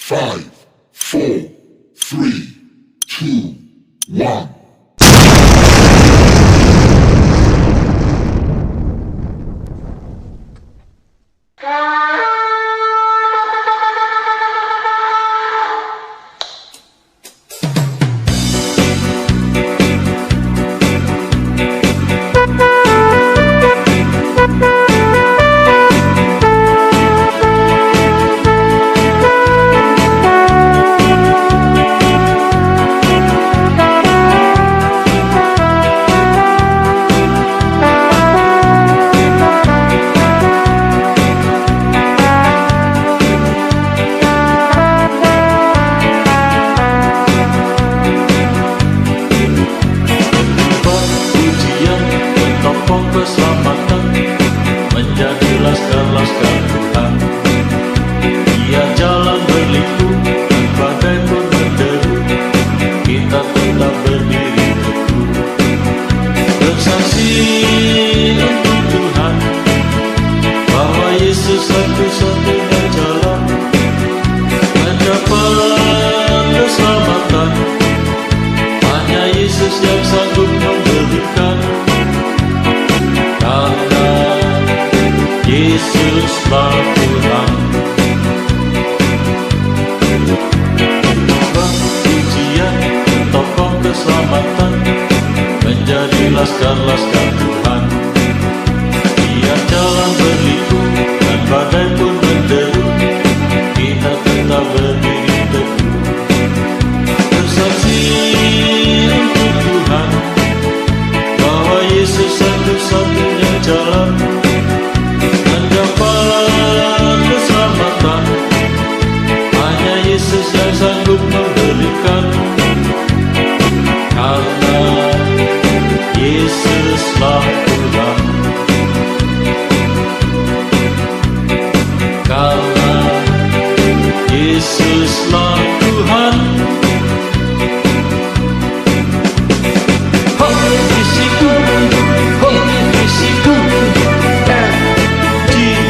5, 4, 3, 2, 1. Laskar-laskar Tuhan, tiap jalan berliku dan badai pun menderu, kita tetap berdiri teguh, bersaksi untuk Tuhan, bahwa Yesus satu-satunya jalan mendapat keselamatan. Hanya Yesus yang sanggup memberikan, karena Yesuslah Tuhan, karena Yesuslah Tuhan. Ho, isiku, ho, isiku, M-G-B-M-F-I.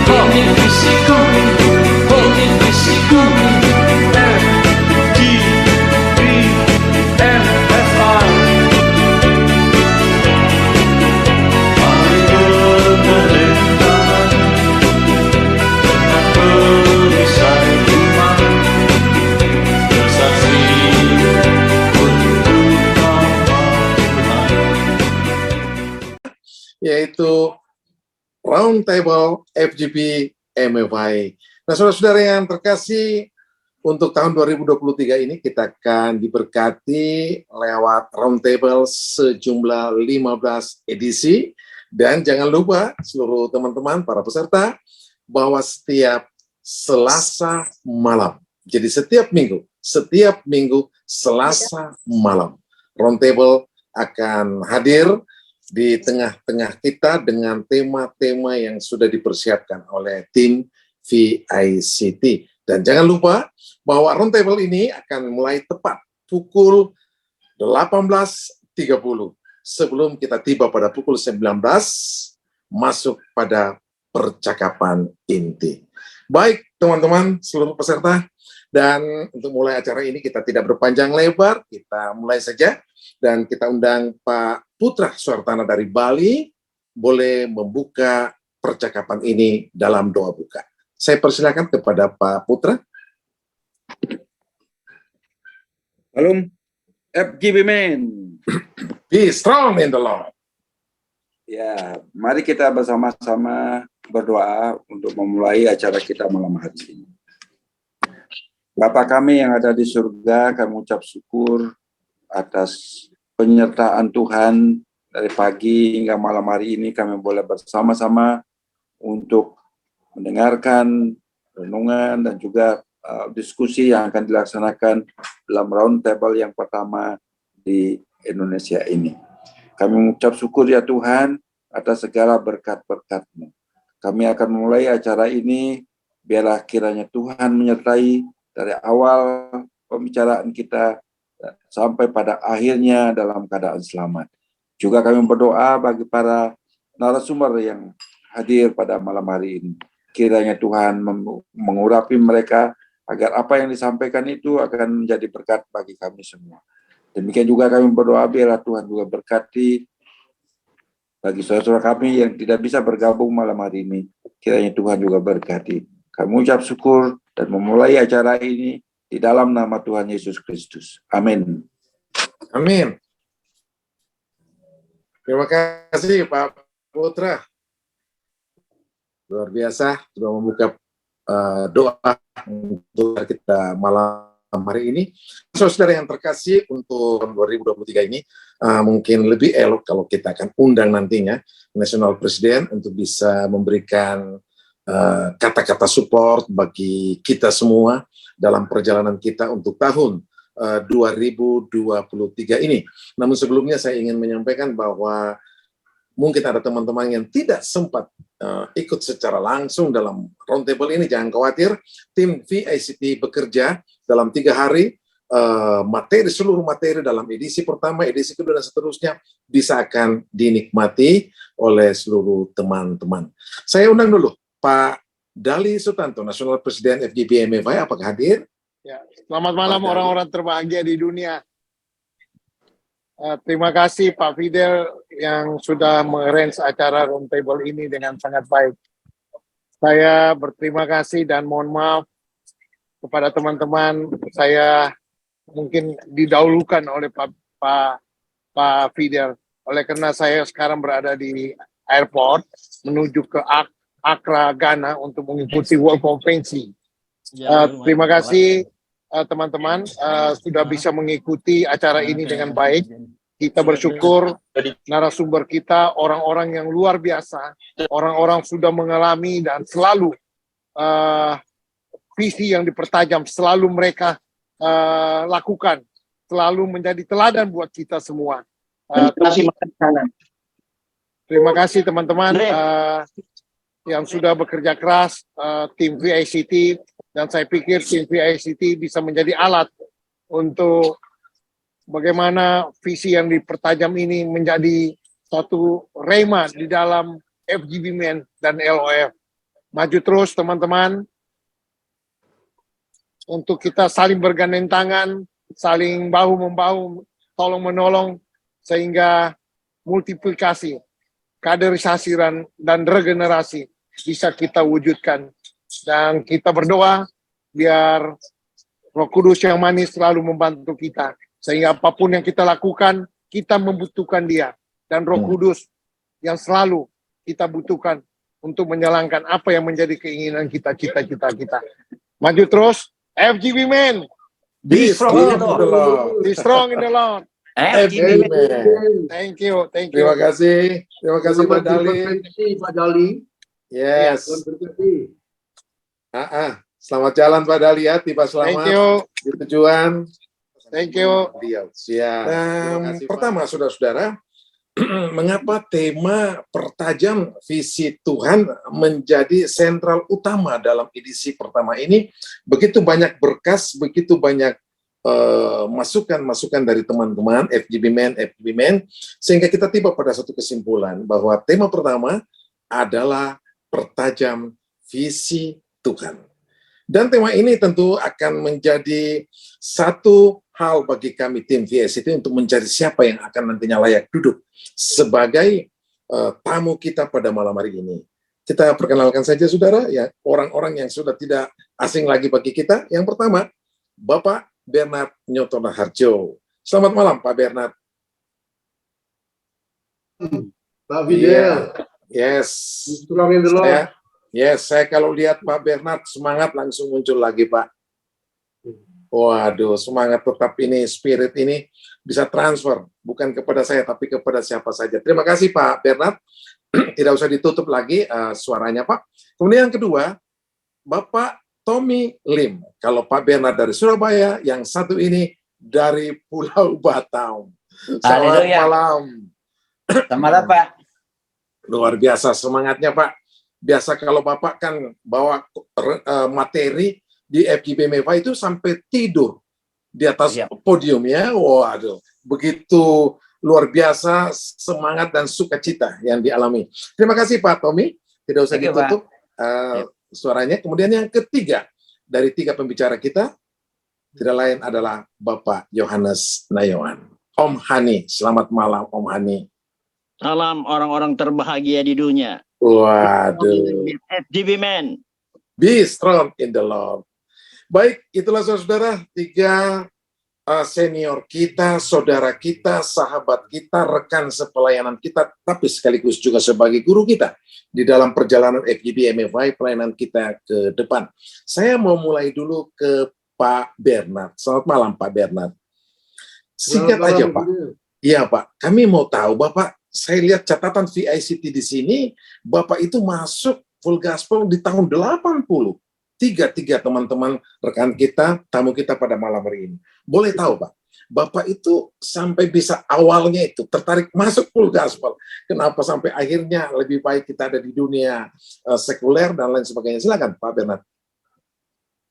Ho, isiku, ho, isiku, yaitu Roundtable FGP MFI. Nah, saudara-saudara yang terkasih, untuk tahun 2023 ini kita akan diberkati lewat Roundtable sejumlah 15 edisi. Dan jangan lupa seluruh teman-teman, para peserta, bahwa setiap Selasa malam, jadi setiap minggu Selasa malam, Roundtable akan hadir di tengah-tengah kita dengan tema-tema yang sudah dipersiapkan oleh tim VICT. Dan jangan lupa bahwa Roundtable ini akan mulai tepat pukul 18.30 sebelum kita tiba pada pukul 19 masuk pada percakapan inti. Baik teman-teman seluruh peserta, dan untuk mulai acara ini kita tidak berpanjang lebar, kita mulai saja. Dan kita undang Pak Putra Suartana dari Bali, boleh membuka percakapan ini dalam doa buka. Saya persilakan kepada Pak Putra. Salam FGB Men. Be strong in the Lord. Ya, mari kita bersama-sama berdoa untuk memulai acara kita malam hari ini. Bapa kami yang ada di surga, kami ucap syukur atas penyertaan Tuhan dari pagi hingga malam hari ini. Kami boleh bersama-sama untuk mendengarkan renungan dan juga diskusi yang akan dilaksanakan dalam Roundtable yang pertama di Indonesia ini. Kami mengucap syukur ya Tuhan atas segala berkat-berkat-Mu. Kami akan mulai acara ini, biarlah kiranya Tuhan menyertai dari awal pembicaraan kita sampai pada akhirnya dalam keadaan selamat. Juga kami berdoa bagi para narasumber yang hadir pada malam hari ini. Kiranya Tuhan mengurapi mereka agar apa yang disampaikan itu akan menjadi berkat bagi kami semua. Demikian juga kami berdoa biarlah Tuhan juga berkati bagi saudara-saudara kami yang tidak bisa bergabung malam hari ini. Kiranya Tuhan juga berkati. Kami ucap syukur dan memulai acara ini di dalam nama Tuhan Yesus Kristus. Amin. Amin. Terima kasih Pak Putra. Luar biasa sudah membuka doa untuk kita malam hari ini. Saudara yang terkasih, untuk tahun 2023 ini mungkin lebih elok kalau kita akan undang nantinya National President untuk bisa memberikan kata-kata support bagi kita semua dalam perjalanan kita untuk tahun 2023 ini. Namun sebelumnya saya ingin menyampaikan bahwa mungkin ada teman-teman yang tidak sempat ikut secara langsung dalam roundtable ini. Jangan khawatir, tim VICT bekerja dalam 3 hari. Seluruh materi dalam edisi pertama, edisi kedua, dan seterusnya bisa akan dinikmati oleh seluruh teman-teman. Saya undang dulu Pak Dali Sutanto, National President FGBMFI, apakah hadir? Ya, selamat malam orang-orang terbahagia di dunia. Terima kasih Pak Fidel yang sudah mengarrange acara roundtable ini dengan sangat baik. Saya berterima kasih dan mohon maaf kepada teman-teman. Saya mungkin didahulukan oleh Pak Fidel. Oleh karena saya sekarang berada di airport menuju ke Accra, Ghana untuk mengikuti World Conference. Terima kasih teman-teman sudah bisa mengikuti acara ini dengan baik. Kita bersyukur narasumber kita orang-orang yang luar biasa, orang-orang sudah mengalami dan selalu visi yang dipertajam selalu mereka lakukan, selalu menjadi teladan buat kita semua. Terima kasih teman-teman yang sudah bekerja keras, tim VICT, dan saya pikir tim VICT bisa menjadi alat untuk bagaimana visi yang dipertajam ini menjadi satu rema di dalam FGB Men dan LOF. Maju terus teman-teman, untuk kita saling bergandeng tangan, saling bahu-membahu, tolong-menolong, sehingga multiplikasi, kaderisasi, dan regenerasi bisa kita wujudkan. Dan kita berdoa biar Roh Kudus yang manis selalu membantu kita, sehingga apapun yang kita lakukan, kita membutuhkan Dia, dan Roh Kudus yang selalu kita butuhkan untuk menjalankan apa yang menjadi keinginan kita, cita-cita kita. Maju terus, FGB Men. Be strong in the Lord. Be strong in the Lord. FGB Men. Thank you. Terima kasih Pak Dali. Pak Dali. Yes. Selamat jalan Pak Dali ya, tiba selamat Thank you. di tujuan. Thank you. Siap. Pertama, saudara-saudara, mengapa tema pertajam visi Tuhan menjadi sentral utama dalam edisi pertama ini? Begitu banyak berkas, begitu banyak masukan-masukan dari teman-teman FGB Men, sehingga kita tiba pada satu kesimpulan bahwa tema pertama adalah pertajam visi Tuhan. Dan tema ini tentu akan menjadi satu hal bagi kami tim VICT untuk mencari siapa yang akan nantinya layak duduk sebagai tamu kita pada malam hari ini. Kita perkenalkan saja saudara, ya, orang-orang yang sudah tidak asing lagi bagi kita. Yang pertama, Bapak Bernard Nyotona Harjo. Selamat malam Pak Bernard. Pak Fidel. Yes. Strong in the Lord. Saya kalau lihat Pak Bernard semangat langsung muncul lagi Pak. Waduh, semangat tetap ini, spirit ini bisa transfer, bukan kepada saya tapi kepada siapa saja. Terima kasih Pak Bernard. Tidak usah ditutup lagi suaranya Pak. Kemudian yang kedua, Bapak Tommy Lim. Kalau Pak Bernard dari Surabaya, yang satu ini dari Pulau Batam. Selamat malam. Selamat Pak. Luar biasa semangatnya Pak. Biasa kalau Bapak kan bawa materi di FGB MEVA itu sampai tidur di atas podium ya. Waduh, begitu luar biasa semangat dan sukacita yang dialami. Terima kasih Pak Tommy, tidak usah Thank you, Pak. ditutup suaranya. Kemudian yang ketiga, dari 3 pembicara kita, tidak lain adalah Bapak Yohanes Nayawan. Om Hani, selamat malam Om Hani. Salam orang-orang terbahagia di dunia. Waduh. FGB Man. Be strong in the Lord. Baik, itulah saudara-saudara 3 senior kita, saudara kita, sahabat kita, rekan sepelayanan kita, tapi sekaligus juga sebagai guru kita di dalam perjalanan FGB MFI pelayanan kita ke depan. Saya mau mulai dulu ke Pak Bernard. Selamat malam Pak Bernard. Singkat aja Pak. Iya Pak, kami mau tahu Bapak, saya lihat catatan VICT di sini, Bapak itu masuk full gospel di tahun 80. Tiga teman-teman rekan kita, tamu kita pada malam hari ini. Boleh tahu Pak, Bapak itu sampai bisa awalnya itu tertarik masuk full gospel. Kenapa sampai akhirnya lebih baik kita ada di dunia sekuler dan lain sebagainya. Silakan Pak Bernard.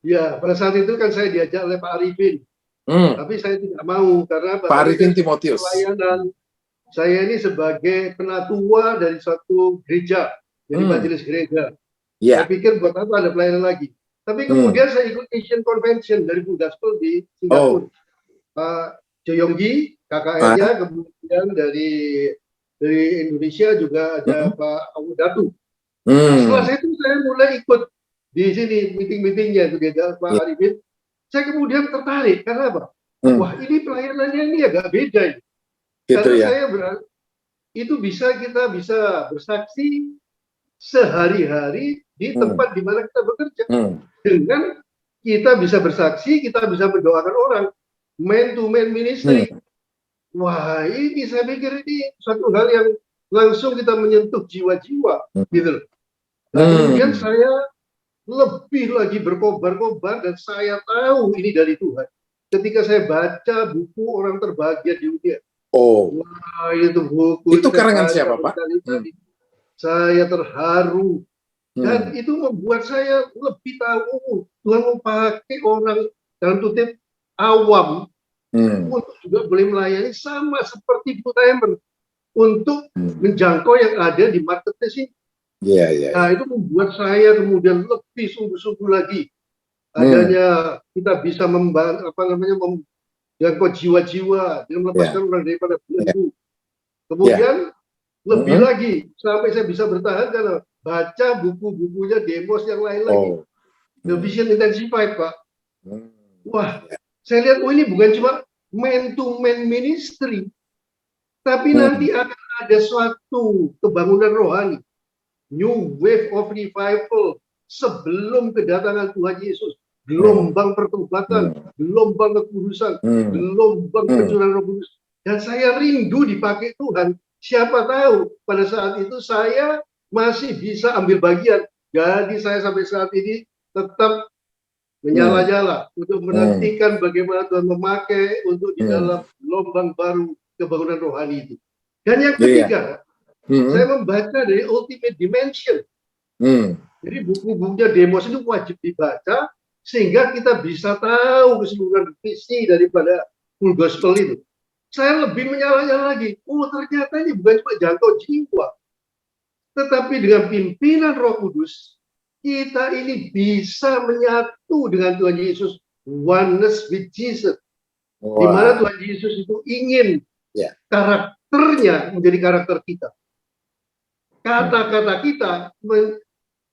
Ya, pada saat itu kan saya diajak oleh Pak Arifin. Tapi saya tidak mau karena Pak Arifin Timotius. Pelayanan saya ini sebagai penatua dari suatu gereja, jadi majelis gereja. Ya. Saya pikir buat apa ada pelayanan lagi. Tapi kemudian saya ikut Asian Convention dari Full Gospel di Singapura. Pak Joyonggi, KKN-nya, kemudian dari Indonesia juga ada Pak Awu Datu. Setelah itu saya mulai ikut di sini meeting-meetingnya itu dia Pak Arifin. Saya kemudian tertarik karena apa? Wah, ini pelayanannya ini agak beda ini. Gitu Karena ya. saya itu kita bisa bersaksi sehari-hari di tempat di mana kita bekerja. Dengan kita bisa bersaksi, kita bisa mendoakan orang, man to man ministry. Wah, ini saya pikir ini suatu hal yang langsung kita menyentuh jiwa-jiwa, gitu loh. Nah, kemudian saya lebih lagi berkobar-kobar dan saya tahu ini dari Tuhan. Ketika saya baca buku Orang Terbahagia di Dunia. Wah, itu buku. Itu karangan siapa, Pak? Saya terharu. Dan itu membuat saya lebih tahu Tuhan mau pakai orang dalam kutip awam untuk juga boleh melayani sama seperti Blue Diamond untuk menjangkau yang ada di marketplace ini. Nah, itu membuat saya kemudian lebih sungguh-sungguh lagi adanya kita bisa menjangkau jiwa-jiwa dengan melepaskan orang daripada belenggu. Kemudian lebih lagi sampai saya bisa bertahan karena baca buku-bukunya Demos yang lain lagi. The Vision Intensified, Pak. Wah, saya lihat ini bukan cuma man-to-man ministry, tapi nanti akan ada suatu kebangunan rohani, new wave of revival sebelum kedatangan Tuhan Yesus, gelombang pertobatan, gelombang kekudusan, gelombang pencurahan Roh Kudus. Dan saya rindu dipakai Tuhan. Siapa tahu pada saat itu saya masih bisa ambil bagian. Jadi saya sampai saat ini tetap menyala-nyala untuk menantikan bagaimana Tuhan memakai untuk di dalam gelombang baru kebangunan rohani itu. Dan yang ketiga, saya membaca dari Ultimate Dimension. Jadi buku-bukunya Demos itu wajib dibaca sehingga kita bisa tahu keseluruhan visi daripada Full Gospel itu. Saya lebih menyala-nyala lagi. Ternyata ini bukan cuma jangkau jiwa, tetapi dengan pimpinan Roh Kudus kita ini bisa menyatu dengan Tuhan Yesus, oneness with Jesus. Di mana Tuhan Yesus itu ingin karakternya menjadi karakter kita. Kata-kata kita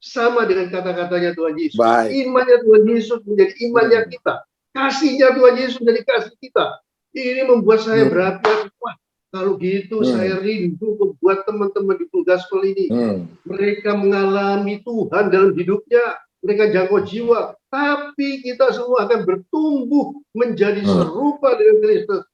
sama dengan kata-katanya Tuhan Yesus. Imannya Tuhan Yesus menjadi imannya kita. Kasihnya Tuhan Yesus menjadi kasih kita. Ini membuat saya berapi-api. Wah, kalau gitu saya rindu membuat teman-teman di Full Gospel ini. Mereka mengalami Tuhan dalam hidupnya. Mereka jangkau jiwa. Tapi kita semua akan bertumbuh menjadi serupa dengan Kristus.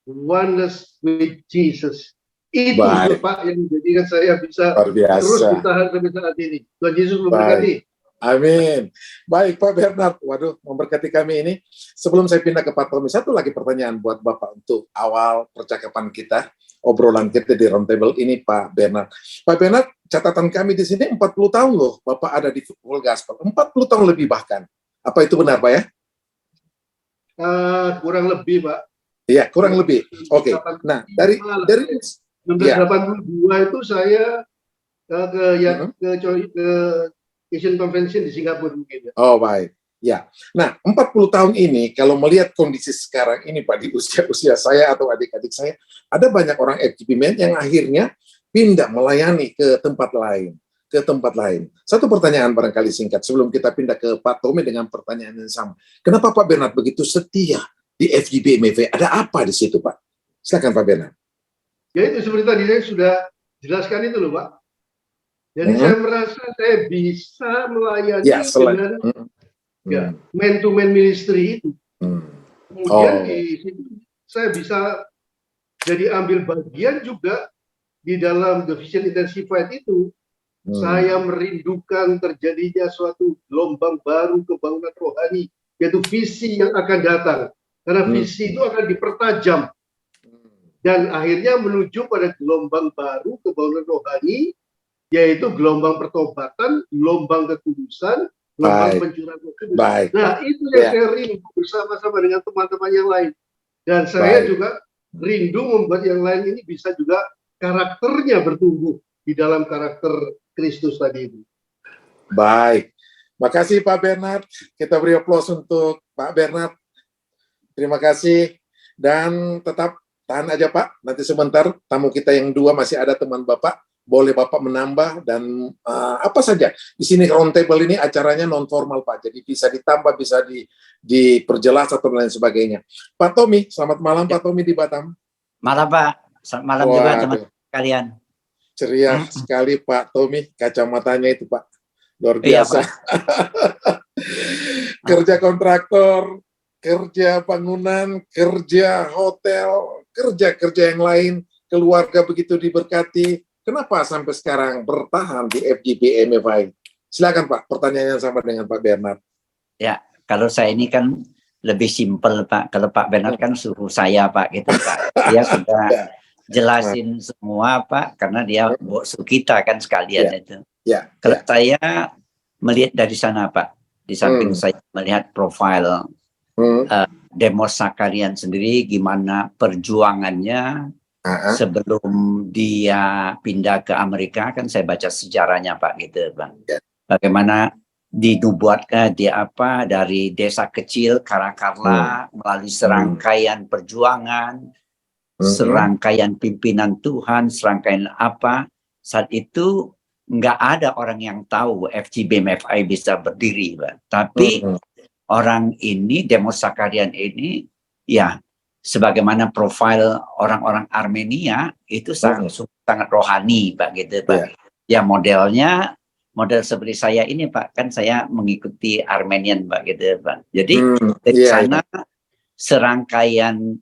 Oneness with Jesus. Itu Pak yang menjadikan saya bisa terus bertahan sampai saat ini. Tuhan Yesus memberkati. Amin. Baik Pak Bernard, waduh memberkati kami ini. Sebelum saya pindah ke Pak Tommy, satu lagi pertanyaan buat Bapak untuk awal percakapan kita, obrolan kita di Roundtable ini Pak Bernard. Pak Bernard, catatan kami di sini 40 tahun loh Bapak ada di Full Gospel, 40 tahun lebih bahkan. Apa itu benar Pak ya? Kurang lebih Pak. Iya, kurang lebih. Oke. Nah, dari 1982 itu saya ke Asian Convention di Singapura mungkin. Oh, baik. Ya. Nah, 40 tahun ini kalau melihat kondisi sekarang ini Pak, di usia saya atau adik-adik saya, ada banyak orang FGP-men yang akhirnya pindah melayani ke tempat lain. Satu pertanyaan barangkali singkat sebelum kita pindah ke Pak Tommy dengan pertanyaan yang sama. Kenapa Pak Bernard begitu setia di FGP MFA? Ada apa di situ, Pak? Silakan Pak Bernard. Ya itu seperti tadi saya sudah jelaskan itu loh, Pak. Jadi saya merasa saya bisa melayani dengan man-to-man ministry itu. Kemudian di situ saya bisa jadi ambil bagian juga di dalam The Vision Intensified itu. Saya merindukan terjadinya suatu gelombang baru kebangunan rohani, yaitu visi yang akan datang. Karena visi itu akan dipertajam. Dan akhirnya menuju pada gelombang baru kebangunan rohani, yaitu gelombang pertobatan, gelombang kekudusan, gelombang pencurahan kudus. Nah, itu yang saya rindu bersama-sama dengan teman-teman yang lain. Dan saya juga rindu membuat yang lain ini bisa juga karakternya bertumbuh di dalam karakter Kristus tadi itu. Baik. Makasih Pak Bernard. Kita beri aplaus untuk Pak Bernard. Terima kasih. Dan tetap tahan aja Pak. Nanti sebentar tamu kita yang dua masih ada teman Bapak. Boleh Bapak menambah dan apa saja. Di sini roundtable ini acaranya non formal Pak. Jadi bisa ditambah, bisa diperjelas atau lain sebagainya. Pak Tommy, selamat malam Pak Tommy di Batam. Malam Pak. Selamat malam juga teman-teman sekalian. Ceria sekali Pak Tommy, kacamatanya itu Pak. Luar biasa. Iya, Kerja kontraktor, kerja bangunan, kerja hotel, kerja yang lain, keluarga begitu diberkati. Kenapa sampai sekarang bertahan di FGP MFI? Silakan Pak, pertanyaan yang sama dengan Pak Bernard. Ya, kalau saya ini kan lebih simpel Pak. Kalau Pak Bernard kan suruh saya Pak gitu Pak. Dia sudah jelasin semua Pak, karena dia bos kita kan sekalian itu. Kalau saya melihat dari sana Pak, di samping saya melihat profil Demos Sakarian sendiri, gimana perjuangannya sebelum dia pindah ke Amerika, kan saya baca sejarahnya Pak gitu Bang. Bagaimana dinubuatkan dia apa dari desa kecil Karakarla melalui serangkaian perjuangan, serangkaian pimpinan Tuhan, serangkaian apa, saat itu nggak ada orang yang tahu FGP MFI bisa berdiri, Pak. Tapi orang ini, Demos Sakarian ini, ya sebagaimana profil orang-orang Armenia itu sangat rohani, Pak, gitu, Pak. Ya model seperti saya ini, Pak, kan saya mengikuti Armenian, Pak, gitu, Pak. Jadi dari sana serangkaian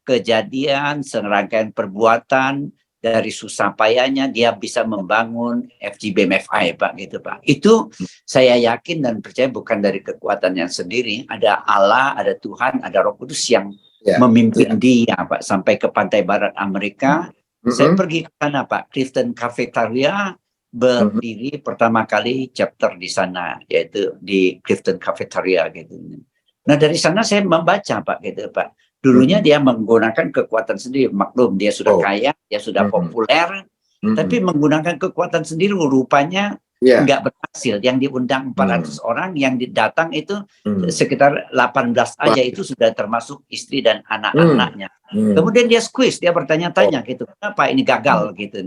kejadian, serangkaian perbuatan, dari susah payahnya dia bisa membangun FGP MFI, Pak, gitu Pak. Itu saya yakin dan percaya bukan dari kekuatannya sendiri, ada Allah, ada Tuhan, ada Roh Kudus yang memimpin dia, Pak, sampai ke pantai barat Amerika. Saya pergi ke sana, Pak, Clifton Cafeteria berdiri pertama kali chapter di sana, yaitu di Clifton Cafeteria gitu. Nah dari sana saya membaca, Pak, gitu Pak. Dulunya dia menggunakan kekuatan sendiri, maklum dia sudah kaya, dia sudah populer, tapi menggunakan kekuatan sendiri rupanya nggak berhasil. Yang diundang 400 orang, yang datang itu sekitar 18 aja, itu sudah termasuk istri dan anak-anaknya. Kemudian dia squeeze, dia bertanya-tanya gitu, kenapa ini gagal gitu.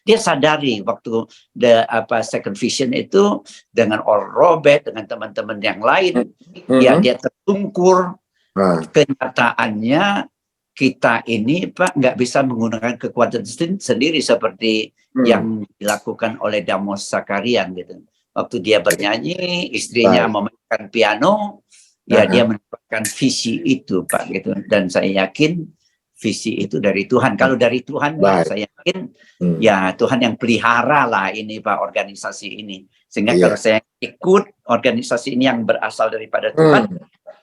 Dia sadari waktu second vision itu dengan Oral Robert, dengan teman-teman yang lain, ya dia tertungkur. Kenyataannya kita ini Pak nggak bisa menggunakan kekuatan sendiri seperti yang dilakukan oleh Demos Sakarian gitu. Waktu dia bernyanyi, istrinya memainkan piano, ya dia mendapatkan visi itu Pak gitu. Dan saya yakin visi itu dari Tuhan. Kalau dari Tuhan, ya, saya yakin ya Tuhan yang pelihara lah ini Pak organisasi ini. Sehingga kalau saya ikut organisasi ini yang berasal daripada Tuhan,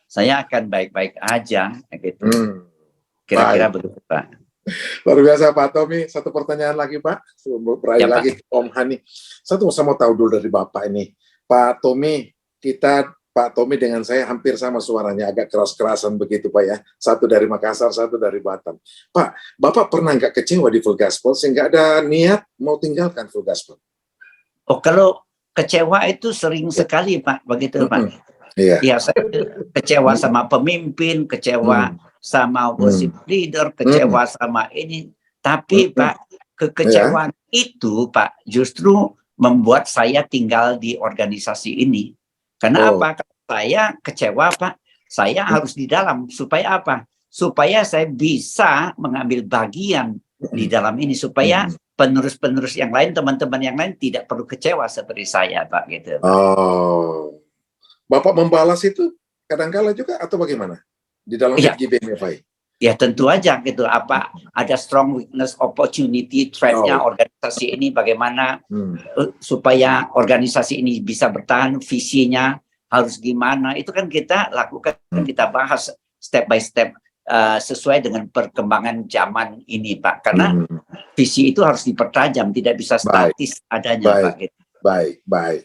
saya akan baik-baik aja gitu. Kira-kira begitu Pak. Luar biasa Pak Tommy. Satu pertanyaan lagi Pak, beralih lagi ke Om Hani. Satu saya mau tahu dulu dari Bapak ini, Pak Tommy, kita Pak Tommy dengan saya hampir sama suaranya, agak keras-kerasan begitu Pak ya. Satu dari Makassar, satu dari Batam. Pak, Bapak pernah nggak kecewa di Full Gospel sehingga ada niat mau tinggalkan Full Gospel? Oh, kalau kecewa itu sering sekali Pak, begitu Pak. Iya. Ya, saya kecewa sama pemimpin, kecewa sama worship leader, kecewa sama ini. Tapi Pak, kekecewaan itu Pak justru membuat saya tinggal di organisasi ini. Karena apa? Saya kecewa Pak, saya harus di dalam. Supaya apa? Supaya saya bisa mengambil bagian di dalam ini. Supaya penerus-penerus yang lain, teman-teman yang lain tidak perlu kecewa seperti saya Pak. Gitu. Oh, Bapak membalas itu kadang-kala juga atau bagaimana? Di dalam FGBMFI? Ya tentu aja gitu. Apa ada strong weakness, opportunity, threat-nya organisasi ini bagaimana supaya organisasi ini bisa bertahan, visinya harus gimana? Itu kan kita lakukan, kita bahas step by step sesuai dengan perkembangan zaman ini, Pak. Karena visi itu harus dipertajam, tidak bisa statis adanya, Pak. Gitu. Baik.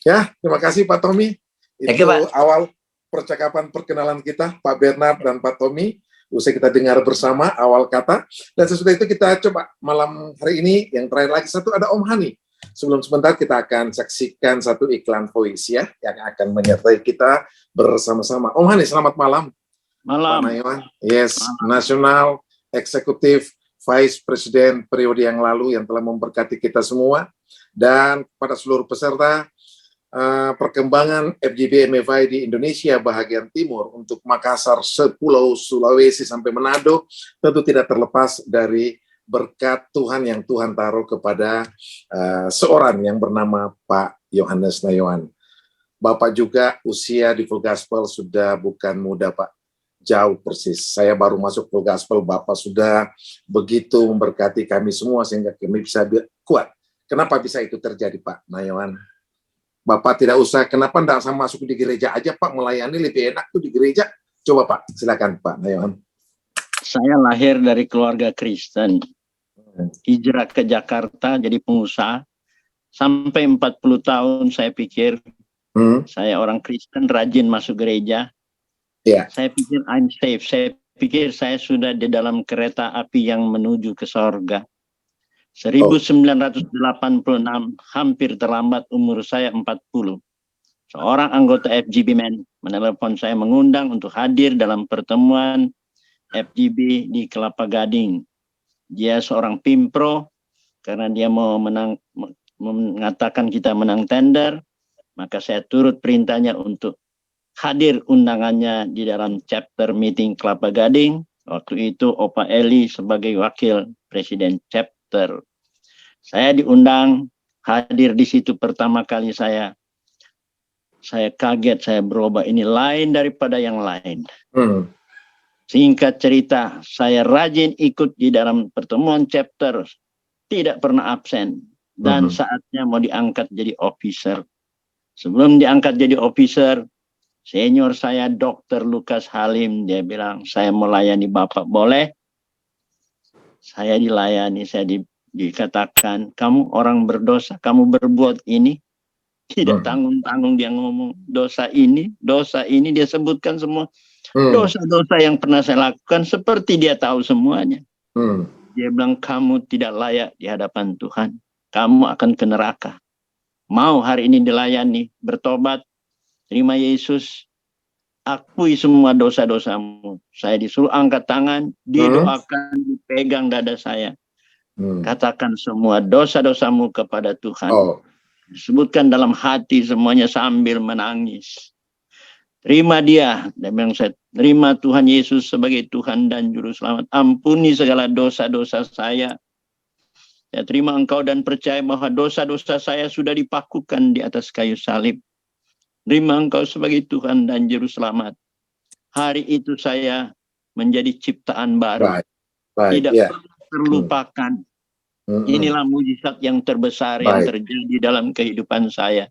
Ya, terima kasih Pak Tommy. Itu awal percakapan perkenalan kita, Pak Bernard dan Pak Tommy. Usai kita dengar bersama awal kata, dan sesudah itu kita coba malam hari ini yang terakhir lagi satu ada Om Hani. Sebelum sebentar kita akan saksikan satu iklan voice ya yang akan menyertai kita bersama-sama. Om Hani, selamat malam. Malam. Pak Nayawan, yes, Nasional Eksekutif Vice President periode yang lalu yang telah memberkati kita semua, dan pada seluruh peserta perkembangan FGBMFI di Indonesia bahagian timur untuk Makassar, Sepulau Sulawesi sampai Manado tentu tidak terlepas dari berkat Tuhan yang Tuhan taruh kepada seorang yang bernama Pak Yohanes Nayawan. Bapak juga usia di Full Gospel sudah bukan muda Pak, jauh persis. Saya baru masuk Full Gospel, Bapak sudah begitu memberkati kami semua sehingga kami bisa kuat. Kenapa bisa itu terjadi Pak Nayawan? Bapak tidak usah, kenapa tidak sama masuk di gereja aja Pak, melayani lebih enak tuh di gereja. Coba Pak, silakan Pak Nayawan. Saya lahir dari keluarga Kristen. Hijrah ke Jakarta jadi pengusaha. Sampai 40 tahun saya pikir saya orang Kristen, rajin masuk gereja. Saya pikir I'm safe. Saya pikir saya sudah di dalam kereta api yang menuju ke sorga. 1986, hampir terlambat umur saya 40. Seorang anggota FGB Man menelepon saya mengundang untuk hadir dalam pertemuan FGB di Kelapa Gading. Dia seorang pimpro, karena dia mau mengatakan kita menang tender, maka saya turut perintahnya untuk hadir undangannya di dalam chapter meeting Kelapa Gading. Waktu itu Opa Eli sebagai wakil presiden chapter. Saya diundang hadir di situ pertama kali saya kaget, saya berubah, ini lain daripada yang lain. Singkat cerita, saya rajin ikut di dalam pertemuan chapter, tidak pernah absen, dan saatnya mau diangkat jadi officer. Sebelum diangkat jadi officer, senior saya Dr. Lukas Halim, dia bilang, saya mau layani Bapak, boleh? Saya dilayani, saya dikatakan, kamu orang berdosa, kamu berbuat ini. Tidak tanggung-tanggung dia ngomong, dosa ini, dia sebutkan semua. Dosa-dosa yang pernah saya lakukan, seperti dia tahu semuanya. Dia bilang, kamu tidak layak di hadapan Tuhan. Kamu akan ke neraka. Mau hari ini dilayani, bertobat, terima Yesus, akui semua dosa-dosamu. Saya disuruh angkat tangan, didoakan, dipegang dada saya. Katakan semua dosa-dosamu kepada Tuhan. Disebutkan dalam hati semuanya sambil menangis. Terima dia. Dia bilang, saya terima Tuhan Yesus sebagai Tuhan dan Juru Selamat. Ampuni segala dosa-dosa saya. Saya terima engkau dan percaya bahwa dosa-dosa saya sudah dipakukan di atas kayu salib. Terima engkau sebagai Tuhan dan Juru Selamat. Hari itu saya menjadi ciptaan baru. Tidak terlupakan. Inilah mujizat yang terbesar yang terjadi dalam kehidupan saya.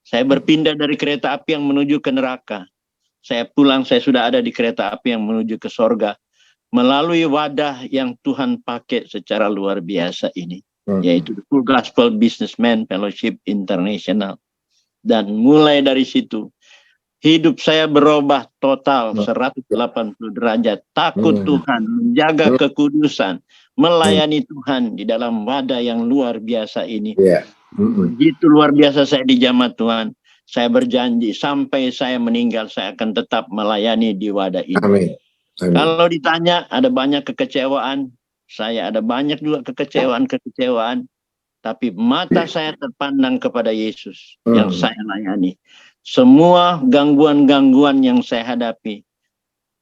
Saya berpindah dari kereta api yang menuju ke neraka. Saya pulang, saya sudah ada di kereta api yang menuju ke sorga. Melalui wadah yang Tuhan pakai secara luar biasa ini. Yaitu Full Gospel Businessman Fellowship International. Dan mulai dari situ, hidup saya berubah total 180 derajat. Takut Tuhan, menjaga kekudusan, melayani Tuhan di dalam wadah yang luar biasa ini. Begitu luar biasa saya di jamaat Tuhan. Saya berjanji sampai saya meninggal saya akan tetap melayani di wadah ini. Amin. Amin. Kalau ditanya ada banyak kekecewaan, saya ada banyak juga kekecewaan, tapi mata saya terpandang kepada Yesus yang saya layani. Semua gangguan-gangguan yang saya hadapi,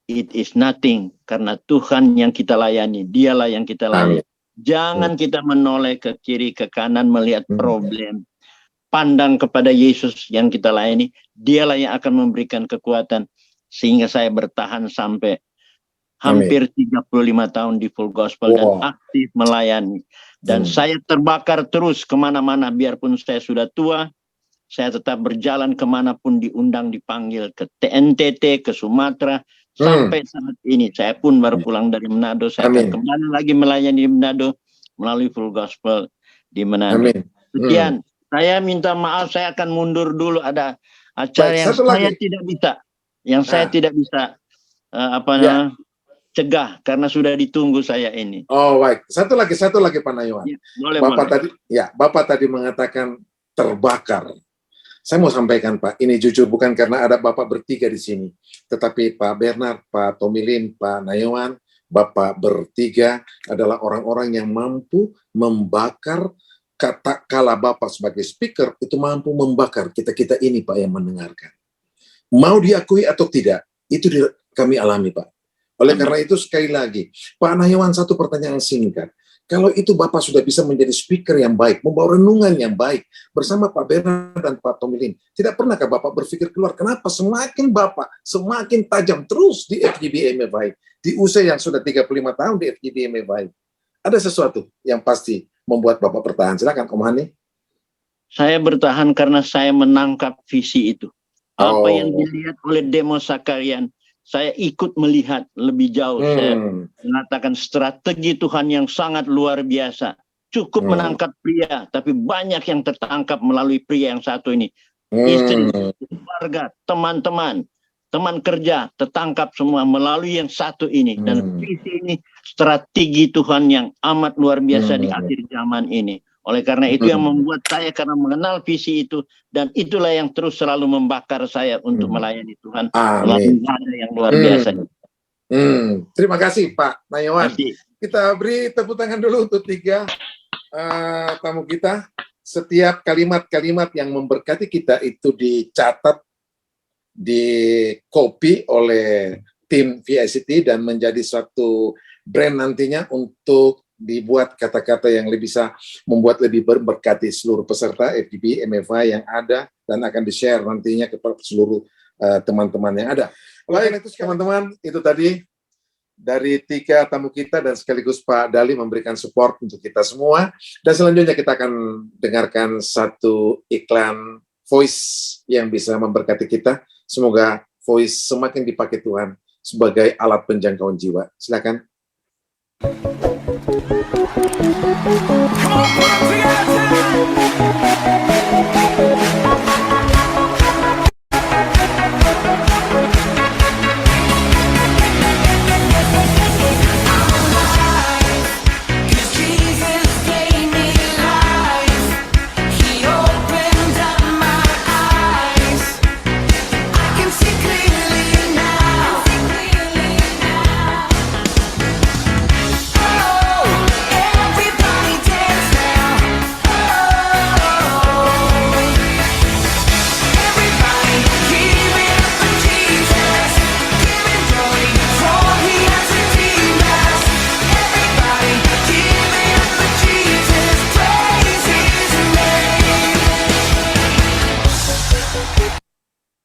it is nothing, karena Tuhan yang kita layani, dialah yang kita layani. Jangan kita menoleh ke kiri, ke kanan melihat problem. Pandang kepada Yesus yang kita layani, dialah yang akan memberikan kekuatan, sehingga saya bertahan sampai hampir 35 tahun di Full Gospel dan aktif melayani. Dan saya terbakar terus kemana-mana, biarpun saya sudah tua, saya tetap berjalan kemanapun diundang, dipanggil, ke TNTT, ke Sumatera, sampai saat ini. Saya pun baru pulang dari Manado, saya akan kembali lagi melayani di Manado, melalui Full Gospel di Manado. Sekian, saya minta maaf, saya akan mundur dulu, ada acara yang saya tidak bisa, saya tidak bisa, cegah karena sudah ditunggu saya ini. Oh baik, satu lagi Pak Nayawan. Bapak tadi mengatakan terbakar. Saya mau sampaikan Pak, ini jujur bukan karena ada Bapak bertiga di sini, tetapi Pak Bernard, Pak Tomilin, Pak Nayawan, Bapak bertiga adalah orang-orang yang mampu membakar. Kala Bapak sebagai speaker itu mampu membakar kita ini Pak yang mendengarkan. Mau diakui atau tidak, itu kami alami Pak. Oleh karena itu sekali lagi, Pak Nayawan, satu pertanyaan singkat. Kalau itu Bapak sudah bisa menjadi speaker yang baik, membawa renungan yang baik, bersama Pak Bernard dan Pak Tomilin, tidak pernahkah Bapak berpikir keluar, kenapa semakin Bapak semakin tajam terus di FGB MFI, di usia yang sudah 35 tahun di FGB MFI? Ada sesuatu yang pasti membuat Bapak bertahan. Silakan Om Hani. Saya bertahan karena saya menangkap visi itu. Apa yang dilihat oleh Demos Sakarian, saya ikut melihat lebih jauh. Saya mengatakan strategi Tuhan yang sangat luar biasa. Cukup menangkap pria, tapi banyak yang tertangkap melalui pria yang satu ini. Istri, keluarga, teman-teman, teman kerja, tertangkap semua melalui yang satu ini. Dan visi ini strategi Tuhan yang amat luar biasa di akhir zaman ini. Oleh karena itu yang membuat saya karena mengenal visi itu, dan itulah yang terus selalu membakar saya untuk melayani Tuhan melalui ada yang luar biasa. Terima kasih Pak Nayawan. Kita beri tepuk tangan dulu untuk tiga tamu kita. Setiap kalimat-kalimat yang memberkati kita itu dicatat, di copy oleh tim VICT dan menjadi suatu brand nantinya untuk dibuat kata-kata yang bisa membuat lebih berberkati seluruh peserta FGB MFI yang ada dan akan di-share nantinya kepada seluruh teman-teman yang ada. Baik, itu teman-teman, itu tadi dari tiga tamu kita dan sekaligus Pak Dali memberikan support untuk kita semua. Dan selanjutnya kita akan dengarkan satu iklan voice yang bisa memberkati kita. Semoga voice semakin dipakai Tuhan sebagai alat penjangkauan jiwa. Silakan.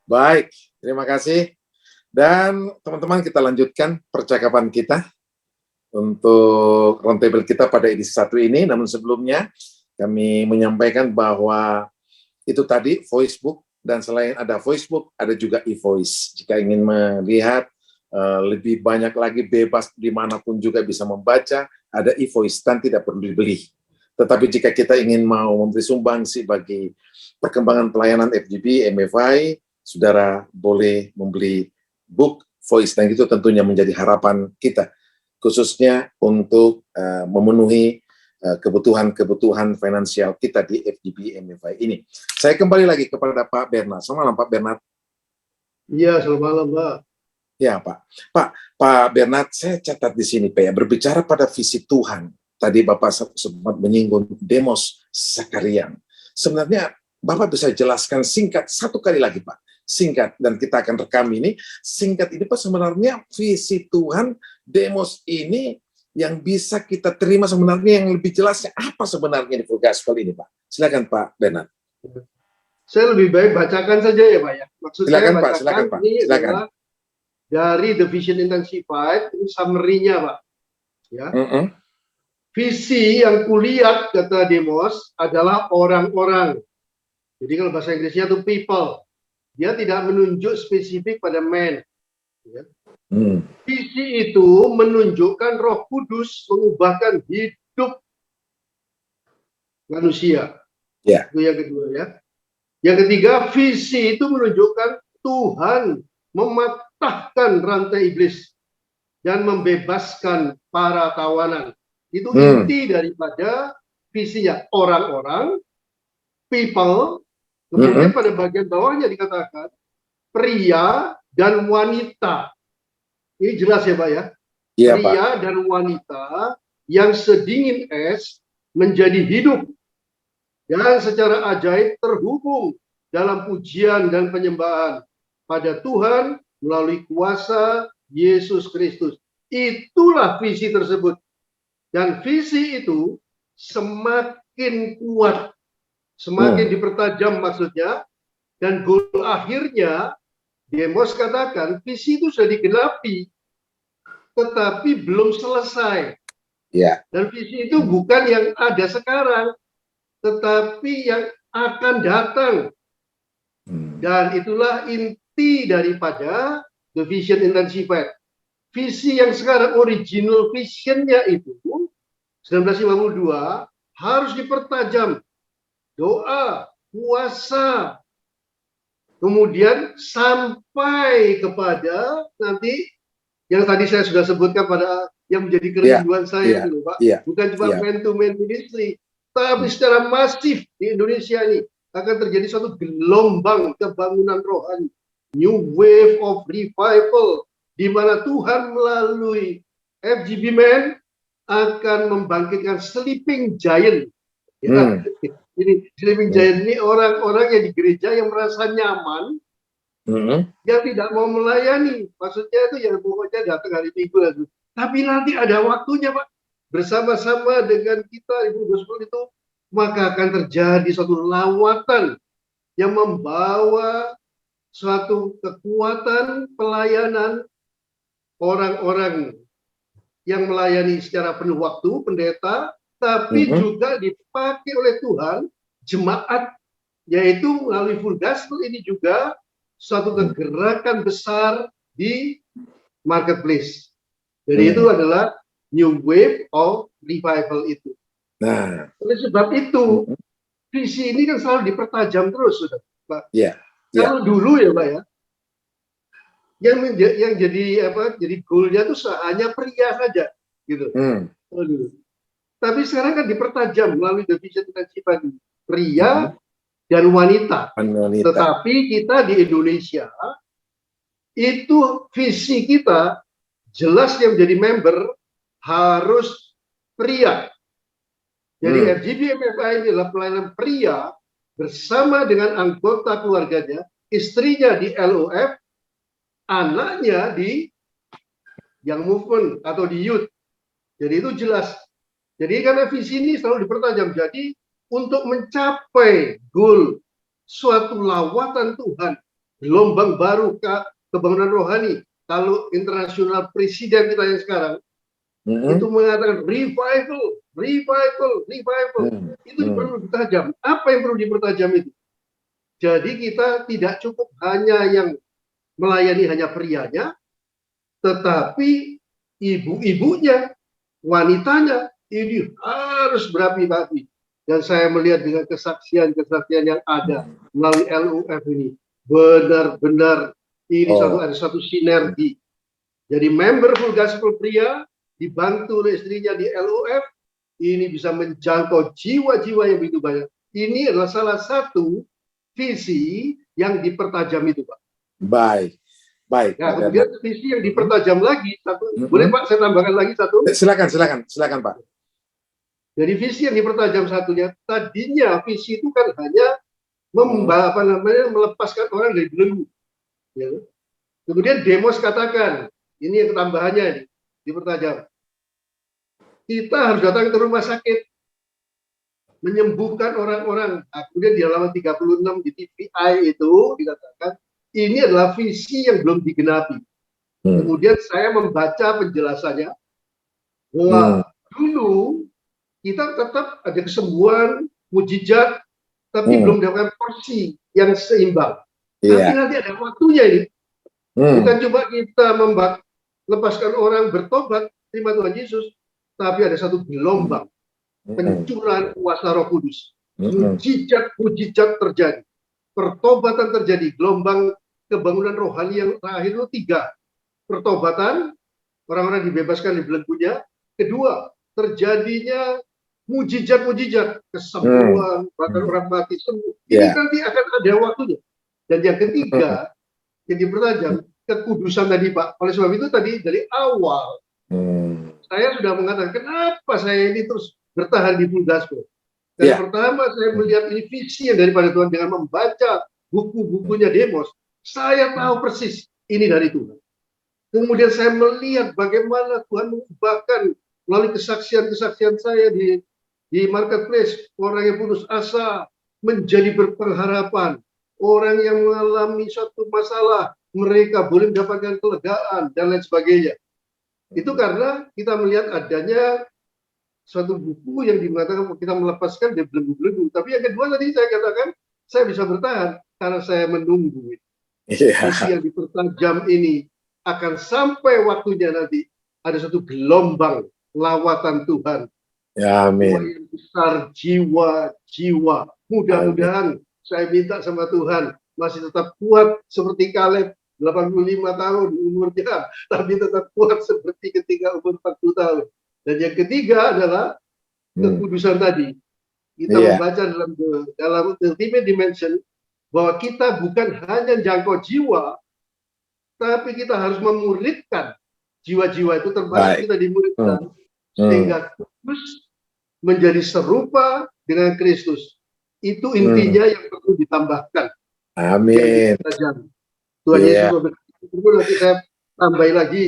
Baik, terima kasih. Dan teman-teman kita lanjutkan percakapan kita untuk roundtable kita pada edisi 1 ini. Namun sebelumnya kami menyampaikan bahwa itu tadi Facebook, dan selain ada Facebook, ada juga e-voice. Jika ingin melihat lebih banyak lagi, bebas dimanapun juga bisa membaca, ada e-voice dan tidak perlu dibeli. Tetapi jika kita ingin mau memberi sumbangsi bagi perkembangan pelayanan FGB MFI, saudara boleh membeli book Voice, dan itu tentunya menjadi harapan kita, khususnya untuk memenuhi kebutuhan-kebutuhan finansial kita di FGB MFI ini. Saya kembali lagi kepada Pak Bernard. Selamat malam, Pak Bernard. Iya, selamat malam, Pak. Ya, Pak Bernard, saya catat di sini, Pak, ya, berbicara pada visi Tuhan. Tadi Bapak sempat menyinggung Demos Zakarian. Sebenarnya Bapak bisa jelaskan singkat satu kali lagi, Pak. Singkat, dan kita akan rekam ini. Singkat ini, Pak, sebenarnya visi Tuhan Demos ini yang bisa kita terima sebenarnya, yang lebih jelasnya apa sebenarnya di full gospel ini, Pak? Silakan, Pak Bernard. Saya lebih baik bacakan saja ya, Pak, ya. Maksud Silakan, saya Pak. bacakan Silakan, Pak. ini Silakan. adalah dari The Vision Intensified, ini summary-nya, Pak. Ya. Visi yang kulihat, kata Demos, adalah orang-orang. Jadi kalau bahasa Inggrisnya itu people. Dia tidak menunjuk spesifik pada man. Ya. Visi itu menunjukkan Roh Kudus mengubahkan hidup manusia. Ya. Itu yang kedua, ya. Yang ketiga, visi itu menunjukkan Tuhan mematahkan rantai iblis dan membebaskan para tawanan. Itu inti daripada visinya. Orang-orang, people, kemudian pada bagian bawahnya dikatakan pria dan wanita. Ini jelas ya, Pak, ya? Iya, Pria Pak. dan wanita yang sedingin es menjadi hidup dan secara ajaib terhubung dalam pujian dan penyembahan pada Tuhan melalui kuasa Yesus Kristus. Itulah visi tersebut. Dan visi itu semakin kuat, semakin dipertajam maksudnya, dan goal akhirnya Demos katakan visi itu sudah digenapi, tetapi belum selesai. Ya. Dan visi itu bukan yang ada sekarang, tetapi yang akan datang. Dan itulah inti daripada The Vision Intensified. Visi yang sekarang original visionnya itu 1952 harus dipertajam. Doa, puasa, kemudian sampai kepada nanti yang tadi saya sudah sebutkan pada yang menjadi kerinduan saya dulu, Pak. Bukan cuma man-to-man ministry, tapi secara masif di Indonesia ini akan terjadi suatu gelombang kebangunan rohani, new wave of revival, di mana Tuhan melalui FGB Men akan membangkitkan sleeping giant. Ya, ini sleeping giant ini orang-orang yang di gereja yang merasa nyaman, yang tidak mau melayani. Maksudnya itu ya pokoknya datang hari Minggu. Tapi nanti ada waktunya, Pak. Bersama-sama dengan kita, Ibu Gospel itu, maka akan terjadi suatu lawatan yang membawa suatu kekuatan pelayanan orang-orang yang melayani secara penuh waktu, pendeta, tapi juga dipakai oleh Tuhan, jemaat, yaitu melalui full gospel ini juga suatu kegerakan besar di marketplace. Jadi itu adalah new wave of revival itu. Nah, oleh sebab itu, visi ini kan selalu dipertajam terus, sudah, Pak. Iya. Kalau dulu ya, Pak, ya, yang jadi apa? Jadi goalnya itu hanya pria saja, gitu. Tapi sekarang kan dipertajam melalui The Vision Intensified, pria dan wanita. Tetapi kita di Indonesia itu visi kita jelas yang menjadi member harus pria. Jadi FGB MFI ini adalah pelayanan pria bersama dengan anggota keluarganya, istrinya di LOF, anaknya di Young Movement atau di Youth. Jadi itu jelas. Jadi karena visi ini selalu dipertajam. Jadi untuk mencapai goal suatu lawatan Tuhan, gelombang baru kebangunan rohani. Kalau internasional presiden kita yang sekarang itu mengatakan revival. Itu perlu dipertajam. Apa yang perlu dipertajam itu? Jadi kita tidak cukup hanya yang melayani hanya prianya, tetapi ibu-ibunya, wanitanya ini harus berapi-api. Dan saya melihat dengan kesaksian-kesaksian yang ada melalui LUF ini, benar-benar ini Oh. ada satu sinergi. Jadi member Full Gospel pria dibantu oleh istrinya di LOF, ini bisa menjangkau jiwa-jiwa yang begitu banyak. Ini adalah salah satu visi yang dipertajam itu, Pak. Baik, baik. Nah, Pak kemudian Bernard. visi yang dipertajam lagi satu, Mhm. boleh Pak saya tambahkan lagi satu? Silakan Pak. Jadi visi yang dipertajam satunya, tadinya visi itu kan hanya melepaskan orang dari belenggu. Ya. Kemudian Demos katakan, ini yang tambahannya ini, dipertajam. Kita harus datang ke rumah sakit, menyembuhkan orang-orang. Nah, kemudian di halaman 36 di TVI itu dikatakan, ini adalah visi yang belum digenapi. Kemudian saya membaca penjelasannya, bahwa dulu kita tetap ada kesembuhan, mujizat, tapi belum mendapatkan porsi yang seimbang. Tapi nanti ada waktunya ini. Kita melepaskan orang bertobat, terima Tuhan Yesus, tapi ada satu gelombang pencurahan kuasa Roh Kudus. Mujizat terjadi, pertobatan terjadi, gelombang kebangunan rohani yang terakhir itu 3. Pertobatan, orang-orang dibebaskan di belenggunya. Kedua, terjadinya mujizat-mujizat, kesembuhan, bahkan orang mati sembuh. Ini nanti akan ada waktunya. Dan yang ketiga, yang dipertajam, kekudusan tadi Pak. Oleh sebab itu tadi dari awal, saya sudah mengatakan, kenapa saya ini terus bertahan di Full Gospel. Dan pertama saya melihat ini visi yang daripada Tuhan dengan membaca buku-bukunya Demos. Saya tahu persis ini dari Tuhan. Kemudian saya melihat bagaimana Tuhan mengubahkan melalui kesaksian-kesaksian saya di marketplace, orang yang putus asa menjadi berpengharapan, orang yang mengalami suatu masalah mereka boleh mendapatkan kelegaan dan lain sebagainya. Itu karena kita melihat adanya suatu buku yang dimengatakan kita melepaskan dari belenggu-belenggu. Tapi yang kedua tadi saya katakan saya bisa bertahan karena saya menunggu. Visi yang dipertajam ini akan sampai waktunya nanti ada satu gelombang lawatan Tuhan. Ya, amin. Yang besar jiwa-jiwa. Mudah-mudahan saya minta sama Tuhan masih tetap kuat seperti Kaleb 85 tahun umurnya, tapi tetap kuat seperti ketika umur 40 tahun. Dan yang ketiga adalah kekudusan tadi. Kita membaca dalam ultimate dimension bahwa kita bukan hanya jangkau jiwa, tapi kita harus memuridkan jiwa-jiwa itu, termasuk kita dimuridkan sehingga kudus menjadi serupa dengan Kristus. Itu intinya yang perlu ditambahkan. Amin. Tuhan Yesus berkata, nanti saya tambahin lagi.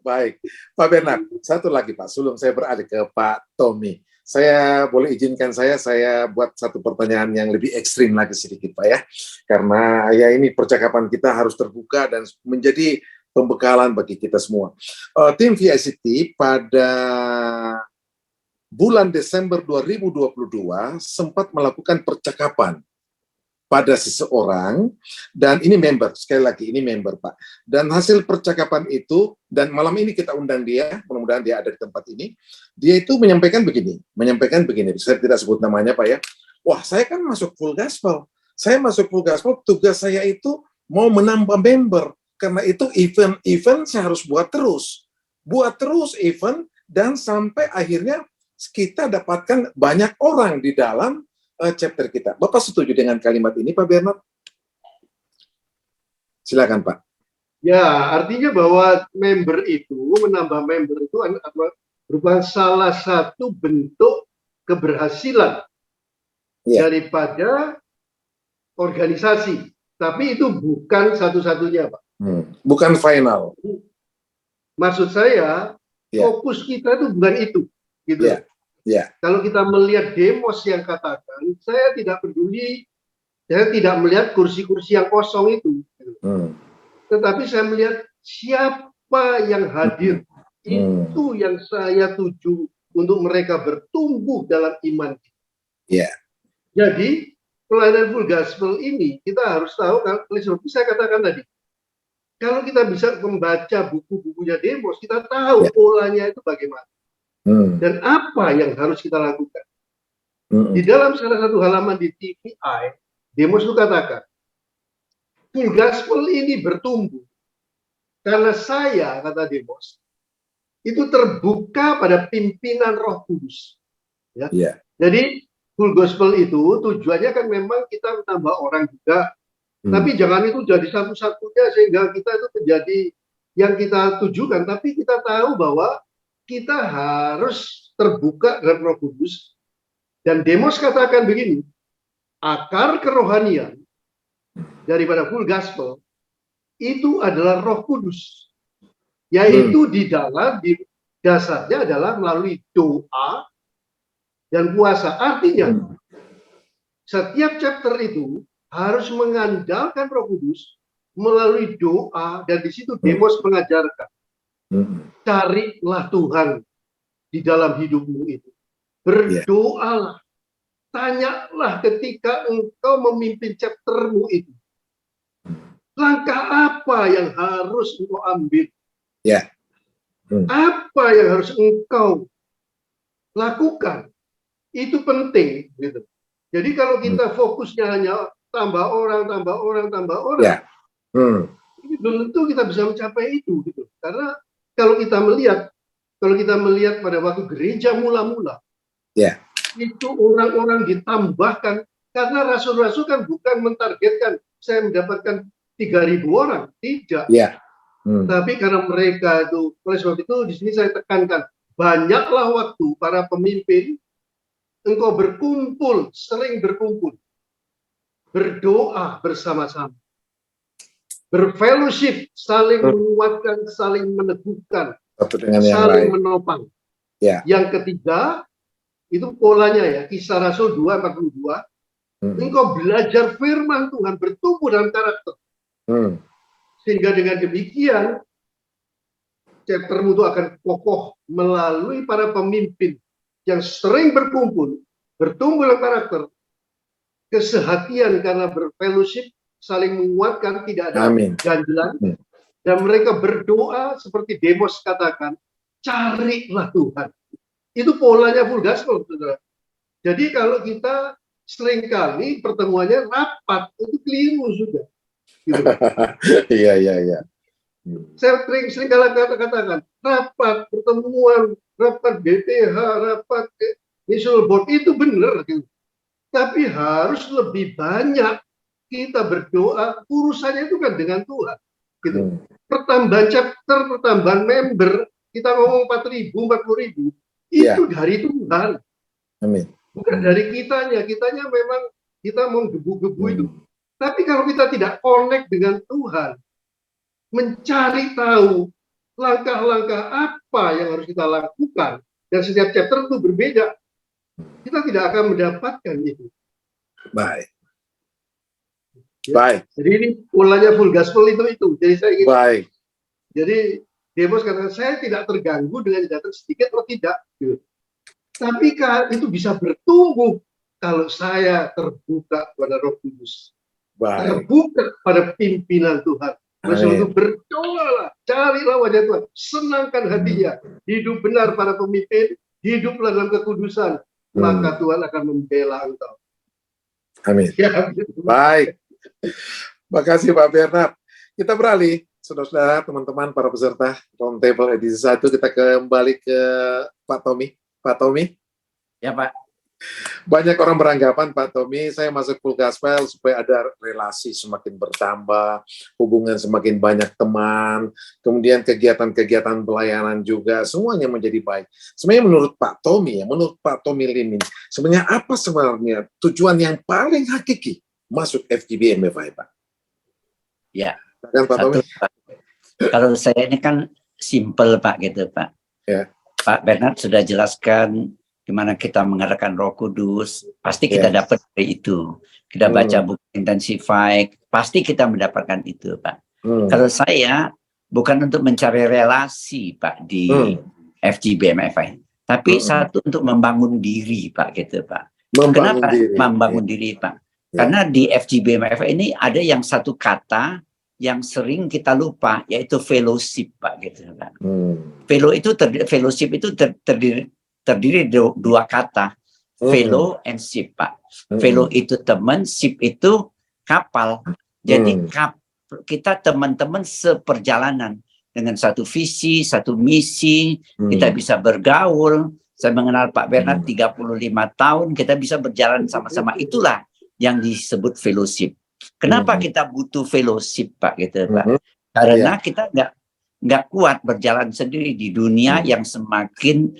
Baik. Pak Bernard, satu lagi Pak, sebelum saya beralih ke Pak Tommy. Saya boleh izinkan saya buat satu pertanyaan yang lebih ekstrim lagi sedikit Pak ya. Karena ya ini percakapan kita harus terbuka dan menjadi pembekalan bagi kita semua. Tim VICT pada bulan Desember 2022 sempat melakukan percakapan pada seseorang, dan ini member, sekali lagi ini member Pak, dan hasil percakapan itu, dan malam ini kita undang dia, mudah-mudahan dia ada di tempat ini, dia itu menyampaikan begini, saya tidak sebut namanya Pak ya, wah saya kan masuk Full Gospel, tugas saya itu mau menambah member, karena itu event saya harus buat terus event, dan sampai akhirnya kita dapatkan banyak orang di dalam chapter kita. Bapak setuju dengan kalimat ini, Pak Bernard? Silakan, Pak. Ya, artinya bahwa menambah member itu merupakan salah satu bentuk keberhasilan daripada organisasi. Tapi itu bukan satu-satunya, Pak. Bukan final. Maksud saya, fokus kita itu bukan itu. Gitu. Kalau kita melihat Demos yang katakan, saya tidak peduli, saya tidak melihat kursi-kursi yang kosong itu. Tetapi saya melihat siapa yang hadir. Itu yang saya tuju untuk mereka bertumbuh dalam iman. Jadi, pelayanan Full Gospel ini, kita harus tahu, seperti saya katakan tadi, kalau kita bisa membaca buku-bukunya Demos, kita tahu polanya itu bagaimana. Dan apa yang harus kita lakukan. Di dalam salah satu halaman di TVI, Demos itu katakan, full gospel ini bertumbuh karena saya, kata Demos, itu terbuka pada pimpinan Roh Kudus. Ya. Yeah. Jadi full gospel itu tujuannya kan memang kita menambah orang juga, tapi jangan itu jadi satu-satunya sehingga kita itu menjadi yang kita tujukan. Tapi kita tahu bahwa kita harus terbuka dengan Roh Kudus. Dan Demos katakan begini, akar kerohanian daripada full gospel itu adalah Roh Kudus, yaitu di dasarnya adalah melalui doa dan puasa. Artinya setiap chapter itu harus mengandalkan Roh Kudus melalui doa, dan di situ Demos mengajarkan, carilah Tuhan di dalam hidupmu itu, berdoalah, tanyalah ketika engkau memimpin chaptermu itu, langkah apa yang harus engkau ambil, apa yang harus engkau lakukan, itu penting gitu. Jadi kalau kita fokusnya hanya tambah orang, ini belum tentu kita bisa mencapai itu gitu. Karena kalau kita melihat pada waktu gereja mula-mula, itu orang-orang ditambahkan, karena rasul-rasul kan bukan mentargetkan saya mendapatkan 3.000 orang, tidak. Tapi karena mereka itu, oleh sebab itu di sini saya tekankan, banyaklah waktu para pemimpin engkau berkumpul, sering berkumpul, berdoa bersama-sama, berfellowship, saling menguatkan, saling meneguhkan, saling menopang. Yang ketiga, itu polanya ya, Kisah Rasul 2:42, engkau belajar firman Tuhan, bertumbuh dalam karakter. Sehingga dengan demikian, chaptermu itu akan kokoh melalui para pemimpin yang sering berkumpul, bertumbuh dalam karakter, kesehatian karena berfellowship, saling menguatkan, tidak ada ganjelan, dan mereka berdoa seperti Demos katakan, carilah Tuhan. Itu polanya full gospel, saudara. Jadi kalau kita seringkali pertemuannya rapat, itu keliru juga. Gitu. Iya. Saya sering katakan, rapat pertemuan, rapat BPH, rapat Mission Board, itu benar. Gitu. Tapi harus lebih banyak kita berdoa, urusannya itu kan dengan Tuhan. Gitu. Pertambahan chapter, pertambahan member, kita ngomong 4.000, 40.000, itu dari Tuhan. Bukan dari kitanya memang kita mau gebu-gebu itu. Tapi kalau kita tidak connect dengan Tuhan, mencari tahu langkah-langkah apa yang harus kita lakukan, dan setiap chapter itu berbeda, kita tidak akan mendapatkan itu. Baik. Jadi ini polanya full gospel itu. Jadi saya ingin. Jadi Demos katakan, saya tidak terganggu dengan datang sedikit atau tidak. Gitu. Tapi itu bisa bertumbuh kalau saya terbuka pada Roh Kudus. Terbuka pada pimpinan Tuhan. Oleh itu berdoalah, carilah wajah Tuhan, senangkan hatinya, hidup benar para pemimpin, hiduplah dalam kekudusan, maka Tuhan akan membela engkau. Amin. Baik. Makasih Pak Bernard. Kita beralih, saudara-saudara, teman-teman, para peserta Roundtable edisi 1, kita kembali ke Pak Tommy. Pak Tommy. Ya Pak. Banyak orang beranggapan, Pak Tommy, saya masuk full gospel supaya ada relasi semakin bertambah, hubungan semakin banyak teman, kemudian kegiatan-kegiatan pelayanan juga, semuanya menjadi baik. Sebenarnya menurut Pak Tommy, menurut Pak Tommy Limin, sebenarnya apa sebenarnya tujuan yang paling hakiki masuk FGB MFI, Pak? Ya, kan, Pak Tommy? Kalau saya ini kan simple Pak gitu Pak. Pak Bernard sudah jelaskan gimana kita mengadakan Roh Kudus, pasti kita dapat dari itu. Kita baca buku Intensify, pasti kita mendapatkan itu, Pak. Kalau saya bukan untuk mencari relasi, Pak, di FGB MFI, tapi satu untuk membangun diri, Pak, gitu, Pak. Kenapa membangun diri, Pak? Karena di FGB MFI ini ada yang satu kata yang sering kita lupa, yaitu fellowship, Pak, gitu, Pak. Fellowship itu terdiri dua kata, fellow and ship, Pak. Fellow itu teman, ship itu kapal. Jadi kita teman-teman seperjalanan dengan satu visi, satu misi, kita bisa bergaul. Saya mengenal Pak Bernard 35 tahun, kita bisa berjalan sama-sama. Itulah yang disebut fellowship. Kenapa kita butuh fellowship, Pak? Gitu, Pak. Karena kita nggak kuat berjalan sendiri di dunia yang semakin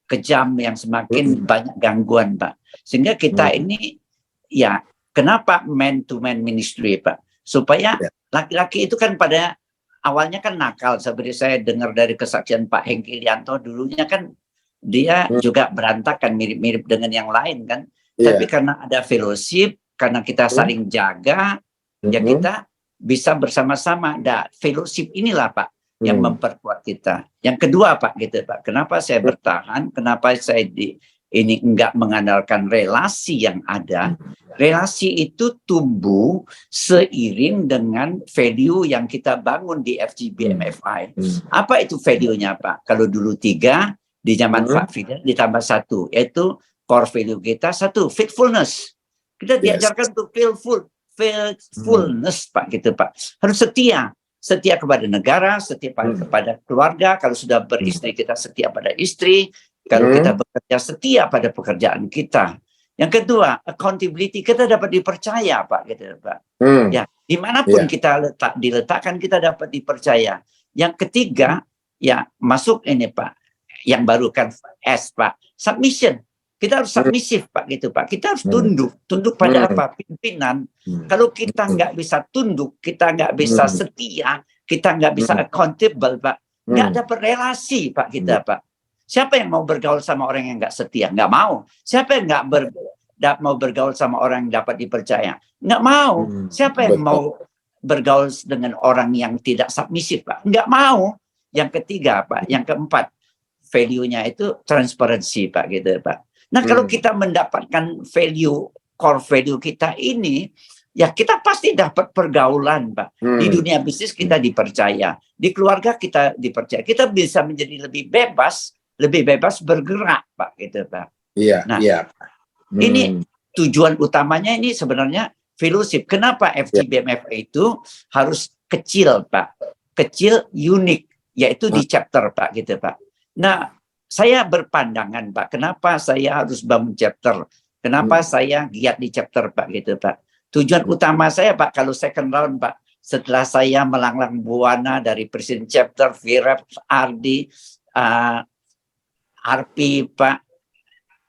kejam, yang semakin banyak gangguan, Pak. Sehingga kita ini, ya, kenapa man-to-man ministry, Pak? Supaya laki-laki itu kan pada awalnya kan nakal, seperti saya dengar dari kesaksian Pak Hengki Lianto, dulunya kan dia juga berantakan, mirip-mirip dengan yang lain kan. Tapi karena ada fellowship, karena kita saling jaga, ya kita bisa bersama-sama. Nah, fellowship inilah, Pak, yang memperkuat kita. Yang kedua, Pak, gitu, Pak. Kenapa saya bertahan? Kenapa saya ini enggak mengandalkan relasi yang ada? Relasi itu tumbuh seiring dengan value yang kita bangun di FGBMFI. Apa itu value-nya, Pak? Kalau dulu 3, di zaman Pak Fidel ditambah 1, yaitu core value kita 1, faithfulness. Kita diajarkan untuk faithfulness, Pak, gitu, Pak. Harus setia kepada negara, setia kepada keluarga. Kalau sudah beristri, kita setia pada istri. Kalau kita bekerja, setia pada pekerjaan kita. Yang kedua, accountability, kita dapat dipercaya, Pak, gitu, Pak. Ya, dimanapun kita diletakkan, kita dapat dipercaya. Yang ketiga, ya masuk ini, Pak, yang baru kan S, Pak, submission. Kita harus submisif, Pak, gitu, Pak. Kita harus tunduk pada apa? Pimpinan. Kalau kita nggak bisa tunduk, kita nggak bisa setia, kita nggak bisa accountable, Pak, nggak dapat relasi, Pak, kita, Pak. Siapa yang mau bergaul sama orang yang nggak setia? Nggak mau. Siapa yang nggak mau bergaul sama orang yang dapat dipercaya? Nggak mau. Siapa yang mau bergaul dengan orang yang tidak submisif, Pak? Nggak mau. Yang ketiga, Pak, yang keempat, value-nya itu transparansi, Pak, gitu, Pak. Nah, kalau kita mendapatkan value, core value kita ini, ya kita pasti dapat pergaulan, Pak. Di dunia bisnis kita dipercaya, di keluarga kita dipercaya. Kita bisa menjadi lebih bebas bergerak, Pak, gitu, Pak. Nah, ini tujuan utamanya ini sebenarnya fellowship. Kenapa FGBMF itu harus kecil, Pak? Kecil, unik, yaitu di chapter, Pak, gitu, Pak. Nah, saya berpandangan, Pak, kenapa saya harus bangun chapter? Kenapa saya giat di chapter, Pak, gitu, Pak? Tujuan utama saya, Pak, kalau second round, Pak, setelah saya melanglang buana dari Presiden Chapter, VREP, Ardi, RP, Pak,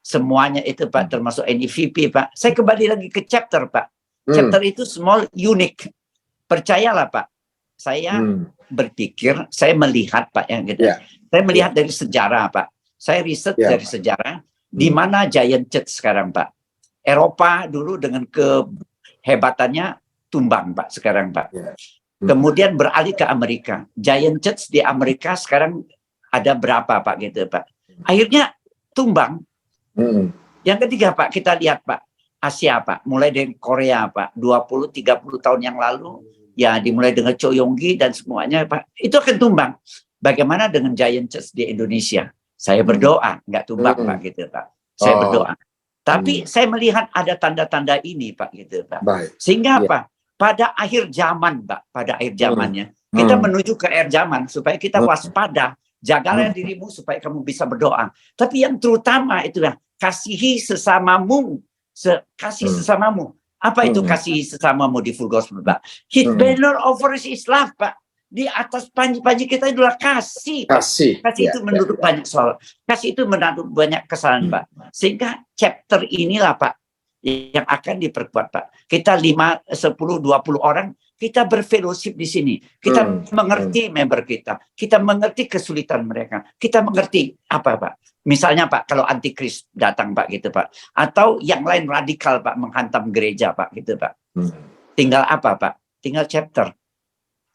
semuanya itu, Pak, termasuk NEVP, Pak. Saya kembali lagi ke chapter, Pak. Chapter itu small, unik. Percayalah, Pak. Saya berpikir, saya melihat, Pak, yang gitu. Saya melihat dari sejarah, Pak. Saya riset dari sejarah, di mana Giant Church sekarang, Pak. Eropa dulu dengan kehebatannya tumbang, Pak, sekarang, Pak. Kemudian beralih ke Amerika. Giant Church di Amerika sekarang ada berapa, Pak, gitu, Pak. Akhirnya tumbang. Yang ketiga, Pak, kita lihat, Pak, Asia, Pak, mulai dari Korea, Pak, 20-30 tahun yang lalu, ya dimulai dengan Cho Yong-gi dan semuanya, Pak, itu akan tumbang. Bagaimana dengan Giant Church di Indonesia? Saya berdoa, nggak tumbang, Pak, gitu, Pak. Saya berdoa. Tapi saya melihat ada tanda-tanda ini, Pak, gitu, Pak. Sehingga apa? Pada akhir zaman, Pak, pada akhir zamannya, kita menuju ke akhir zaman supaya kita waspada. Jagalah dirimu supaya kamu bisa berdoa. Tapi yang terutama itulah kasihi sesamamu. Kasih sesamamu. Apa itu kasih sesamamu di full gospel, Pak? His banner over is love, Pak. Di atas panji-panji kita itulah kasih. Kasih itu menurut banyak soal. Kasih itu menurut banyak kesalahan, Pak. Sehingga chapter inilah, Pak, yang akan diperkuat, Pak. Kita 5, 10, 20 orang, kita berfellowship di sini. Kita mengerti member kita. Kita mengerti kesulitan mereka. Kita mengerti apa, Pak. Misalnya, Pak, kalau antikris datang, Pak, gitu, Pak. Atau yang lain radikal, Pak, menghantam gereja, Pak, gitu, Pak. Tinggal apa, Pak? Tinggal chapter.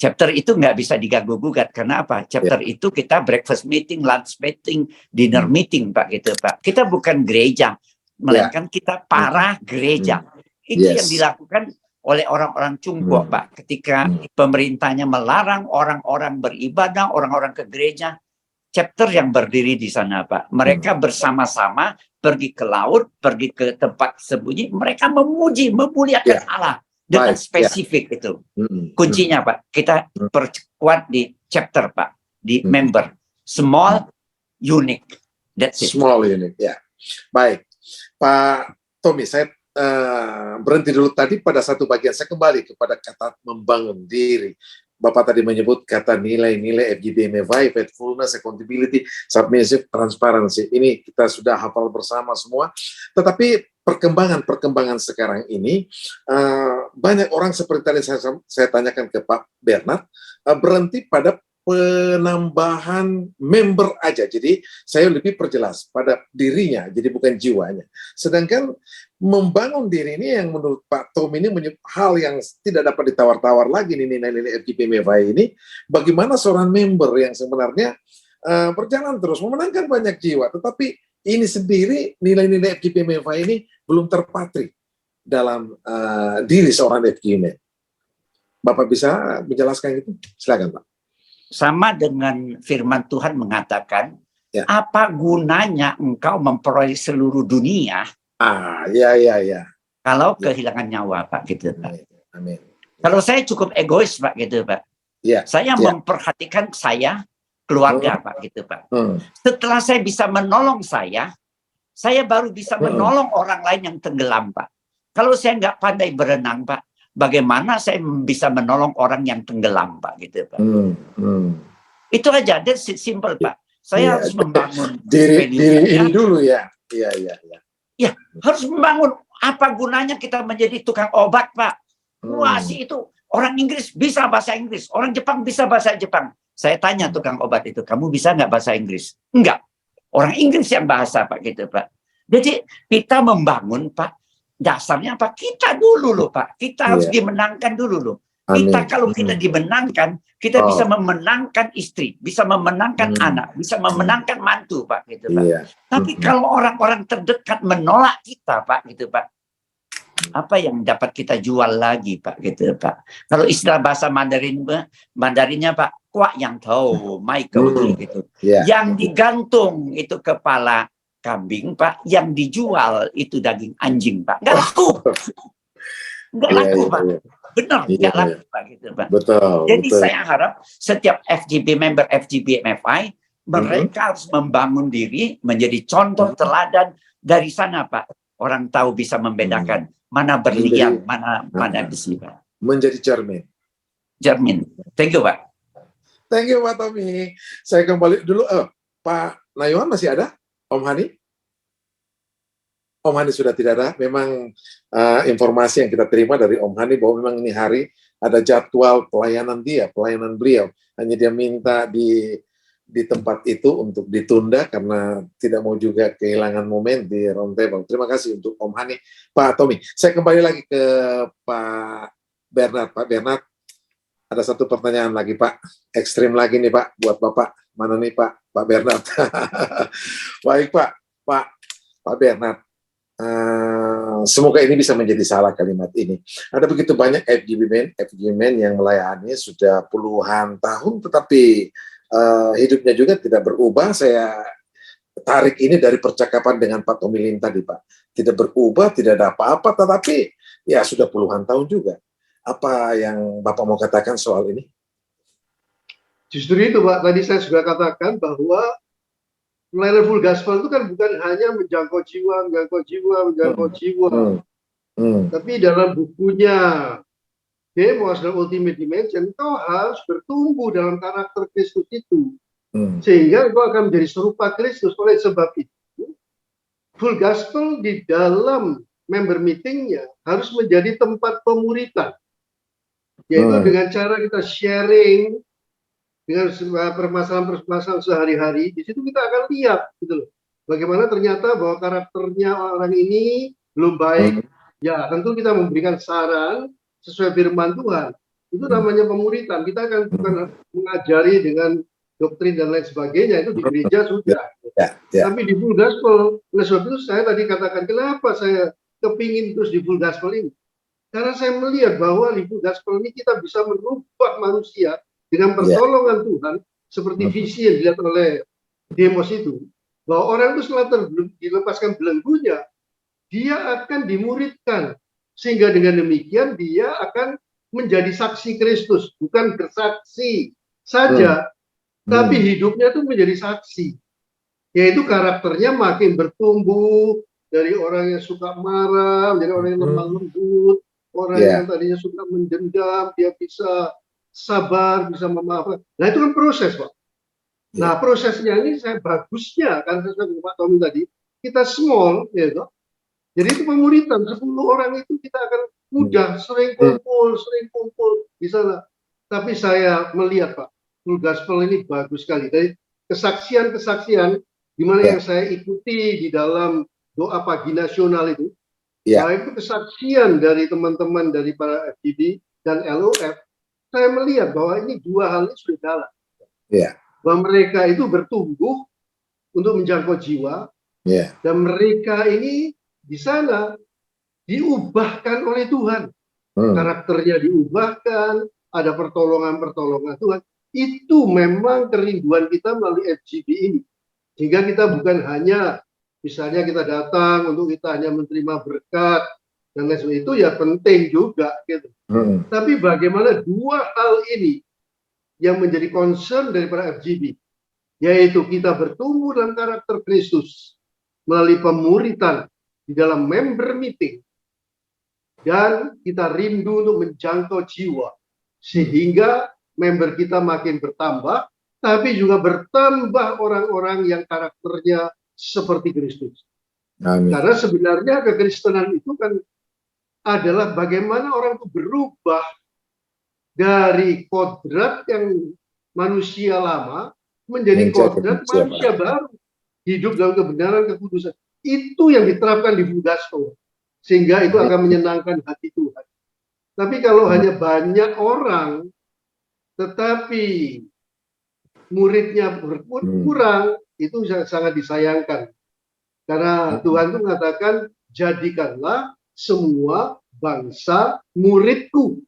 Chapter itu nggak bisa diganggu-gugat. Karena apa? Chapter itu kita breakfast meeting, lunch meeting, dinner meeting, Pak, gitu, Pak. Kita bukan gereja, melainkan kita para gereja. Itu yang dilakukan oleh orang-orang Cungguo, Pak. Ketika pemerintahnya melarang orang-orang beribadah, orang-orang ke gereja, chapter yang berdiri di sana, Pak. Mereka bersama-sama pergi ke laut, pergi ke tempat sembunyi. Mereka memuji, memuliakan Allah. dengan Baik, spesifik itu. Hmm. Kuncinya Pak, kita perkuat di chapter Pak, di member. Small, unique. That's it. Small unit, ya. Baik, Pak Tommy, saya berhenti dulu tadi pada satu bagian. Saya kembali kepada kata membangun diri. Bapak tadi menyebut kata nilai-nilai FGBMFI, faithfulness, accountability, submissive, transparency. Ini kita sudah hafal bersama semua. Tetapi perkembangan sekarang ini, banyak orang seperti tadi saya tanyakan ke Pak Bernard, berhenti pada penambahan member aja. Jadi saya lebih perjelas pada dirinya, jadi bukan jiwanya. Sedangkan membangun diri ini yang menurut Pak Tom ini hal yang tidak dapat ditawar-tawar lagi nih, nilai-nilai FGBMFI ini. Bagaimana seorang member yang sebenarnya berjalan terus memenangkan banyak jiwa, tetapi ini sendiri nilai-nilai FGBMFI ini belum terpatri dalam diri seorang FGBM. Bapak bisa menjelaskan itu? Silakan Pak. Sama dengan firman Tuhan mengatakan, Ya. apa gunanya engkau memperoleh seluruh dunia Ya. kalau kehilangan nyawa, Pak, gitu, Pak. Amin. Kalau saya cukup egois, Pak, gitu, Pak. Ya. Saya memperhatikan saya, keluarga, Pak, gitu, Pak. Setelah saya bisa menolong saya baru bisa menolong orang lain yang tenggelam, Pak. Kalau saya nggak pandai berenang, Pak, bagaimana saya bisa menolong orang yang tenggelam, Pak, gitu, Pak. Itu aja, that's simple, Pak. Saya harus membangun diri ini dulu ya. Iya. Ya, harus membangun. Apa gunanya kita menjadi tukang obat, Pak? Wah, sih itu orang Inggris bisa bahasa Inggris, orang Jepang bisa bahasa Jepang. Saya tanya tukang obat itu, kamu bisa nggak bahasa Inggris? Enggak. Orang Inggris yang bahasa, Pak, gitu, Pak. Jadi kita membangun, Pak. Dasarnya apa? Kita dulu loh, Pak. Kita harus dimenangkan dulu loh. Kita kalau kita dimenangkan, kita bisa memenangkan istri, bisa memenangkan anak, bisa memenangkan mantu, Pak, gitu, Pak. Tapi kalau orang-orang terdekat menolak kita, Pak, gitu, Pak, apa yang dapat kita jual lagi, Pak, gitu, Pak. Kalau istilah bahasa Mandarinnya, Pak, kuak yang tahu, Michael, gitu. Yang digantung itu kepala kambing, Pak, yang dijual itu daging anjing, Pak. Nggak laku. Nggak laku, Pak. Benar, nggak laku, Pak, gitu, Pak. Betul. Jadi saya harap setiap member FGBMFI, mereka harus membangun diri menjadi contoh teladan. Dari sana, Pak, orang tahu bisa membedakan mana berlian, mana besi, Pak. Menjadi cermin. Thank you, Pak. Thank you, Pak Tommy. Saya kembali dulu. Pak Nayuan masih ada? Om Hani? Om Hani sudah tidak ada. Memang informasi yang kita terima dari Om Hani bahwa memang ini hari ada jadwal pelayanan beliau. Hanya dia minta di tempat itu untuk ditunda karena tidak mau juga kehilangan momen di roundtable. Terima kasih untuk Om Hani. Pak Tommy, saya kembali lagi ke Pak Bernard. Pak Bernard, ada satu pertanyaan lagi, Pak. Ekstrim lagi nih, Pak, buat Bapak. Mana nih, Pak? Pak Bernard. Baik, Pak Bernard. Semoga ini bisa menjadi salah kalimat ini. Ada begitu banyak FGBM yang melayani sudah puluhan tahun, tetapi hidupnya juga tidak berubah. Saya tarik ini dari percakapan dengan Pak Tommy Lim tadi, Pak. Tidak berubah, tidak ada apa-apa, tetapi ya sudah puluhan tahun juga. Apa yang Bapak mau katakan soal ini? Justru itu, Pak. Tadi saya sudah katakan bahwa pelayanan full gospel itu kan bukan hanya menjangkau jiwa. Tapi dalam bukunya Demos dan Ultimate Dimension, kau harus bertumbuh dalam karakter Kristus itu. Sehingga kau akan menjadi serupa Kristus. Oleh sebab itu, full gospel di dalam member meetingnya harus menjadi tempat pemuritan. Yaitu dengan cara kita sharing dengan permasalahan-permasalahan sehari-hari. Di situ kita akan lihat gitu loh. Bagaimana ternyata bahwa karakternya orang ini belum baik. Ya, tentu kita memberikan saran sesuai firman Tuhan. Itu namanya pemuritan. Kita akan bukan mengajari dengan doktrin dan lain sebagainya, itu di gereja sudah. Tapi di full gospel, oleh sebab itu saya tadi katakan kenapa saya kepingin terus di full gospel ini. Karena saya melihat bahwa di full gospel ini kita bisa merubah manusia dengan pertolongan Tuhan, seperti visi yang dilihat oleh Demos itu, bahwa orang itu setelah dilepaskan belenggunya, dia akan dimuridkan Sehingga dengan demikian dia akan menjadi saksi Kristus, bukan bersaksi saja, tapi hidupnya itu menjadi saksi. Yaitu karakternya makin bertumbuh dari orang yang suka marah, menjadi orang yang lemah lembut, orang yang tadinya suka mendendam, dia bisa sabar, bisa memaafkan. Nah itu kan proses, Pak. Nah prosesnya ini saya bagusnya, kan sesuai dengan Pak Tommy tadi, kita small, ya toh. Jadi itu pemuritan, 10 orang itu kita akan mudah, sering kumpul di sana. Tapi saya melihat Pak, full gospel ini bagus sekali. Dari kesaksian-kesaksian, di mana yang saya ikuti di dalam doa pagi nasional itu, itu kesaksian dari teman-teman dari para FGD dan LOF, saya melihat bahwa ini dua hal ini sudah jalan. Bahwa mereka itu bertumbuh untuk menjangkau jiwa, dan mereka ini di sana diubahkan oleh Tuhan. Karakternya diubahkan, ada pertolongan-pertolongan Tuhan. Itu memang kerinduan kita melalui FGD ini. Sehingga kita bukan hanya, misalnya kita datang untuk kita hanya menerima berkat, dan lain sebagainya, itu ya penting juga. Gitu. Tapi bagaimana dua hal ini yang menjadi concern daripada FGD, yaitu kita bertumbuh dalam karakter Kristus, melalui pemuritan, di dalam member meeting, dan kita rindu untuk menjangkau jiwa sehingga member kita makin bertambah, tapi juga bertambah orang-orang yang karakternya seperti Kristus. Karena sebenarnya kekristenan itu kan adalah bagaimana orang itu berubah dari kodrat yang manusia lama menjadi kodrat manusia baru, hidup dalam kebenaran, kekudusan. Itu yang diterapkan di full gospel, sehingga itu akan menyenangkan hati Tuhan. Tapi kalau hanya banyak orang, tetapi muridnya berkurang, itu sangat disayangkan. Karena Tuhan itu mengatakan, jadikanlah semua bangsa muridku.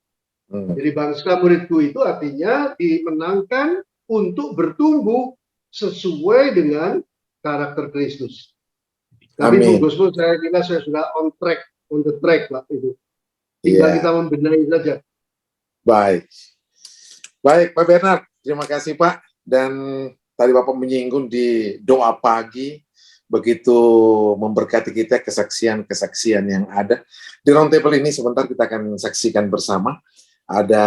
Jadi bangsa muridku itu artinya dimenangkan untuk bertumbuh sesuai dengan karakter Kristus. Tapi full gospel saya kira saya sudah on the track Pak itu. Tinggal kita membenahi saja. Baik Pak Bernard, terima kasih Pak. Dan tadi Bapak menyinggung di doa pagi, begitu memberkati kita kesaksian-kesaksian yang ada. Di roundtable ini sebentar kita akan saksikan bersama. Ada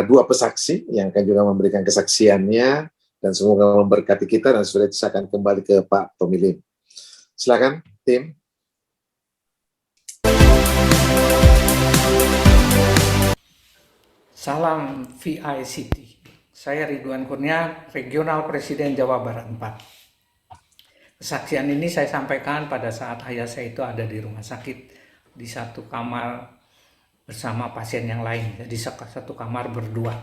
dua pesaksi yang akan juga memberikan kesaksiannya, dan semoga memberkati kita, dan sudah saya akan kembali ke Pak Tommy Lim. Silakan, tim. Salam VICT. Saya Ridwan Kurnia, Regional Presiden Jawa Barat 4. Kesaksian ini saya sampaikan pada saat ayah saya itu ada di rumah sakit, di satu kamar bersama pasien yang lain, jadi satu kamar berdua.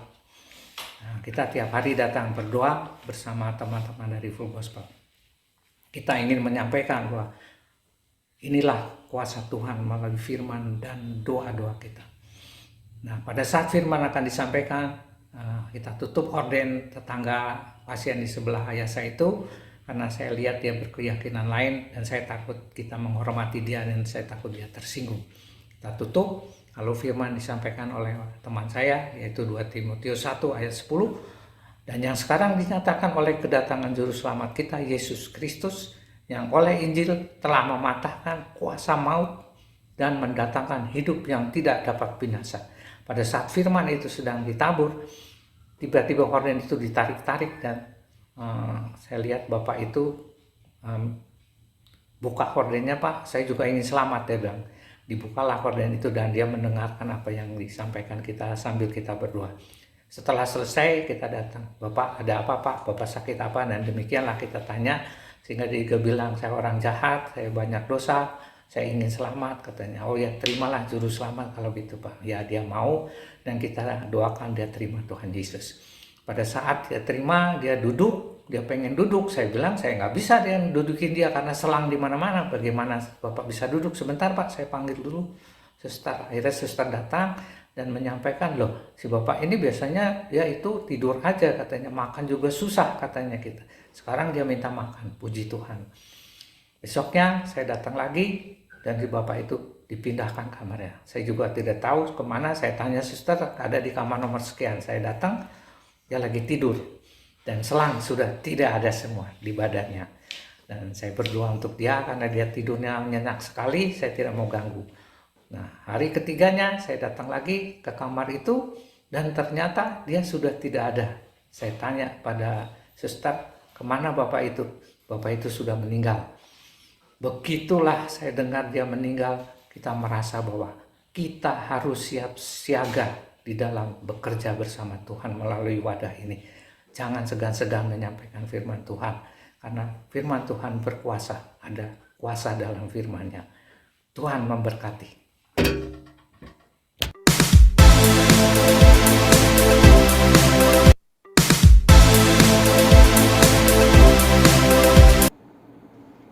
Nah, kita tiap hari datang berdoa bersama teman-teman dari Full Gospel. Kita ingin menyampaikan bahwa inilah kuasa Tuhan melalui firman dan doa-doa kita. Nah, pada saat firman akan disampaikan, kita tutup horden tetangga pasien di sebelah ayah saya itu, karena saya lihat dia berkeyakinan lain, dan saya takut kita menghormati dia, dan saya takut dia tersinggung. Kita tutup. Lalu firman disampaikan oleh teman saya, yaitu 2 Timotius 1 ayat 10, dan yang sekarang dinyatakan oleh kedatangan Juru Selamat kita, Yesus Kristus, yang oleh Injil telah mematahkan kuasa maut dan mendatangkan hidup yang tidak dapat binasa. Pada saat firman itu sedang ditabur, tiba-tiba horden itu ditarik-tarik, dan saya lihat Bapak itu buka hordennya, Pak, saya juga ingin selamat, dia bilang. Dibukalah horden itu, dan dia mendengarkan apa yang disampaikan kita sambil kita berdoa. Setelah selesai kita datang, Bapak ada apa Pak? Bapak sakit apa? Dan demikianlah kita tanya, sehingga dia bilang, saya orang jahat, saya banyak dosa, saya ingin selamat, katanya. Oh ya, terimalah Juru Selamat kalau gitu Pak. Ya, dia mau, dan kita doakan dia terima Tuhan Yesus. Pada saat dia terima, dia duduk, dia pengen duduk, saya bilang saya nggak bisa dia dudukin dia karena selang di mana-mana. Bagaimana Bapak bisa duduk? Sebentar Pak, saya panggil dulu suster. Akhirnya suster datang dan menyampaikan, loh si Bapak ini biasanya dia itu tidur aja katanya, makan juga susah katanya kita. Sekarang dia minta makan, puji Tuhan. Besoknya saya datang lagi, dan si Bapak itu dipindahkan kamarnya. Saya juga tidak tahu kemana, saya tanya suster, ada di kamar nomor sekian. Saya datang, dia lagi tidur. Dan selang sudah tidak ada semua di badannya. Dan saya berdoa untuk dia karena dia tidurnya nyenyak sekali, saya tidak mau ganggu. Nah, hari ketiganya saya datang lagi ke kamar itu dan ternyata dia sudah tidak ada. Saya tanya pada suster, kemana bapak itu? Bapak itu sudah meninggal. Begitulah saya dengar dia meninggal, kita merasa bahwa kita harus siap siaga di dalam bekerja bersama Tuhan melalui wadah ini. Jangan segan-segan menyampaikan firman Tuhan, karena firman Tuhan berkuasa, ada kuasa dalam firman-Nya. Tuhan memberkati.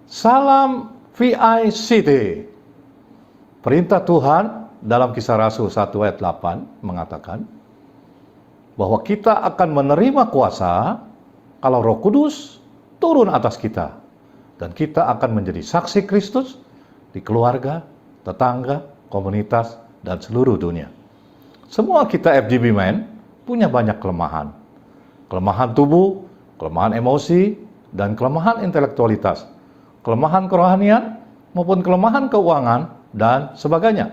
Salam VICT. Perintah Tuhan dalam Kisah Rasul 1 ayat 8 mengatakan bahwa kita akan menerima kuasa kalau Roh Kudus turun atas kita. Dan kita akan menjadi saksi Kristus di keluarga, tetangga, komunitas, dan seluruh dunia. Semua kita FGB Men punya banyak kelemahan. Kelemahan tubuh, kelemahan emosi, dan kelemahan intelektualitas. Kelemahan kerohanian maupun kelemahan keuangan dan sebagainya.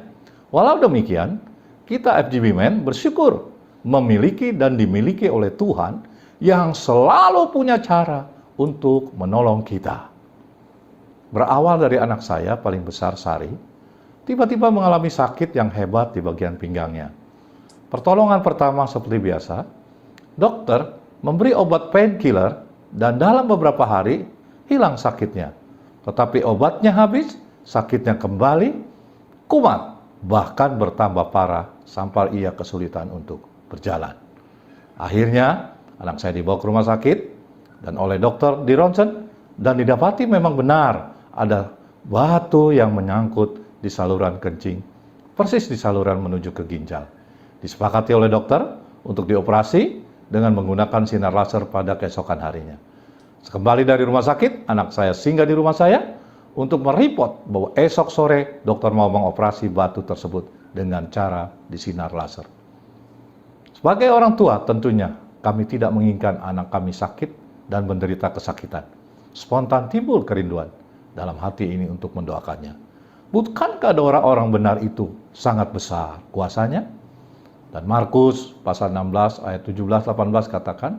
Walau demikian, kita FGB Men bersyukur memiliki dan dimiliki oleh Tuhan yang selalu punya cara untuk menolong kita. Berawal dari anak saya paling besar, Sari, tiba-tiba mengalami sakit yang hebat di bagian pinggangnya. Pertolongan pertama seperti biasa, dokter memberi obat painkiller dan dalam beberapa hari hilang sakitnya. Tetapi obatnya habis, sakitnya kembali, kumat, bahkan bertambah parah sampai ia kesulitan untuk berjalan. Akhirnya, anak saya dibawa ke rumah sakit dan oleh dokter di ronsen dan didapati memang benar ada batu yang menyangkut di saluran kencing, persis di saluran menuju ke ginjal. Disepakati oleh dokter untuk dioperasi dengan menggunakan sinar laser pada keesokan harinya. Sekembali dari rumah sakit, anak saya singgah di rumah saya untuk mereport bahwa esok sore dokter mau mengoperasi batu tersebut dengan cara disinar laser. Sebagai orang tua tentunya kami tidak menginginkan anak kami sakit dan menderita kesakitan. Spontan timbul kerinduan dalam hati ini untuk mendoakannya. Bukankah doa orang benar itu sangat besar kuasanya? Dan Markus pasal 16 ayat 17-18 katakan,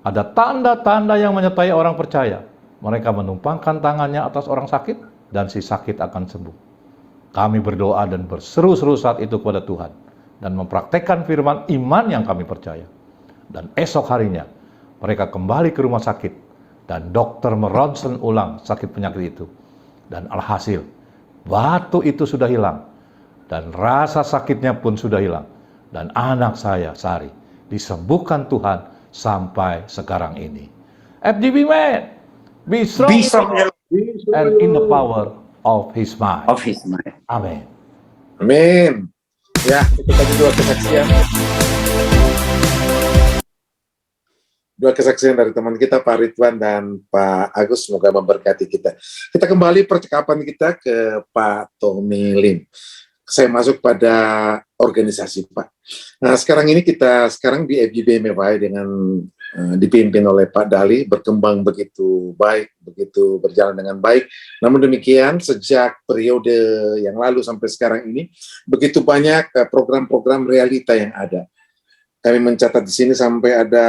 ada tanda-tanda yang menyertai orang percaya. Mereka menumpangkan tangannya atas orang sakit dan si sakit akan sembuh. Kami berdoa dan berseru-seru saat itu kepada Tuhan dan mempraktekkan firman iman yang kami percaya. Dan esok harinya mereka kembali ke rumah sakit dan dokter meronsen ulang sakit penyakit itu. Dan alhasil batu itu sudah hilang dan rasa sakitnya pun sudah hilang. Dan anak saya, Sari, disembuhkan Tuhan sampai sekarang ini. FGB Men, be strong and in the power of His mind. Amin. Amin. Ya, itu tadi dua kesaksian dari teman kita Pak Ridwan dan Pak Agus, semoga memberkati kita. Kita kembali percakapan kita ke Pak Tommy Lim. Saya masuk pada organisasi, Pak. Nah, sekarang ini kita di FGB MFI dengan dipimpin oleh Pak Dali, berkembang begitu baik, begitu berjalan dengan baik. Namun demikian, sejak periode yang lalu sampai sekarang ini, begitu banyak program-program realita yang ada. Kami mencatat di sini sampai ada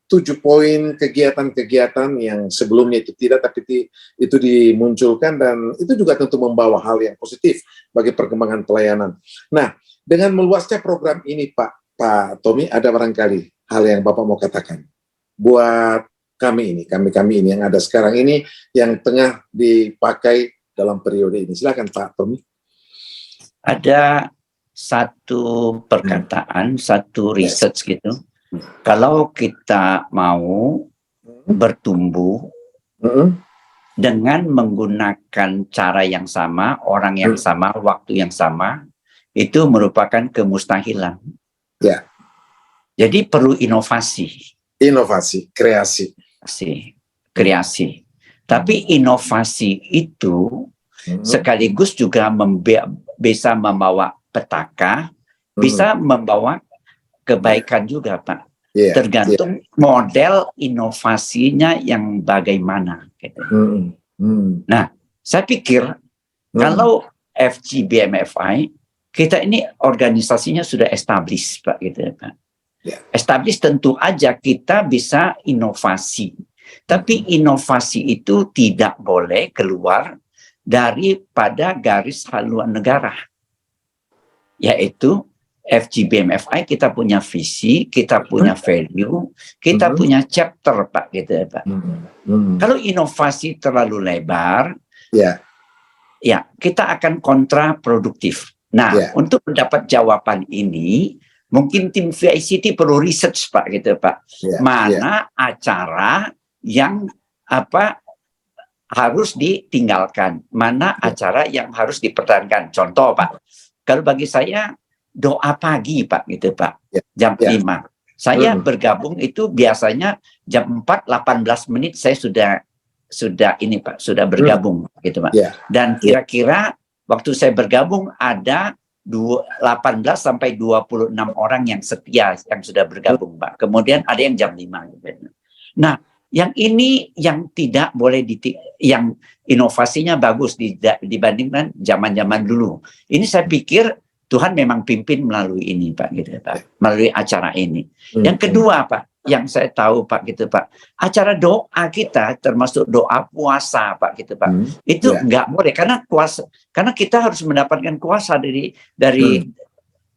7 poin kegiatan-kegiatan yang sebelumnya itu tidak, tapi itu dimunculkan dan itu juga tentu membawa hal yang positif bagi perkembangan pelayanan. Nah, dengan meluasnya program ini Pak Tommy, ada barangkali hal yang Bapak mau katakan buat kami ini yang ada sekarang ini yang tengah dipakai dalam periode ini. Silakan Pak Tommy. Ada satu perkataan, satu research gitu. Kalau kita mau bertumbuh dengan menggunakan cara yang sama, orang yang sama, waktu yang sama, itu merupakan kemustahilan. Ya. Jadi perlu inovasi. Inovasi, kreasi. Kreasi. Tapi inovasi itu sekaligus juga bisa membawa petaka, bisa membawa kebaikan juga, Pak. Tergantung model inovasinya yang bagaimana. Gitu. Nah, saya pikir kalau FGBMFI, kita ini organisasinya sudah established, Pak. Gitu, Pak. Established tentu aja kita bisa inovasi. Tapi inovasi itu tidak boleh keluar daripada garis haluan negara. Yaitu FGBMFI kita punya visi, kita punya value, kita punya chapter, Pak, gitu ya, Pak. Kalau inovasi terlalu lebar, ya kita akan kontraproduktif. Nah, untuk mendapat jawaban ini, mungkin tim VICT perlu research, Pak, gitu, Pak. Mana acara yang harus ditinggalkan, mana acara yang harus dipertahankan. Contoh, Pak, kalau bagi saya doa pagi, Pak, gitu, Pak, jam 5. Saya bergabung itu biasanya jam 4:18 saya sudah ini, Pak, sudah bergabung, gitu, Pak. Dan kira-kira waktu saya bergabung ada 18 sampai 26 orang yang setia yang sudah bergabung, Pak. Kemudian ada yang jam 5. Gitu. Nah, yang ini yang tidak boleh yang inovasinya bagus dibandingkan zaman-zaman dulu. Ini saya pikir Tuhan memang pimpin melalui ini, Pak, gitu, Pak, melalui acara ini. Yang kedua, Pak, yang saya tahu, Pak, gitu, Pak, acara doa kita termasuk doa puasa, Pak, gitu, Pak, itu nggak boleh karena kita harus mendapatkan kuasa dari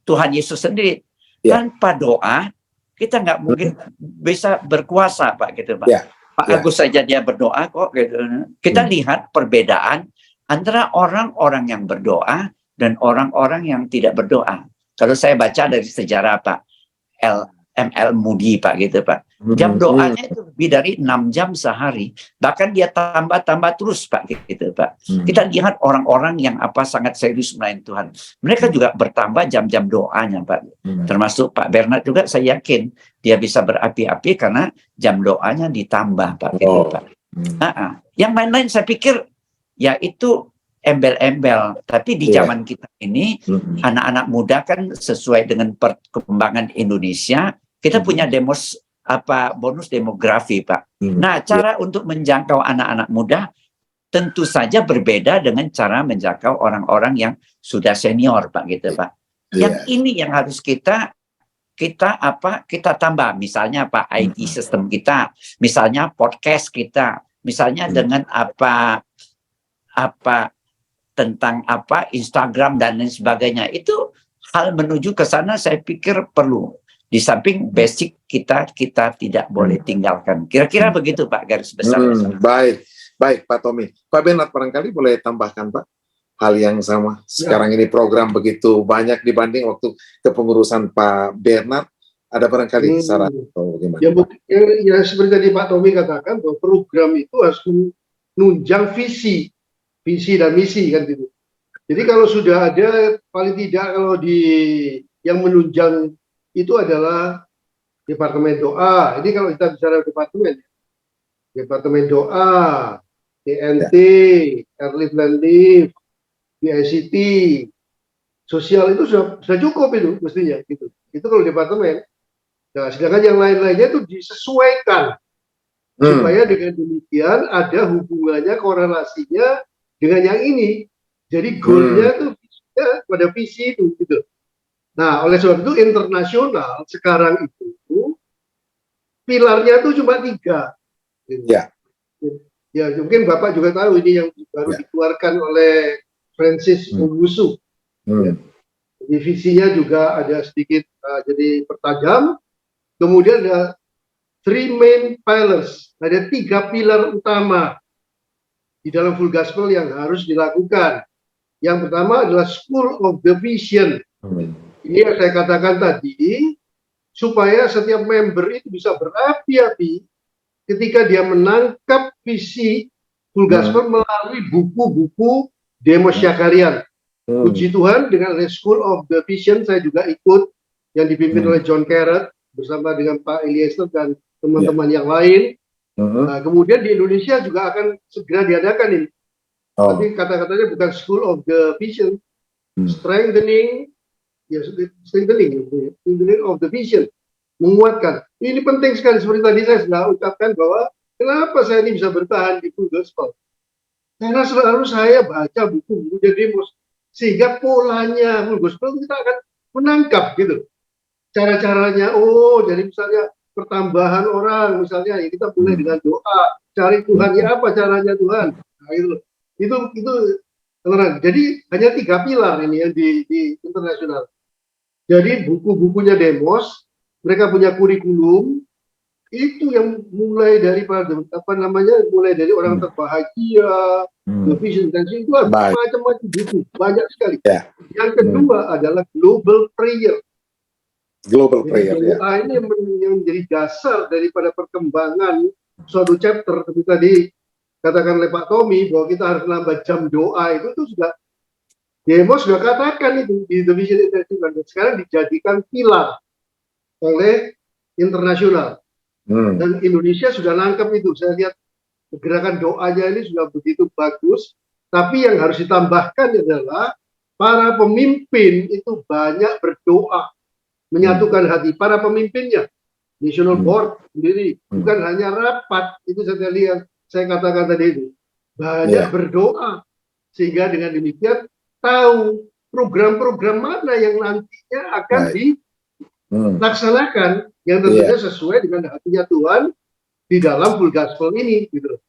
Tuhan Yesus sendiri. Tanpa doa kita nggak mungkin bisa berkuasa, Pak, gitu, Pak. Pak Agus saja dia berdoa kok, gitu. Kita lihat perbedaan antara orang-orang yang berdoa dan orang-orang yang tidak berdoa. Kalau saya baca dari sejarah Pak ML Moody, Pak, gitu, Pak. Jam doanya itu lebih dari 6 jam sehari. Bahkan dia tambah terus, Pak, gitu, Pak. Kita lihat orang-orang yang sangat serius melayani Tuhan. Mereka juga bertambah jam-jam doanya, Pak. Termasuk Pak Bernard juga, saya yakin dia bisa berapi-api karena jam doanya ditambah, Pak, gitu, Pak. Yang lain-lain saya pikir ya itu embel-embel, tapi di zaman kita ini anak-anak muda kan sesuai dengan perkembangan Indonesia, kita punya bonus demografi, Pak. Nah, cara untuk menjangkau anak-anak muda tentu saja berbeda dengan cara menjangkau orang-orang yang sudah senior, Pak, gitu, Pak. Yang ini yang harus kita tambah, misalnya Pak IT sistem kita, misalnya podcast kita, misalnya dengan tentang Instagram dan lain sebagainya. Itu hal menuju ke sana saya pikir perlu. Di samping basic kita tidak boleh tinggalkan. Kira-kira begitu, Pak, garis besar. Baik Pak Tommy. Pak Bernard barangkali boleh tambahkan, Pak, hal yang sama. Sekarang ini program begitu banyak dibanding waktu kepengurusan Pak Bernard. Ada barangkali saran atau bagaimana? Ya seperti tadi Pak Tommy katakan bahwa program itu harus menunjang visi dan misi, kan gitu. Jadi kalau sudah ada, paling tidak kalau yang menunjang itu adalah Departemen Doa. Ini kalau kita bicara Departemen Doa, TNT, Airlift Landlift, VICT, sosial itu sudah cukup itu mestinya gitu. Itu kalau departemen. Nah, sedangkan yang lain-lainnya itu disesuaikan supaya dengan demikian ada hubungannya, korelasinya dengan yang ini. Jadi goalnya itu pada visi itu gitu. Nah, oleh sebab itu internasional sekarang itu pilarnya itu cuma 3 gitu. Ya mungkin Bapak juga tahu ini yang baru dikeluarkan oleh Francis Owusu. Jadi visinya juga ada sedikit jadi pertajam. Kemudian ada 3 main pillars, ada 3 pilar utama di dalam full gospel yang harus dilakukan. Yang pertama adalah School of the Vision. Ini yang saya katakan tadi, supaya setiap member itu bisa berapi-api ketika dia menangkap visi full gospel melalui buku-buku Demos Syakarian. Puji Tuhan, dengan School of the Vision saya juga ikut, yang dipimpin oleh John Carrot bersama dengan Pak Eliezer dan teman-teman yang lain. Nah, kemudian di Indonesia juga akan segera diadakan ini Tapi kata-katanya bukan school of the vision, strengthening, ya strengthening of the vision, menguatkan. Ini penting sekali, seperti tadi saya sudah ucapkan bahwa kenapa saya ini bisa bertahan di Full Gospel. Karena selalu saya baca buku-buku Demos, sehingga polanya Full Gospel kita akan menangkap gitu. Cara-caranya, jadi misalnya pertambahan orang, misalnya ya kita mulai dengan doa, cari Tuhan, ya apa caranya Tuhan. Nah, itu teman-teman. Jadi hanya 3 pilar ini yang di internasional. Jadi buku-bukunya Demos, mereka punya kurikulum, itu yang mulai dari mulai dari orang terbahagia, the vision intention, itu ada macam-macam buku, banyak sekali. Yang kedua adalah global prayer. Global prayer, doa ini yang menjadi dasar daripada perkembangan suatu chapter. Seperti tadi katakan oleh Pak Tommy bahwa kita harus nambah jam doa, itu sudah Demos sudah katakan itu di The Vision International, dan sekarang dijadikan pilar oleh internasional. Dan Indonesia sudah nangkep itu. Saya lihat gerakan doanya ini sudah begitu bagus, tapi yang harus ditambahkan adalah para pemimpin itu banyak berdoa, menyatukan hati para pemimpinnya, National Board sendiri, bukan hanya rapat. Itu saya lihat, saya katakan tadi itu banyak berdoa, sehingga dengan demikian tahu program-program mana yang nantinya akan dilaksanakan, yang tentunya sesuai dengan hatinya Tuhan di dalam Full Gospel ini gitu.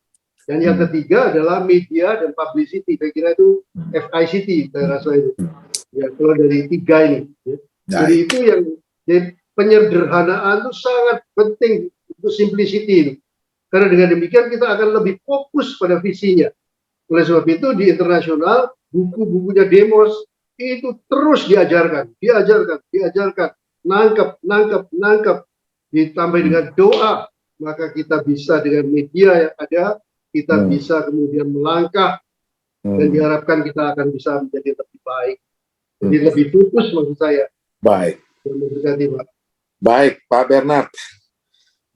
Dan yang ketiga adalah media dan publicity. Saya kira itu FICT, saya rasa itu. Ya, kalau dari 3 ini. Ya. Jadi itu yang penyederhanaan itu sangat penting untuk simplicity ini. Karena dengan demikian kita akan lebih fokus pada visinya. Oleh sebab itu di internasional buku-bukunya Demos itu terus diajarkan, nangkep, ditambah dengan doa, maka kita bisa dengan media yang ada, kita bisa kemudian melangkah, dan diharapkan kita akan bisa menjadi lebih baik, jadi lebih fokus maksud saya. Baik. Baik, Pak Bernard.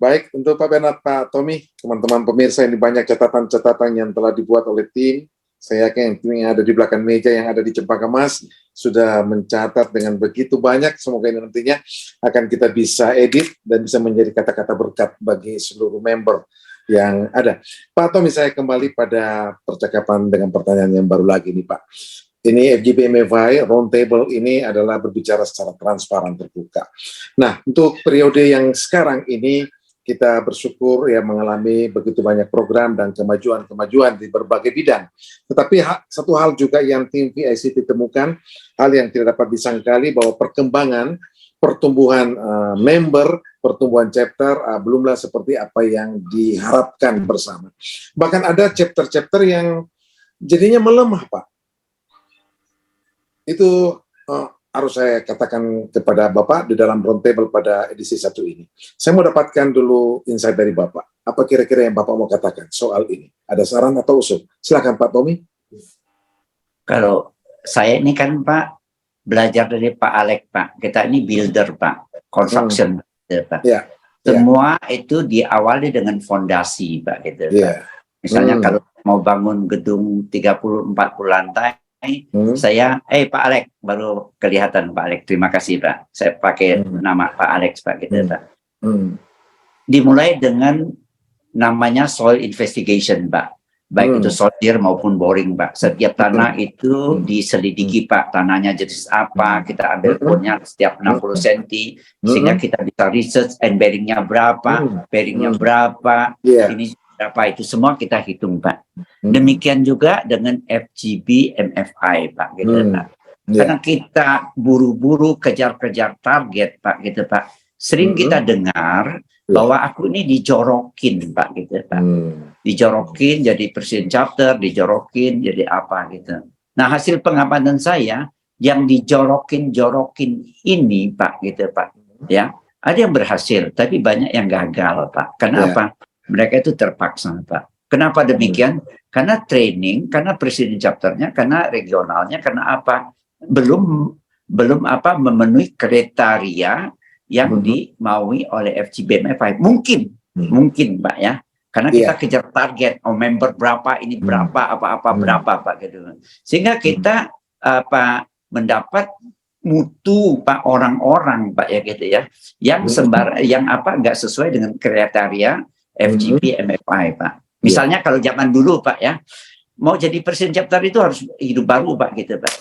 Baik, untuk Pak Bernard, Pak Tommy, teman-teman pemirsa, ini banyak catatan-catatan yang telah dibuat oleh tim. Saya yakin tim yang ada di belakang meja, yang ada di Cempaka Mas, sudah mencatat dengan begitu banyak. Semoga ini nantinya akan kita bisa edit dan bisa menjadi kata-kata berkat bagi seluruh member yang ada. Pak Tommy, saya kembali pada percakapan dengan pertanyaan yang baru lagi nih Pak. Ini FGBMFI Roundtable ini adalah berbicara secara transparan, terbuka. Nah, untuk periode yang sekarang ini, kita bersyukur ya mengalami begitu banyak program dan kemajuan-kemajuan di berbagai bidang. Tetapi satu hal juga yang tim VICT temukan, hal yang tidak dapat disangkali bahwa pertumbuhan member, pertumbuhan chapter belumlah seperti apa yang diharapkan bersama. Bahkan ada chapter-chapter yang jadinya melemah, Pak. Itu harus saya katakan kepada Bapak di dalam roundtable pada edisi 1 ini. Saya mau dapatkan dulu insight dari Bapak. Apa kira-kira yang Bapak mau katakan soal ini? Ada saran atau usul? Silakan Pak Tommy. Kalau saya ini kan Pak, belajar dari Pak Alex Pak. Kita ini builder Pak, construction Pak. Semua itu diawali dengan fondasi Pak. Gitu, Pak. Misalnya kalau mau bangun gedung 30-40 lantai, saya, Pak Alex, baru kelihatan Pak Alex, terima kasih Pak. Saya pakai nama Pak Alex Pak, gitu Pak. Dimulai dengan namanya soil investigation Pak. Baik itu soldier maupun boring Pak. Setiap tanah itu diselidiki Pak. Tanahnya jenis apa, kita ambil core-nya setiap 60 cm, sehingga kita bisa research and bearingnya berapa, bearingnya berapa, ini apa, itu semua kita hitung Pak. Demikian juga dengan FGB MFI Pak, gitu Pak. Karena kita buru-buru kejar-kejar target Pak, gitu Pak. Sering kita dengar bahwa aku ini dijorokin Pak, gitu Pak. Dijorokin jadi presiden chapter, dijorokin jadi apa gitu. Nah, hasil pengamatan saya yang dijorokin ini Pak, gitu Pak. Ya, ada yang berhasil, tapi banyak yang gagal Pak. Kenapa? Mereka itu terpaksa Pak. Kenapa demikian? Karena training, karena presiden chapternya, karena regionalnya, karena apa? Belum memenuhi kriteria yang dimaui oleh FGBMFI. Mungkin Pak ya. Karena kita kejar target, member berapa, ini berapa, apa-apa berapa, Pak gitu. Sehingga kita mendapat mutu Pak orang-orang Pak ya gitu ya, yang nggak sesuai dengan kriteria FGP MFI Pak. Misalnya kalau zaman dulu Pak ya, mau jadi presiden chapter itu harus hidup baru Pak gitu Pak.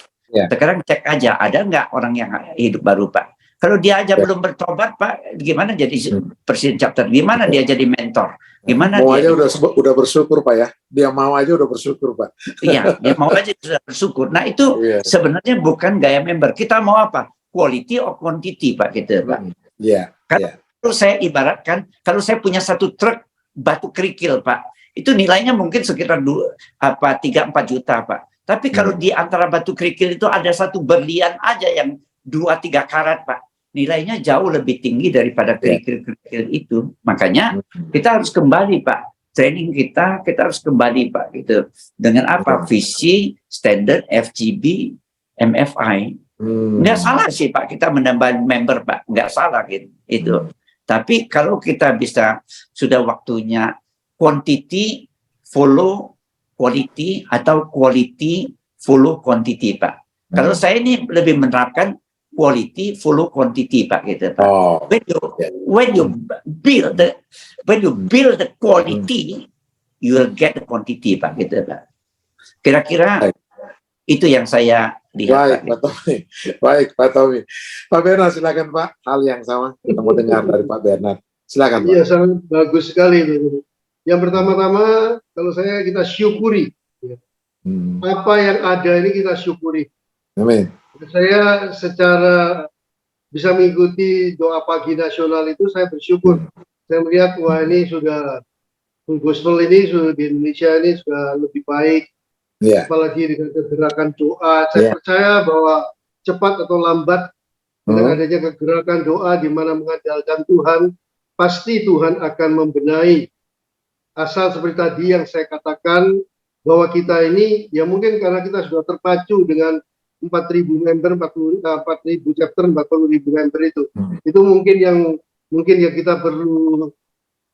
Sekarang cek aja ada nggak orang yang hidup baru Pak. Kalau dia aja belum bertobat Pak, gimana jadi presiden chapter? Gimana dia jadi mentor? Gimana mau dia aja udah bersyukur Pak ya. Dia mau aja udah bersyukur Pak. Iya, dia mau aja sudah bersyukur. Nah itu sebenarnya bukan gaya member. Kita mau apa? Quality or quantity Pak gitu Pak. Kalau saya ibaratkan, kalau saya punya satu truk batu kerikil Pak, itu nilainya mungkin sekitar 3-4 juta Pak. Tapi kalau di antara batu kerikil itu ada satu berlian aja yang 2-3 karat Pak, nilainya jauh lebih tinggi daripada kerikil-kerikil itu. Makanya kita harus kembali Pak, training kita harus kembali Pak gitu. Dengan apa? Visi, standar, FGB, MFI. Nggak salah sih Pak kita menambah member Pak, nggak salah gitu. Itu. Tapi kalau kita bisa sudah waktunya quantity follow quality atau quality follow quantity Pak. Kalau saya ini lebih menerapkan quality follow quantity Pak gitu Pak. When you build the quality, you will get the quantity Pak gitu Pak. Kira-kira itu yang saya lihat. Baik Pak Tommy. Pak Bernard silakan Pak, hal yang sama kita mau dengar dari Pak Bernard. Silakan Pak. Iya, sangat bagus sekali. Yang pertama-tama kalau kita syukuri apa yang ada ini, kita syukuri. Amin. Saya secara bisa mengikuti doa pagi nasional itu, saya bersyukur. Saya melihat wah ini sudah gospel ini sudah di Indonesia ini sudah lebih baik. Apalagi dengan kegerakan doa. Saya percaya bahwa cepat atau lambat dengan adanya kegerakan doa di mana mengandalkan Tuhan, pasti Tuhan akan membenahi. Asal seperti tadi yang saya katakan bahwa kita ini ya mungkin karena kita sudah terpacu dengan 4.000 member, 4.000 chapter, 40.000 member itu mungkin yang kita perlu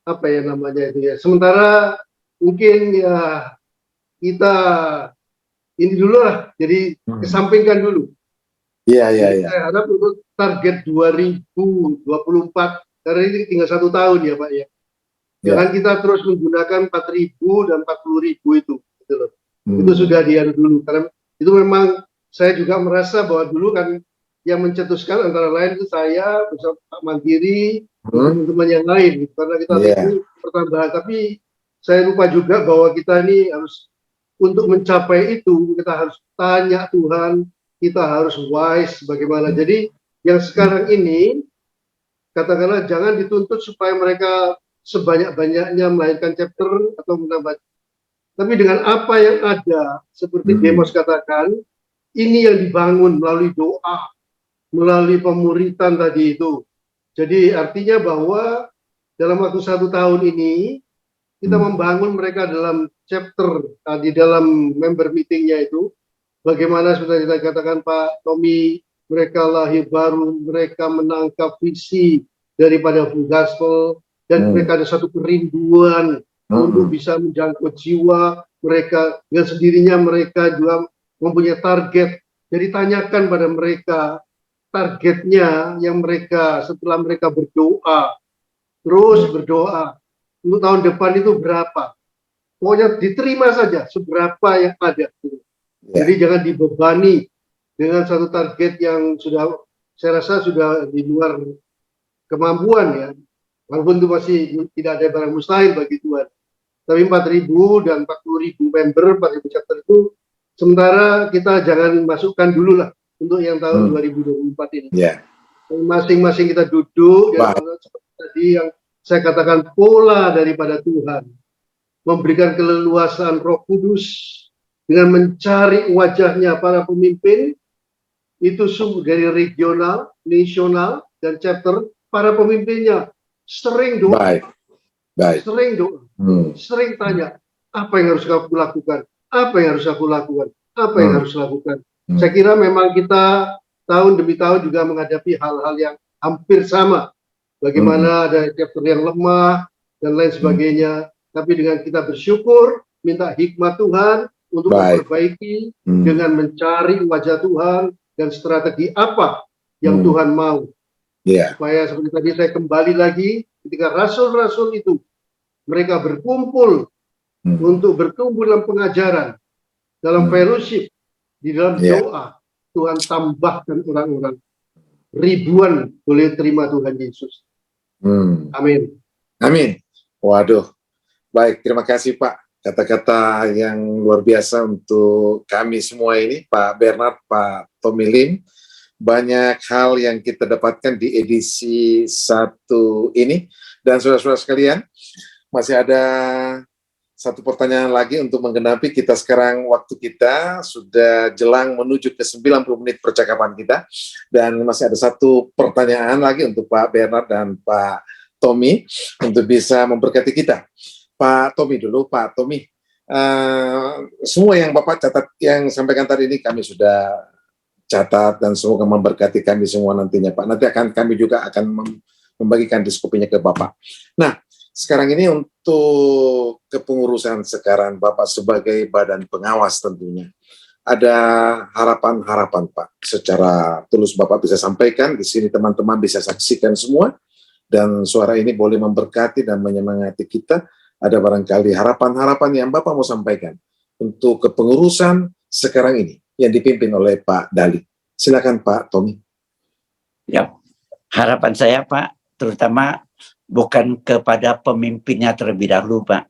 apa ya namanya itu ya. Sementara mungkin ya kita ini dulu lah, jadi kesampingkan dulu. Saya harap untuk target 2024 karena ini tinggal 1 tahun ya Pak ya. Jangan kita terus menggunakan 4.000 dan 40.000 itu, gitu loh. Itu sudah diadu dulu karena itu memang saya juga merasa bahwa dulu kan yang mencetuskan antara lain itu saya bersama Pak Mandiri, teman-teman yang lain, gitu. Karena kita itu pertambahan. Tapi saya lupa juga bahwa kita ini harus untuk mencapai itu kita harus tanya Tuhan, kita harus wise bagaimana. Jadi yang sekarang ini katakanlah jangan dituntut supaya mereka sebanyak-banyaknya melahirkan chapter atau menambah. Tapi dengan apa yang ada, seperti Demos katakan, ini yang dibangun melalui doa, melalui pemuritan tadi itu. Jadi artinya bahwa dalam waktu 1 tahun ini, kita membangun mereka dalam chapter, di dalam member meetingnya itu, bagaimana sudah kita katakan Pak Tommy, mereka lahir baru, mereka menangkap visi daripada full gospel, dan mereka ada satu kerinduan untuk bisa menjangkau jiwa mereka, dengan sendirinya mereka juga mempunyai target. Jadi tanyakan pada mereka targetnya yang mereka setelah mereka berdoa, terus berdoa untuk tahun depan itu berapa. Pokoknya diterima saja seberapa yang ada. Jadi jangan dibebani dengan satu target yang sudah saya rasa sudah di luar kemampuan ya. Walaupun itu masih tidak ada barang mustahil bagi Tuhan. Tapi 4.000 dan 40.000 member, 4.000 chapter itu sementara kita jangan masukkan dulu lah untuk yang tahun 2024 ini. Masing-masing kita duduk seperti tadi yang saya katakan pola daripada Tuhan. Memberikan keleluasaan Roh Kudus dengan mencari wajahnya para pemimpin itu sungguh dari regional, nasional, dan chapter para pemimpinnya sering doa, sering doa, sering tanya apa yang harus aku lakukan, apa yang harus aku lakukan, apa yang harus lakukan. Saya kira memang kita tahun demi tahun juga menghadapi hal-hal yang hampir sama. Bagaimana ada chapter yang lemah dan lain sebagainya. tapi dengan kita bersyukur, minta hikmat Tuhan untuk Baik. memperbaiki dengan mencari wajah Tuhan dan strategi apa yang Tuhan mau. Iya. Supaya seperti tadi saya kembali lagi, ketika rasul-rasul itu mereka berkumpul untuk bertumbuh dalam pengajaran, dalam fellowship, di dalam doa, Tuhan tambahkan orang-orang. Ribuan boleh terima Tuhan Yesus. Amin. Amin. Waduh. Baik, terima kasih Pak. Kata-kata yang luar biasa untuk kami semua ini, Pak Bernard, Pak Tommy Lim. Banyak hal yang kita dapatkan di edisi 1 ini. Dan saudara-saudara sekalian, masih ada satu pertanyaan lagi untuk menggenapi kita sekarang. Waktu kita sudah jelang menuju ke 90 menit percakapan kita. Dan masih ada satu pertanyaan lagi untuk Pak Bernard dan Pak Tommy untuk bisa memberkati kita. Pak Tommy dulu, Pak Tommy. Semua yang Bapak catat, yang sampaikan tadi ini kami sudah catat dan semoga memberkati kami semua nantinya, Pak. Nanti kami juga akan membagikan diskusinya ke Bapak. Nah, sekarang ini untuk kepengurusan sekarang Bapak sebagai badan pengawas tentunya. Ada harapan-harapan Pak, secara tulus Bapak bisa sampaikan, di sini teman-teman bisa saksikan semua, dan suara ini boleh memberkati dan menyemangati kita. Ada barangkali harapan-harapan yang Bapak mau sampaikan untuk kepengurusan sekarang ini yang dipimpin oleh Pak Dali. Silakan Pak Tommy. Ya, harapan saya Pak, terutama bukan kepada pemimpinnya terlebih dahulu Pak,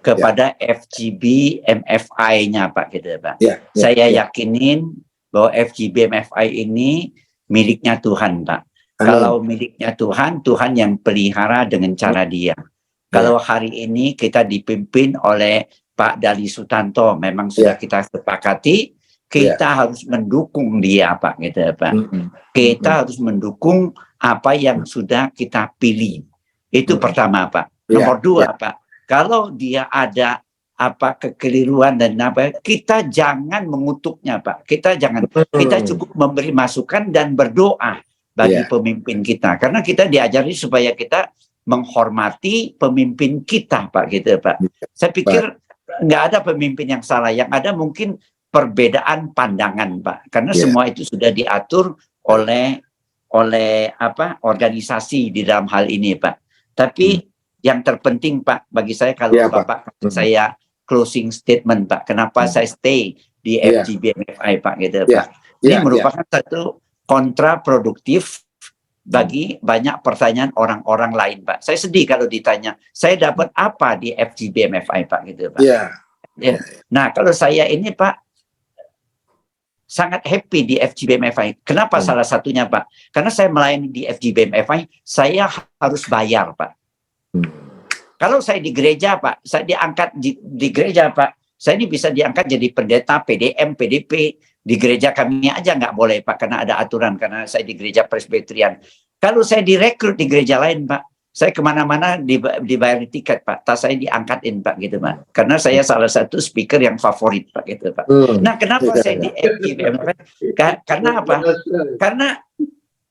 kepada FGB MFI-nya Pak, gitu Pak. Saya yakinin bahwa FGB MFI ini miliknya Tuhan Pak. Kalau miliknya Tuhan, Tuhan yang pelihara dengan cara Dia. Kalau hari ini kita dipimpin oleh Pak Dali Sutanto, memang sudah kita sepakati, kita harus mendukung dia Pak, gitu Pak. Kita harus mendukung apa yang sudah kita pilih. Itu pertama Pak. Nomor dua Pak, kalau dia ada apa kekeliruan dan apa, kita jangan mengutuknya Pak. Kita cukup memberi masukan dan berdoa bagi pemimpin kita, karena kita diajari supaya kita menghormati pemimpin kita Pak, gitu Pak. Saya pikir nggak ada pemimpin yang salah, yang ada mungkin perbedaan pandangan Pak, karena semua itu sudah diatur oleh apa organisasi di dalam hal ini Pak. Tapi yang terpenting Pak bagi saya, kalau Bapak saya closing statement Pak, kenapa saya stay di FGB MFI Pak, gitu Pak. Ini merupakan satu kontraproduktif bagi banyak pertanyaan orang-orang lain Pak. Saya sedih kalau ditanya, saya dapat apa di FGB MFI Pak, gitu Pak. Nah, kalau saya ini Pak sangat happy di FGB MFI. Kenapa salah satunya Pak? Karena saya melayani di FGB MFI, saya harus bayar Pak. Kalau saya di gereja Pak, saya diangkat di gereja Pak, saya ini bisa diangkat jadi pendeta, PDM, PDP. Di gereja kami aja nggak boleh Pak, karena ada aturan, karena saya di gereja Presbyterian. Kalau saya direkrut di gereja lain Pak, saya kemana-mana dibayar tiket Pak, tas saya diangkatin Pak, gitu Pak. Karena saya salah satu speaker yang favorit Pak, gitu Pak. Nah, kenapa saya di FGB? Karena apa? Karena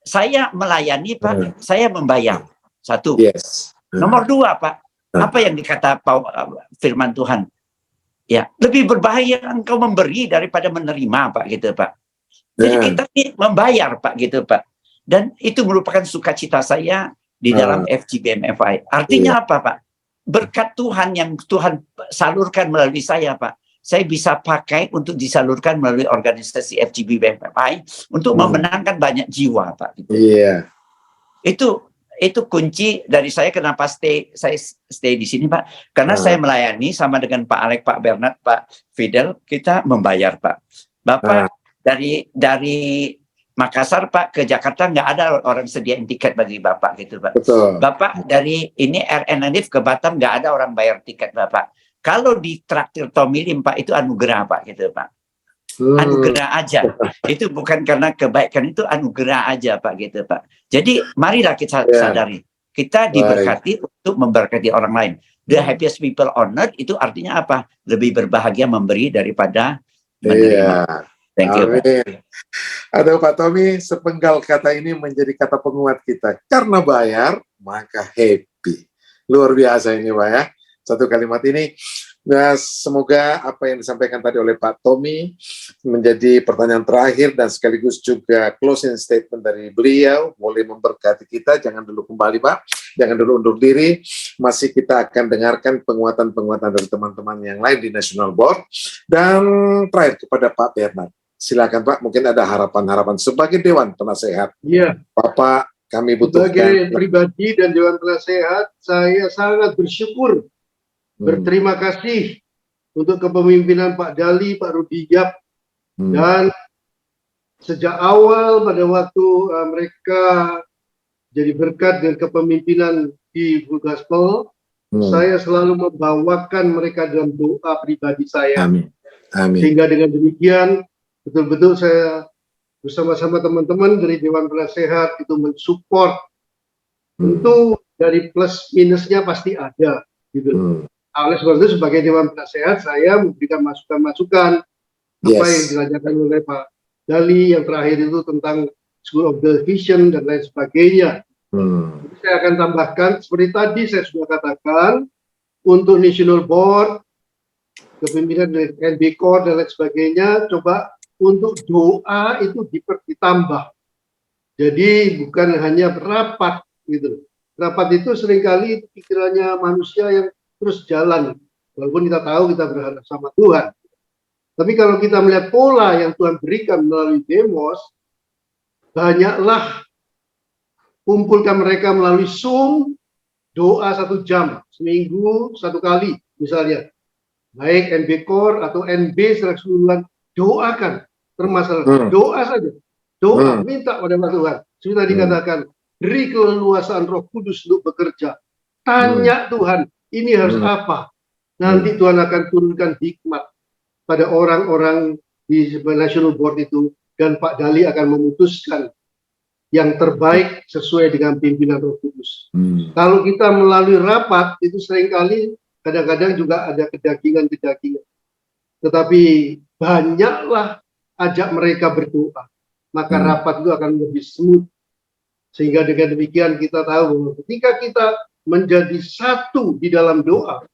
saya melayani Pak, saya membayar. Satu. Nomor dua Pak, apa yang dikata firman Tuhan? Ya, lebih berbahaya engkau memberi daripada menerima Pak, gitu Pak. Jadi kita ini membayar Pak, gitu Pak. Dan itu merupakan sukacita saya di dalam FGB MFI. Artinya apa Pak? Berkat Tuhan yang Tuhan salurkan melalui saya Pak, saya bisa pakai untuk disalurkan melalui organisasi FGB MFI untuk memenangkan banyak jiwa Pak. Gitu. Itu kunci dari saya, kenapa saya stay di sini Pak. Karena saya melayani sama dengan Pak Alek, Pak Bernard, Pak Fidel, kita membayar Pak. Bapak dari Makassar Pak ke Jakarta nggak ada orang sediain tiket bagi Bapak, gitu Pak. Bapak dari ini RN ke Batam nggak ada orang bayar tiket Bapak. Kalau di traktir Tommy Lim Pak, itu anugerah Pak, gitu Pak. Anugerah aja. Itu bukan karena kebaikan, itu anugerah aja Pak, gitu Pak. Jadi marilah kita sadari, kita diberkati untuk memberkati orang lain. The happiest people on earth itu artinya apa? Lebih berbahagia memberi daripada menerima. Thank you. Aduh Pak Tommy, sepenggal kata ini menjadi kata penguat kita. Karena bayar, maka happy. Luar biasa ini Pak ya. satu kalimat ini. Nah, semoga apa yang disampaikan tadi oleh Pak Tommy menjadi pertanyaan terakhir dan sekaligus juga closing statement dari beliau, boleh memberkati kita. Jangan dulu kembali, Pak. Jangan dulu undur diri. Masih kita akan dengarkan penguatan-penguatan dari teman-teman yang lain di National Board. Dan terakhir kepada Pak Bernard. Silakan, Pak. Mungkin ada harapan-harapan sebagai Dewan Penasehat. Iya. Bapak, kami butuhkan. Sebagai pribadi dan Dewan Penasehat, saya sangat bersyukur, berterima kasih untuk kepemimpinan Pak Dali, Pak Rudijab, dan sejak awal pada waktu mereka jadi berkat dengan kepemimpinan di Full Gospel, saya selalu membawakan mereka dalam doa pribadi saya. Amin. Amin. Sehingga dengan demikian, betul-betul saya bersama-sama teman-teman dari Dewan Penasehat itu mensupport. Tentu dari plus minusnya pasti ada, gitu. Oleh sebab itu sebagai Dewan Penasehat saya memberikan masukan-masukan apa yang dilanjutkan oleh Pak Dali yang terakhir itu tentang School of the Vision dan lain sebagainya. Saya akan tambahkan seperti tadi saya sudah katakan untuk National Board, kepemimpinan dari NB Core dan lain sebagainya, coba untuk doa itu ditambah. Jadi bukan hanya rapat gitu. Rapat itu seringkali pikirannya manusia yang terus jalan, walaupun kita tahu kita berharap sama Tuhan. Tapi kalau kita melihat pola yang Tuhan berikan melalui demos, banyaklah kumpulkan mereka melalui Zoom, doa 1 jam, seminggu 1 kali misalnya. Baik NB Core atau NB secara keseluruhan, doakan permasalahan. Doa saja, doa, minta pada Tuhan. Sudah dikatakan, beri keleluasaan Roh Kudus untuk bekerja. Tanya Tuhan, ini harus apa? Nanti Tuhan akan turunkan hikmat pada orang-orang di National Board itu, dan Pak Dali akan memutuskan yang terbaik sesuai dengan pimpinan Roh Kudus. Kalau kita melalui rapat, itu seringkali kadang-kadang juga ada kedagingan-kedagingan. Tetapi banyaklah ajak mereka berdoa, maka rapat itu akan lebih smooth. Sehingga dengan demikian kita tahu ketika kita menjadi satu di dalam doa,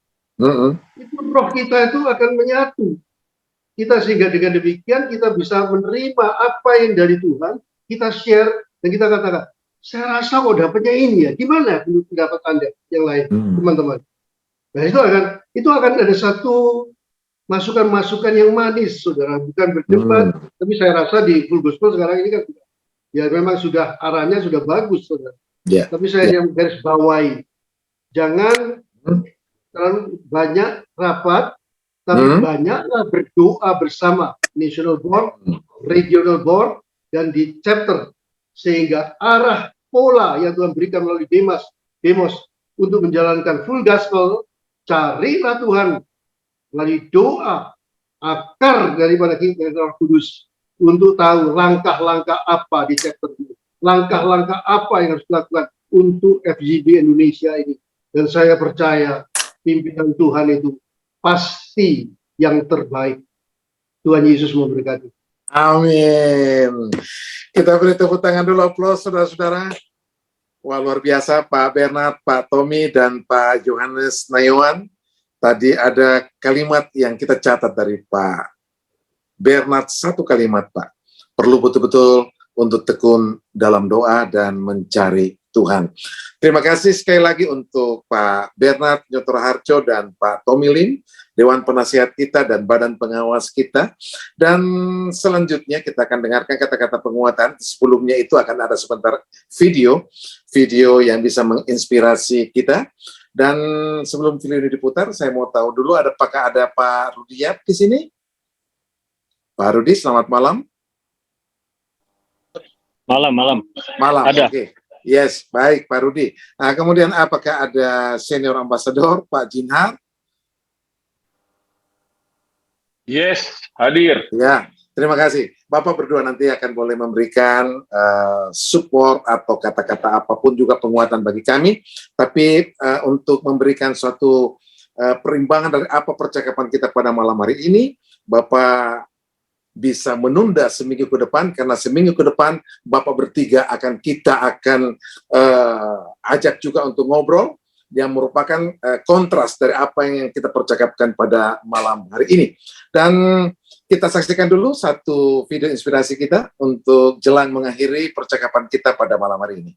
itu roh kita itu akan menyatu. Kita sehingga dengan demikian kita bisa menerima apa yang dari Tuhan, kita share dan kita katakan, saya rasa kok dapatnya ini ya, gimana menurut pendapat Anda yang lain, teman-teman. Nah itu akan ada satu masukan-masukan yang manis, saudara, bukan berdebat, tapi saya rasa di Full Gospel sekarang ini kan ya memang sudah arahnya sudah bagus, saudara. Tapi saya yang garis bawahi, jangan terlalu banyak rapat, tapi banyaklah berdoa bersama National Board, Regional Board, dan di chapter, sehingga arah pola yang Tuhan berikan melalui demos untuk menjalankan full gospel, carilah Tuhan melalui doa, akar daripada Roh Kudus, untuk tahu langkah-langkah apa di chapter ini, langkah-langkah apa yang harus dilakukan untuk FGB Indonesia ini. Dan saya percaya pimpinan Tuhan itu pasti yang terbaik. Tuhan Yesus memberkati. Amin. Kita beri tepuk tangan dulu, aplaus saudara-saudara. Wah, luar biasa Pak Bernard, Pak Tommy, dan Pak Johannes Nayawan. Tadi ada kalimat yang kita catat dari Pak Bernard, satu kalimat, Pak. Perlu betul-betul untuk tekun dalam doa dan mencari Tuhan. Terima kasih sekali lagi untuk Pak Bernard Nyotor Harjo dan Pak Tommy Lim, Dewan Penasihat kita dan Badan Pengawas kita. Dan selanjutnya kita akan dengarkan kata-kata penguatan. Sebelumnya itu akan ada sebentar video yang bisa menginspirasi kita. Dan sebelum video ini diputar, saya mau tahu dulu apakah ada Pak Rudijab di sini? Pak Rudi, selamat malam. Malam. Ada. Oke. Yes, baik Pak Rudi. Nah, kemudian apakah ada senior ambassador Pak Jinhar? Yes, hadir. Ya, terima kasih. Bapak berdua nanti akan boleh memberikan support atau kata-kata apapun juga penguatan bagi kami. Tapi untuk memberikan suatu perimbangan dari apa percakapan kita pada malam hari ini, Bapak bisa menunda seminggu ke depan, karena seminggu ke depan Bapak bertiga kita akan ajak juga untuk ngobrol yang merupakan kontras dari apa yang kita percakapkan pada malam hari ini. Dan kita saksikan dulu satu video inspirasi kita untuk jelang mengakhiri percakapan kita pada malam hari ini.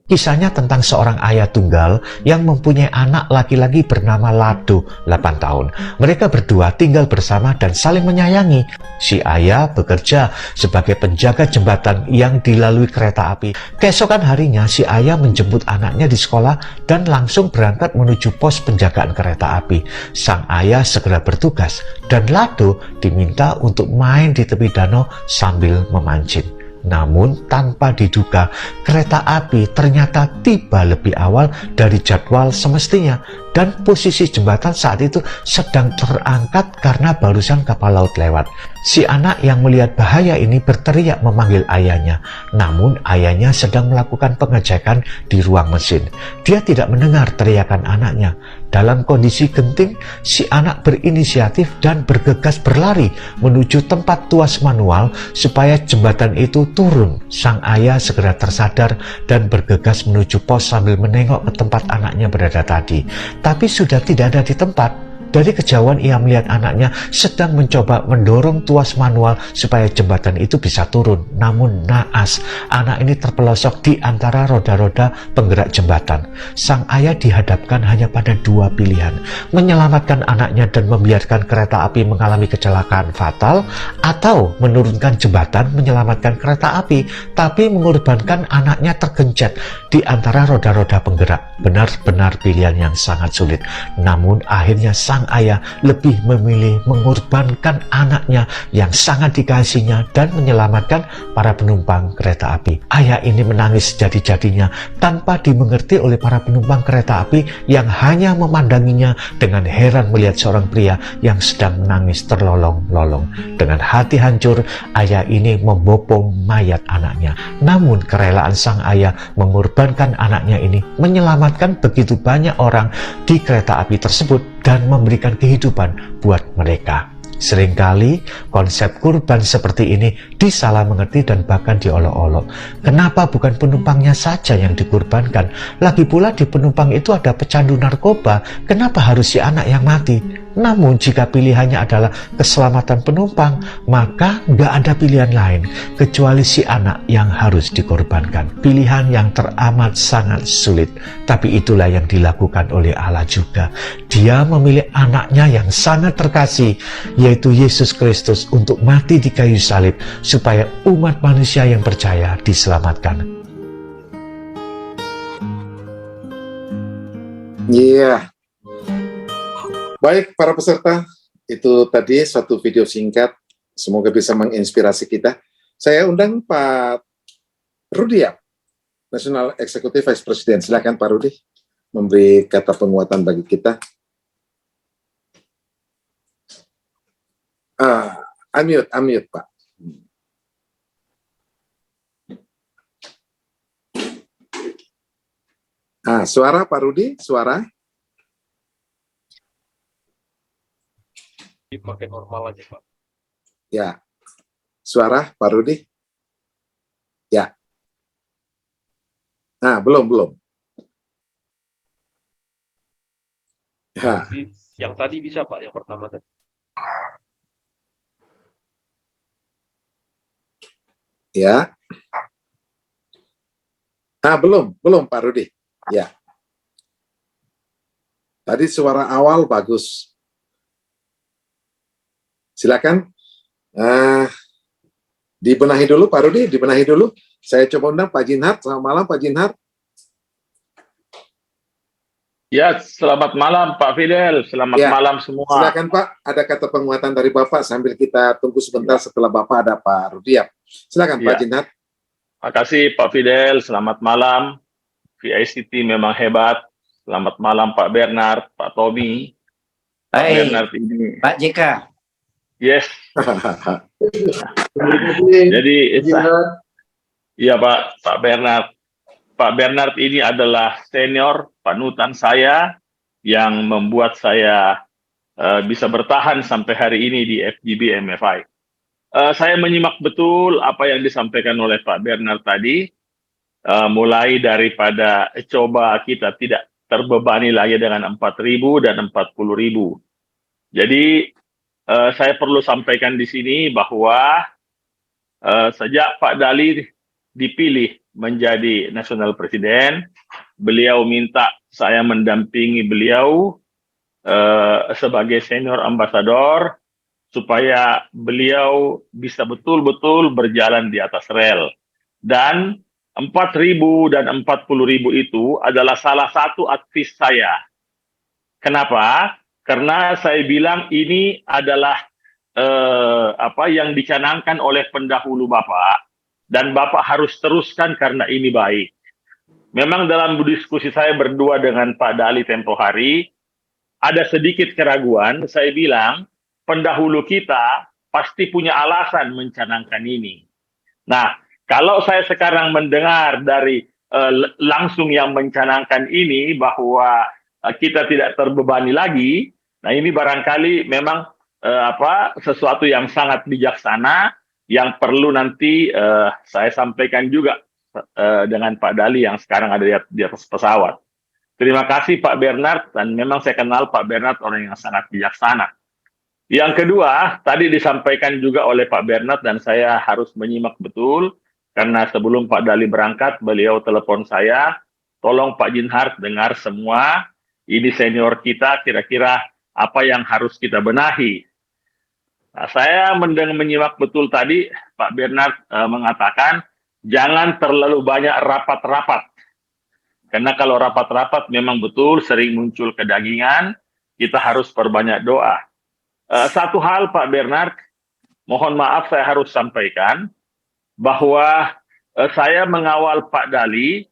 Kisahnya tentang seorang ayah tunggal yang mempunyai anak laki-laki bernama Lado, 8 tahun. Mereka berdua tinggal bersama dan saling menyayangi. Si ayah bekerja sebagai penjaga jembatan yang dilalui kereta api. Keesokan harinya, si ayah menjemput anaknya di sekolah dan langsung berangkat menuju pos penjagaan kereta api. Sang ayah segera bertugas dan Lado diminta untuk main di tepi danau sambil memancing. Namun tanpa diduga, kereta api ternyata tiba lebih awal dari jadwal semestinya dan posisi jembatan saat itu sedang terangkat karena barusan kapal laut lewat. Si anak yang melihat bahaya ini berteriak memanggil ayahnya, namun ayahnya sedang melakukan pengecekan di ruang mesin. Dia tidak mendengar teriakan anaknya. Dalam kondisi genting, si anak berinisiatif dan bergegas berlari menuju tempat tuas manual supaya jembatan itu turun. Sang ayah segera tersadar dan bergegas menuju pos sambil menengok ke tempat anaknya berada tadi. Tapi sudah tidak ada di tempat. Dari kejauhan ia melihat anaknya sedang mencoba mendorong tuas manual supaya jembatan itu bisa turun. Namun naas, anak ini terpelosok di antara roda-roda penggerak jembatan. Sang ayah dihadapkan hanya pada dua pilihan: menyelamatkan anaknya dan membiarkan kereta api mengalami kecelakaan fatal, atau menurunkan jembatan menyelamatkan kereta api tapi mengorbankan anaknya tergencet di antara roda-roda penggerak. Benar-benar pilihan yang sangat sulit. Namun akhirnya sang ayah lebih memilih mengorbankan anaknya yang sangat dikasihinya dan menyelamatkan para penumpang kereta api. Ayah ini menangis sejadi-jadinya tanpa dimengerti oleh para penumpang kereta api yang hanya memandanginya dengan heran melihat seorang pria yang sedang menangis terlolong-lolong. Dengan hati hancur, ayah ini membopong mayat anaknya. Namun kerelaan sang ayah mengorbankan anaknya ini menyelamatkan begitu banyak orang di kereta api tersebut dan memberikan kehidupan buat mereka. Seringkali konsep kurban seperti ini disalah mengerti dan bahkan diolok-olok. Kenapa bukan penumpangnya saja yang dikurbankan? Lagi pula di penumpang itu ada pecandu narkoba, kenapa harus si anak yang mati? Namun jika pilihannya adalah keselamatan penumpang, maka nggak ada pilihan lain kecuali si anak yang harus dikorbankan. Pilihan yang teramat sangat sulit, tapi itulah yang dilakukan oleh Allah juga. Dia memilih anaknya yang sangat terkasih, yaitu Yesus Kristus, untuk mati di kayu salib supaya umat manusia yang percaya diselamatkan. Iya. Baik, para peserta, itu tadi suatu video singkat, semoga bisa menginspirasi kita. Saya undang Pak Rudi ya, National Executive Vice President. Silakan Pak Rudi, memberi kata penguatan bagi kita. Unmute Pak. Suara Pak Rudi, suara. Dipakai normal aja, Pak. Ya, suara Pak Rudi. Ya. Belum. Ya. Yang tadi bisa, Pak, yang pertama tadi. Ya. Belum Pak Rudi. Ya. Tadi suara awal bagus. Silakan. Dibenahi dulu Pak Rudi, dibenahi dulu. Saya coba undang Pak Jinhart. Selamat malam Pak Jinhart. Ya, selamat malam Pak Fidel. Selamat malam semua. Silakan Pak, ada kata penguatan dari Bapak sambil kita tunggu sebentar setelah Bapak ada Pak Rudi. Silakan Pak Jinhart. Terima kasih Pak Fidel. Selamat malam. VICT memang hebat. Selamat malam Pak Bernard, Pak Tommy. Pak Bernard ini. Pak JK. Yes. Jadi, iya Pak Bernard. Pak Bernard ini adalah senior panutan saya yang membuat saya bisa bertahan sampai hari ini di FGB MFI. Saya menyimak betul apa yang disampaikan oleh Pak Bernard tadi. mulai daripada coba kita tidak terbebani lagi dengan 4.000 dan 40.000. Jadi saya perlu sampaikan di sini bahwa sejak Pak Dali dipilih menjadi National President, beliau minta saya mendampingi beliau sebagai senior ambassador supaya beliau bisa betul-betul berjalan di atas rel. Dan 4.000 dan 40.000 itu adalah salah satu advis saya. Kenapa? Karena saya bilang ini adalah apa yang dicanangkan oleh pendahulu Bapak, dan Bapak harus teruskan karena ini baik. Memang dalam diskusi saya berdua dengan Pak Dali tempo hari, ada sedikit keraguan. Saya bilang, pendahulu kita pasti punya alasan mencanangkan ini. Nah, kalau saya sekarang mendengar dari langsung yang mencanangkan ini bahwa kita tidak terbebani lagi, nah ini barangkali memang sesuatu yang sangat bijaksana yang perlu nanti saya sampaikan juga dengan Pak Dali yang sekarang ada di atas pesawat. Terima kasih Pak Bernard, dan memang saya kenal Pak Bernard orang yang sangat bijaksana. Yang kedua, tadi disampaikan juga oleh Pak Bernard dan saya harus menyimak betul, karena sebelum Pak Dali berangkat, beliau telepon saya, tolong Pak Jinhart dengar semua, ini senior kita, kira-kira apa yang harus kita benahi. Nah, saya menyimak betul tadi, Pak Bernard mengatakan, jangan terlalu banyak rapat-rapat. Karena kalau rapat-rapat memang betul sering muncul kedagingan, kita harus perbanyak doa. Satu hal Pak Bernard, mohon maaf saya harus sampaikan, bahwa saya mengawal Pak Dali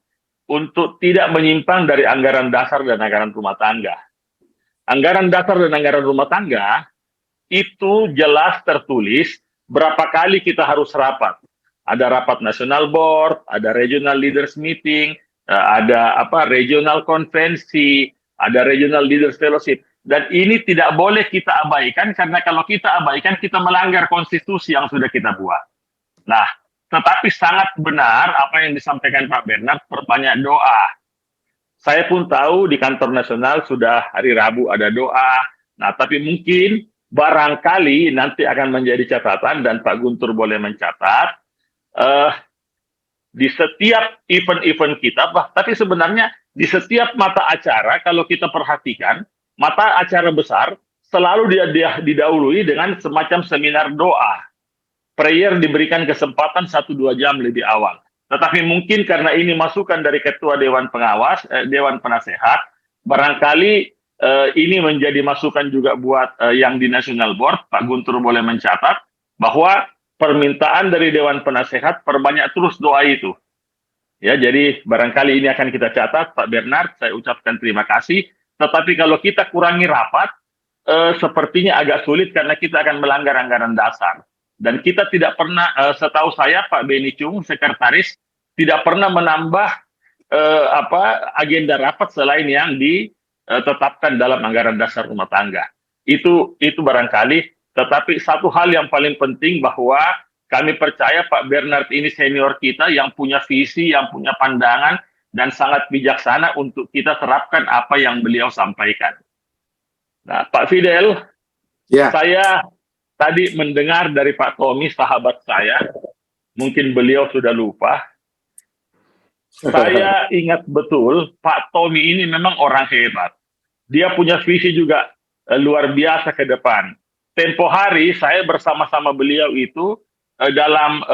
untuk tidak menyimpang dari anggaran dasar dan anggaran rumah tangga. Anggaran dasar dan anggaran rumah tangga itu jelas tertulis berapa kali kita harus rapat. Ada rapat national board, ada regional leaders meeting, ada regional konvensi, ada regional leaders fellowship. Dan ini tidak boleh kita abaikan, karena kalau kita abaikan, kita melanggar konstitusi yang sudah kita buat. Nah, tetapi sangat benar apa yang disampaikan Pak Bernard, perbanyak doa. Saya pun tahu di kantor nasional sudah hari Rabu ada doa. Nah, tapi mungkin barangkali nanti akan menjadi catatan, dan Pak Guntur boleh mencatat, di setiap event-event kita, tapi sebenarnya di setiap mata acara, kalau kita perhatikan, mata acara besar selalu dia didahului dengan semacam seminar doa. Prayer diberikan kesempatan 1-2 jam lebih awal. Tetapi mungkin karena ini masukan dari Ketua Dewan Pengawas, Dewan Penasehat, barangkali ini menjadi masukan juga buat yang di National Board. Pak Guntur boleh mencatat bahwa permintaan dari Dewan Penasehat perbanyak terus doa itu. Ya, jadi barangkali ini akan kita catat, Pak Bernard, saya ucapkan terima kasih. Tetapi kalau kita kurangi rapat, sepertinya agak sulit karena kita akan melanggar anggaran dasar. Dan kita tidak pernah, setahu saya Pak Beni Chung, sekretaris, tidak pernah menambah agenda rapat selain yang ditetapkan dalam anggaran dasar rumah tangga. Itu barangkali. Tetapi satu hal yang paling penting bahwa kami percaya Pak Bernard ini senior kita yang punya visi, yang punya pandangan, dan sangat bijaksana untuk kita terapkan apa yang beliau sampaikan. Nah, Pak Fidel, saya tadi mendengar dari Pak Tommy, sahabat saya, mungkin beliau sudah lupa. Saya ingat betul, Pak Tommy ini memang orang hebat. Dia punya visi juga luar biasa ke depan. Tempo hari saya bersama-sama beliau itu dalam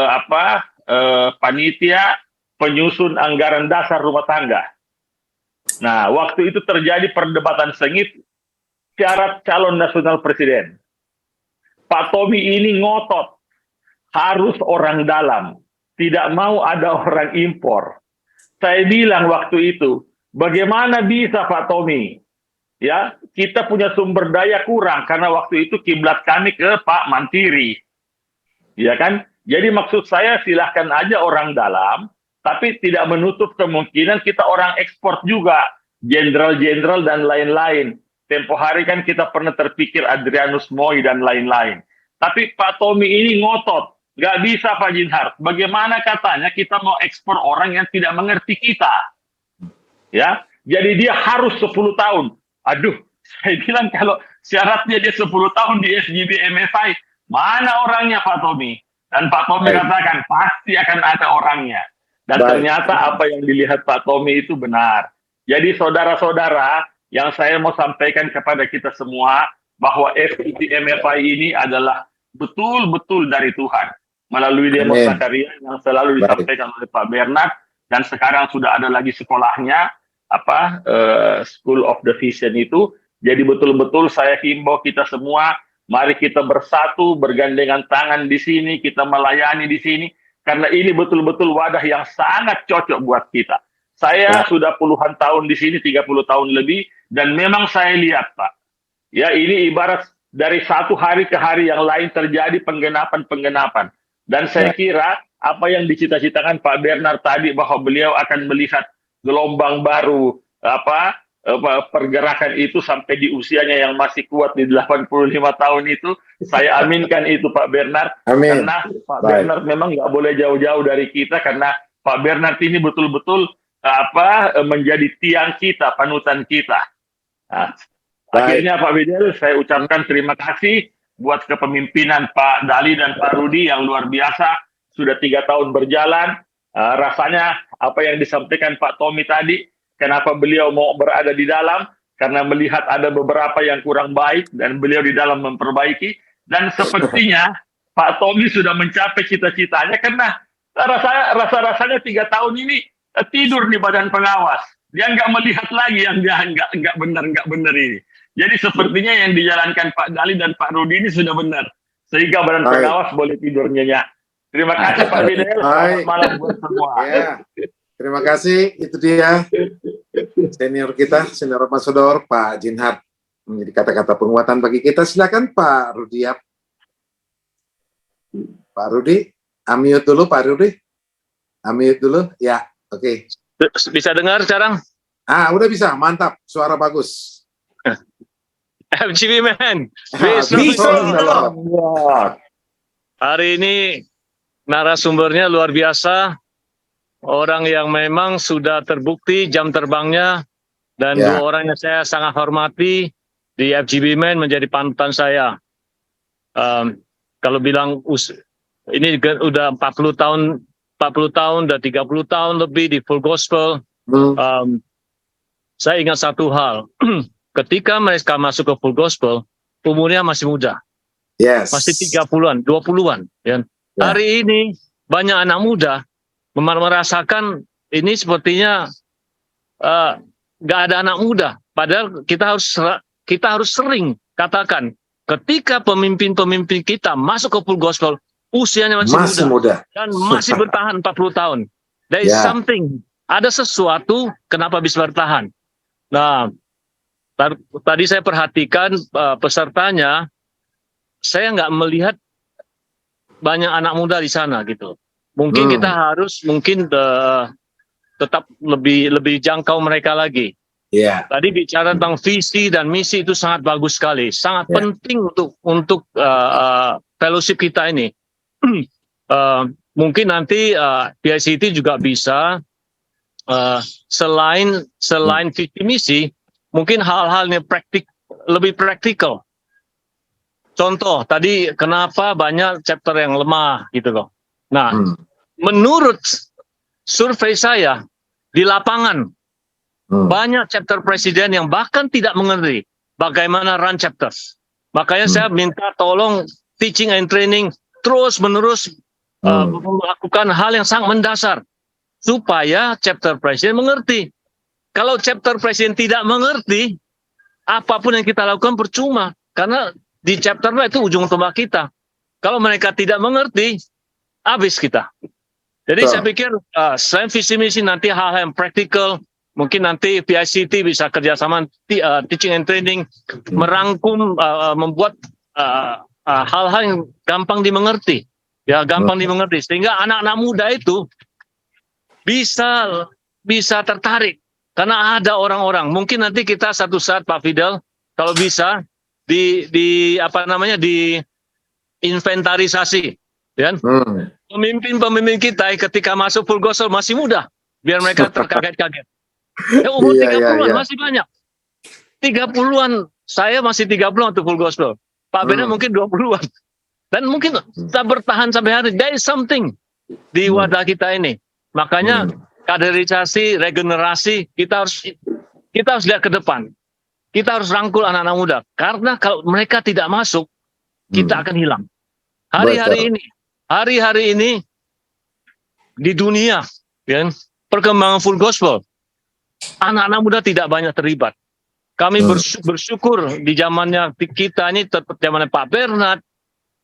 panitia penyusun anggaran dasar rumah tangga. Nah, waktu itu terjadi perdebatan sengit syarat calon nasional presiden. Pak Tommy ini ngotot harus orang dalam, tidak mau ada orang impor. Saya bilang waktu itu, bagaimana bisa Pak Tommy? Ya, kita punya sumber daya kurang karena waktu itu kiblat kami ke Pak Mantiri. Ya kan? Jadi maksud saya silahkan aja orang dalam, tapi tidak menutup kemungkinan kita orang ekspor juga, jenderal-jenderal dan lain-lain. Tempo hari kan kita pernah terpikir Adrianus Moi dan lain-lain. Tapi Pak Tommy ini ngotot, Nggak bisa Pak Jinhar. Bagaimana katanya kita mau ekspor orang yang tidak mengerti kita? Ya, jadi dia harus 10 tahun. Aduh, saya bilang kalau syaratnya dia 10 tahun di FGB MFI, mana orangnya Pak Tommy? Dan Pak Tommy katakan pasti akan ada orangnya. Dan ternyata apa yang dilihat Pak Tommy itu benar. Jadi saudara-saudara, yang saya mau sampaikan kepada kita semua, bahwa FGB MFI ini adalah betul-betul dari Tuhan. Melalui Demos Zakaria yang selalu disampaikan oleh Pak Bernard, dan sekarang sudah ada lagi sekolahnya, School of the Vision itu. Jadi betul-betul saya himbau kita semua, mari kita bersatu, bergandengan tangan di sini, kita melayani di sini, karena ini betul-betul wadah yang sangat cocok buat kita. Saya sudah puluhan tahun di sini, 30 tahun lebih, dan memang saya lihat Pak, ya ini ibarat dari satu hari ke hari yang lain terjadi penggenapan-penggenapan. Dan saya kira apa yang dicita-citakan Pak Bernard tadi, bahwa beliau akan melihat gelombang baru, pergerakan itu sampai di usianya yang masih kuat di 85 tahun itu, saya aminkan itu Pak Bernard. Amin. Karena Pak Bernard memang nggak boleh jauh-jauh dari kita, karena Pak Bernard ini betul-betul menjadi tiang kita, panutan kita. Nah, akhirnya Pak Fidel, saya ucapkan terima kasih buat kepemimpinan Pak Dali dan Pak Rudi yang luar biasa. Sudah 3 tahun berjalan. Rasanya apa yang disampaikan Pak Tommy tadi, kenapa beliau mau berada di dalam, karena melihat ada beberapa yang kurang baik dan beliau di dalam memperbaiki. Dan sepertinya Pak Tommy sudah mencapai cita-citanya, karena rasa-rasanya 3 tahun ini tidur di badan pengawas. Dia nggak melihat lagi yang dia nggak benar ini. Jadi sepertinya yang dijalankan Pak Dali dan Pak Rudi ini sudah benar, sehingga badan pengawas boleh tidur nyenyak. Terima kasih Pak Fidel. Selamat malam buat semua. Ya. Terima kasih. Itu dia senior kita, senior ambassador Pak Jinhar, menjadi kata-kata penguatan bagi kita. Silakan Pak Rudi. Pak Rudi, unmute dulu Pak Rudi. Unmute dulu. Ya, oke. Bisa dengar sekarang? Udah bisa. Mantap. Suara bagus. FGB Man. Bisa. Hari ini narasumbernya luar biasa. Orang yang memang sudah terbukti jam terbangnya, dan 2 orang yang saya sangat hormati di FGB Man menjadi panutan saya. Kalau bilang ini udah 40 tahun, udah 30 tahun lebih di Full Gospel. Saya ingat satu hal. Ketika mereka masuk ke Full Gospel, umurnya masih muda. Masih 30-an, 20-an. Ya. Hari ini banyak anak muda merasakan ini sepertinya nggak ada anak muda. Padahal kita harus sering katakan, ketika pemimpin-pemimpin kita masuk ke Full Gospel, usianya masih muda dan masih bertahan 40 tahun. There is something, ada sesuatu kenapa bisa bertahan. Nah, tadi saya perhatikan pesertanya, saya nggak melihat banyak anak muda di sana gitu. Mungkin kita harus tetap lebih jangkau mereka lagi. Tadi bicara tentang visi dan misi itu sangat bagus sekali, sangat penting untuk fellowship kita ini. Mungkin nanti PICT juga bisa selain visi misi, mungkin hal-hal yang lebih praktikal. Contoh, tadi kenapa banyak chapter yang lemah gitu loh. Nah, menurut survei saya di lapangan, banyak chapter presiden yang bahkan tidak mengerti bagaimana run chapters. Makanya saya minta tolong teaching and training terus-menerus melakukan hal yang sangat mendasar supaya chapter presiden mengerti. Kalau chapter presiden tidak mengerti, apapun yang kita lakukan percuma, karena di chapter itu ujung tombak kita. Kalau mereka tidak mengerti, habis kita. Jadi saya pikir selain visi misi, nanti hal-hal yang praktikal, mungkin nanti PICT bisa kerjasama teaching and training, merangkum, membuat hal-hal yang gampang dimengerti, gampang dimengerti, sehingga anak-anak muda itu bisa tertarik, karena ada orang-orang. Mungkin nanti kita satu saat Pak Fidel, kalau bisa di inventarisasi Ya. Pemimpin-pemimpin kita ketika masuk full gospel masih muda, biar mereka terkaget-kaget. Umur 30-an masih banyak. 30-an, saya masih 30-an untuk full gospel. Pak Bernard mungkin 20-an. Dan mungkin kita bertahan sampai hari. There is something di wadah kita ini. Makanya kaderisasi, regenerasi, kita harus lihat ke depan. Kita harus rangkul anak-anak muda. Karena kalau mereka tidak masuk, kita akan hilang. Hari-hari ini di dunia, ya, perkembangan full gospel, anak-anak muda tidak banyak terlibat. Kami bersyukur di zamannya kita ini, zamannya Pak Bernard,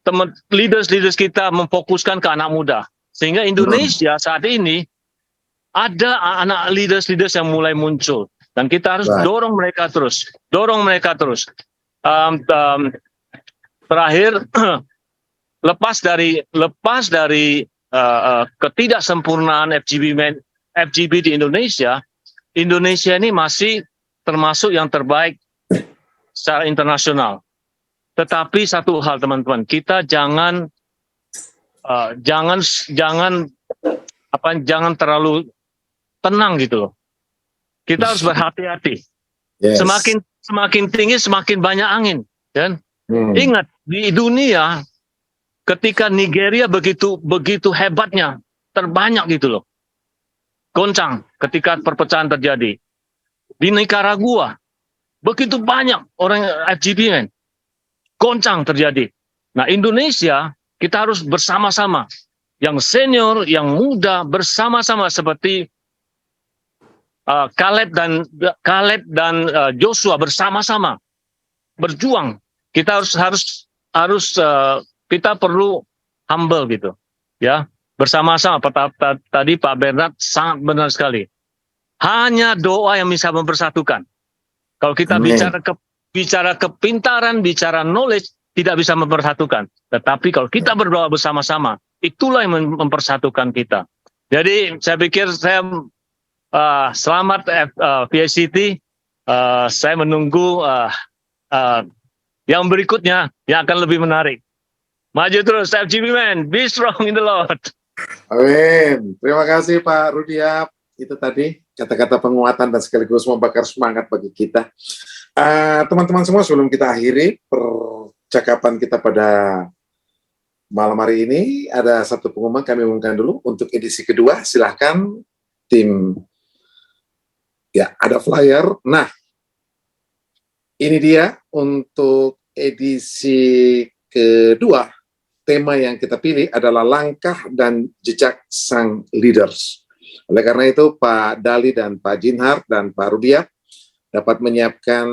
teman leaders kita memfokuskan ke anak muda. Sehingga Indonesia saat ini ada anak leaders yang mulai muncul. Dan kita harus dorong mereka terus. Terakhir, lepas dari ketidaksempurnaan FGB di Indonesia ini masih termasuk yang terbaik secara internasional. Tetapi satu hal teman-teman, kita jangan terlalu tenang gitu loh. Kita harus berhati-hati. Yes. Semakin tinggi semakin banyak angin, kan? Ingat di dunia ketika Nigeria begitu hebatnya, terbanyak gitu loh. Goncang ketika perpecahan terjadi. Di Nicaragua begitu banyak orang FGB, men. Goncang terjadi. Nah, Indonesia kita harus bersama-sama. Yang senior, yang muda bersama-sama seperti Caleb dan Joshua bersama-sama berjuang. Kita harus kita perlu humble gitu, ya, bersama-sama. Tadi Pak Bernard sangat benar sekali. Hanya doa yang bisa mempersatukan. Kalau kita bicara kepintaran, bicara knowledge, tidak bisa mempersatukan. Tetapi kalau kita berdoa bersama-sama, itulah yang mempersatukan kita. Jadi saya pikir selamat VICT. Saya menunggu yang berikutnya yang akan lebih menarik. Maju terus FGB man, be strong in the Lord. Amin. Terima kasih Pak Rudiap. Itu tadi kata-kata penguatan dan sekaligus membakar semangat bagi kita. Teman-teman semua, sebelum kita akhiri percakapan kita pada malam hari ini, ada satu pengumuman kami umumkan dulu untuk edisi kedua. Silahkan tim. Ya, ada flyer. Nah, ini dia untuk edisi kedua. Tema yang kita pilih adalah langkah dan jejak sang leaders. Oleh karena itu, Pak Dali dan Pak Jinhar dan Pak Rudiap dapat menyiapkan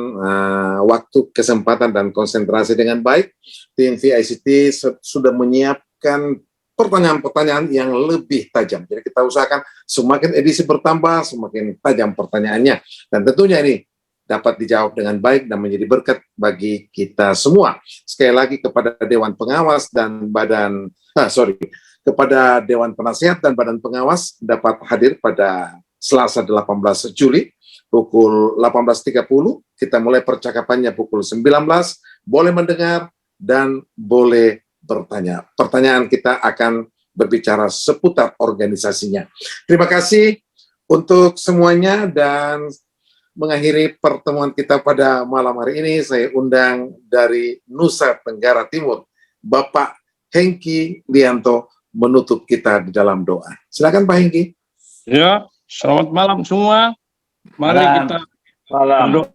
waktu, kesempatan, dan konsentrasi dengan baik. Tim VICT sudah menyiapkan pertanyaan-pertanyaan yang lebih tajam. Jadi kita usahakan semakin edisi bertambah, semakin tajam pertanyaannya. Dan tentunya ini dapat dijawab dengan baik dan menjadi berkat bagi kita semua. Sekali lagi kepada Dewan Pengawas dan kepada Dewan Penasihat dan Badan Pengawas dapat hadir pada Selasa 18 Juli pukul 18.30. Kita mulai percakapannya pukul 19. Boleh mendengar dan boleh bertanya. Pertanyaan kita akan berbicara seputar organisasinya. Terima kasih untuk semuanya, dan mengakhiri pertemuan kita pada malam hari ini, saya undang dari Nusa Tenggara Timur, Bapak Hengki Lianto, menutup kita di dalam doa. Silakan Pak Hengki. Ya, selamat malam semua. Mari kita berdoa.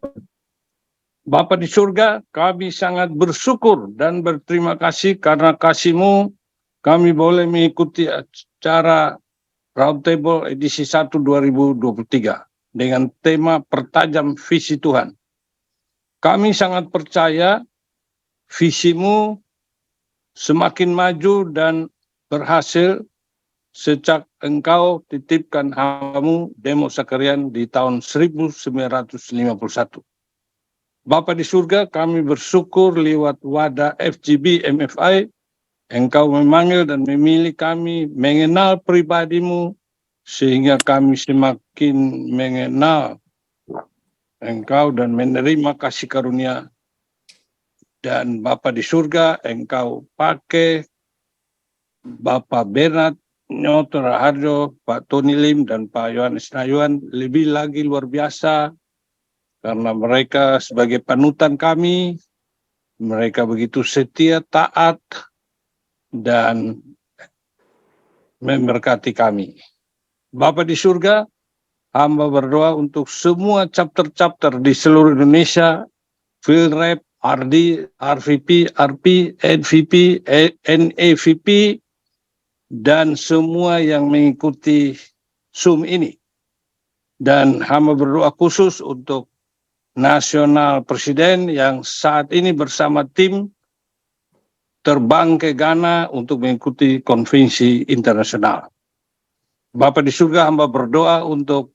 Bapa di surga, kami sangat bersyukur dan berterima kasih karena kasih-Mu kami boleh mengikuti acara Roundtable edisi 1 2023 dengan tema Pertajam Visi Tuhan. Kami sangat percaya visi-Mu semakin maju dan berhasil sejak Engkau titipkan hamba-Mu Demos Zakarian di tahun 1951. Bapa di surga, kami bersyukur lewat wadah FGB MFI, Engkau memanggil dan memilih kami mengenal pribadi-Mu, sehingga kami semakin mengenal Engkau dan menerima kasih karunia. Dan Bapa di surga, Engkau pakai Bapak Bernard Nyoto Raharjo, Pak Tony Lim, dan Pak Yohanes Nayuan lebih lagi luar biasa karena mereka sebagai panutan kami, mereka begitu setia, taat, dan memberkati kami. Bapa di surga, hamba berdoa untuk semua chapter-chapter di seluruh Indonesia, Field Rep, RD, RVP, RP, NVP, NAVP, dan semua yang mengikuti Zoom ini. Dan hamba berdoa khusus untuk Nasional Presiden yang saat ini bersama tim terbang ke Ghana untuk mengikuti konvensi internasional. Bapa di surga, hamba berdoa untuk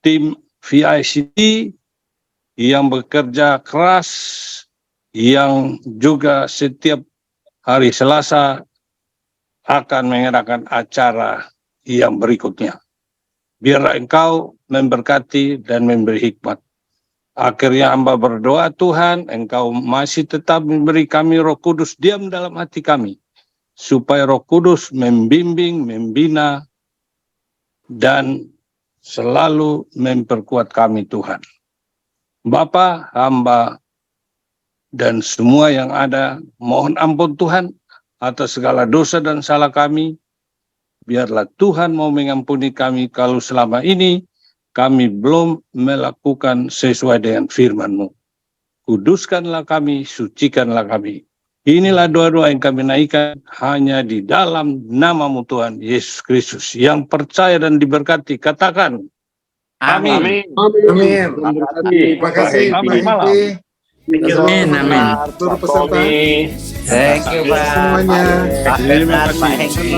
tim VICT yang bekerja keras, yang juga setiap hari Selasa akan mengadakan acara yang berikutnya. Biarlah Engkau memberkati dan memberi hikmat. Akhirnya hamba berdoa, Tuhan, Engkau masih tetap memberi kami Roh Kudus diam dalam hati kami, supaya Roh Kudus membimbing, membina, dan selalu memperkuat kami, Tuhan. Bapa, hamba, dan semua yang ada, mohon ampun Tuhan atas segala dosa dan salah kami. Biarlah Tuhan mau mengampuni kami kalau selama ini kami belum melakukan sesuai dengan firman-Mu. Kuduskanlah kami, sucikanlah kami. Inilah doa-doa yang kami naikkan hanya di dalam nama-Mu Tuhan Yesus Kristus yang percaya dan diberkati. Katakan, amin. Amin. Terima kasih. Amin, amin. Seluruh peserta. Thank you, Pak. Semuanya. Pak Bernard, Pak Hengki,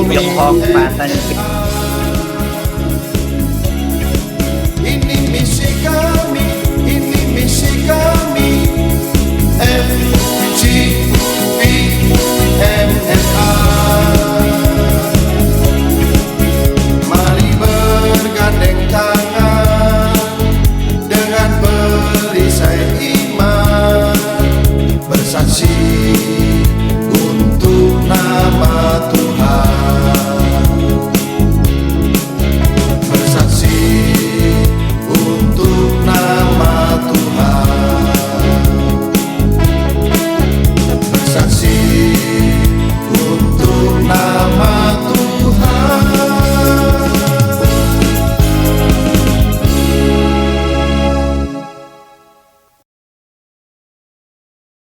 Yong Hong, Pak Tanjung.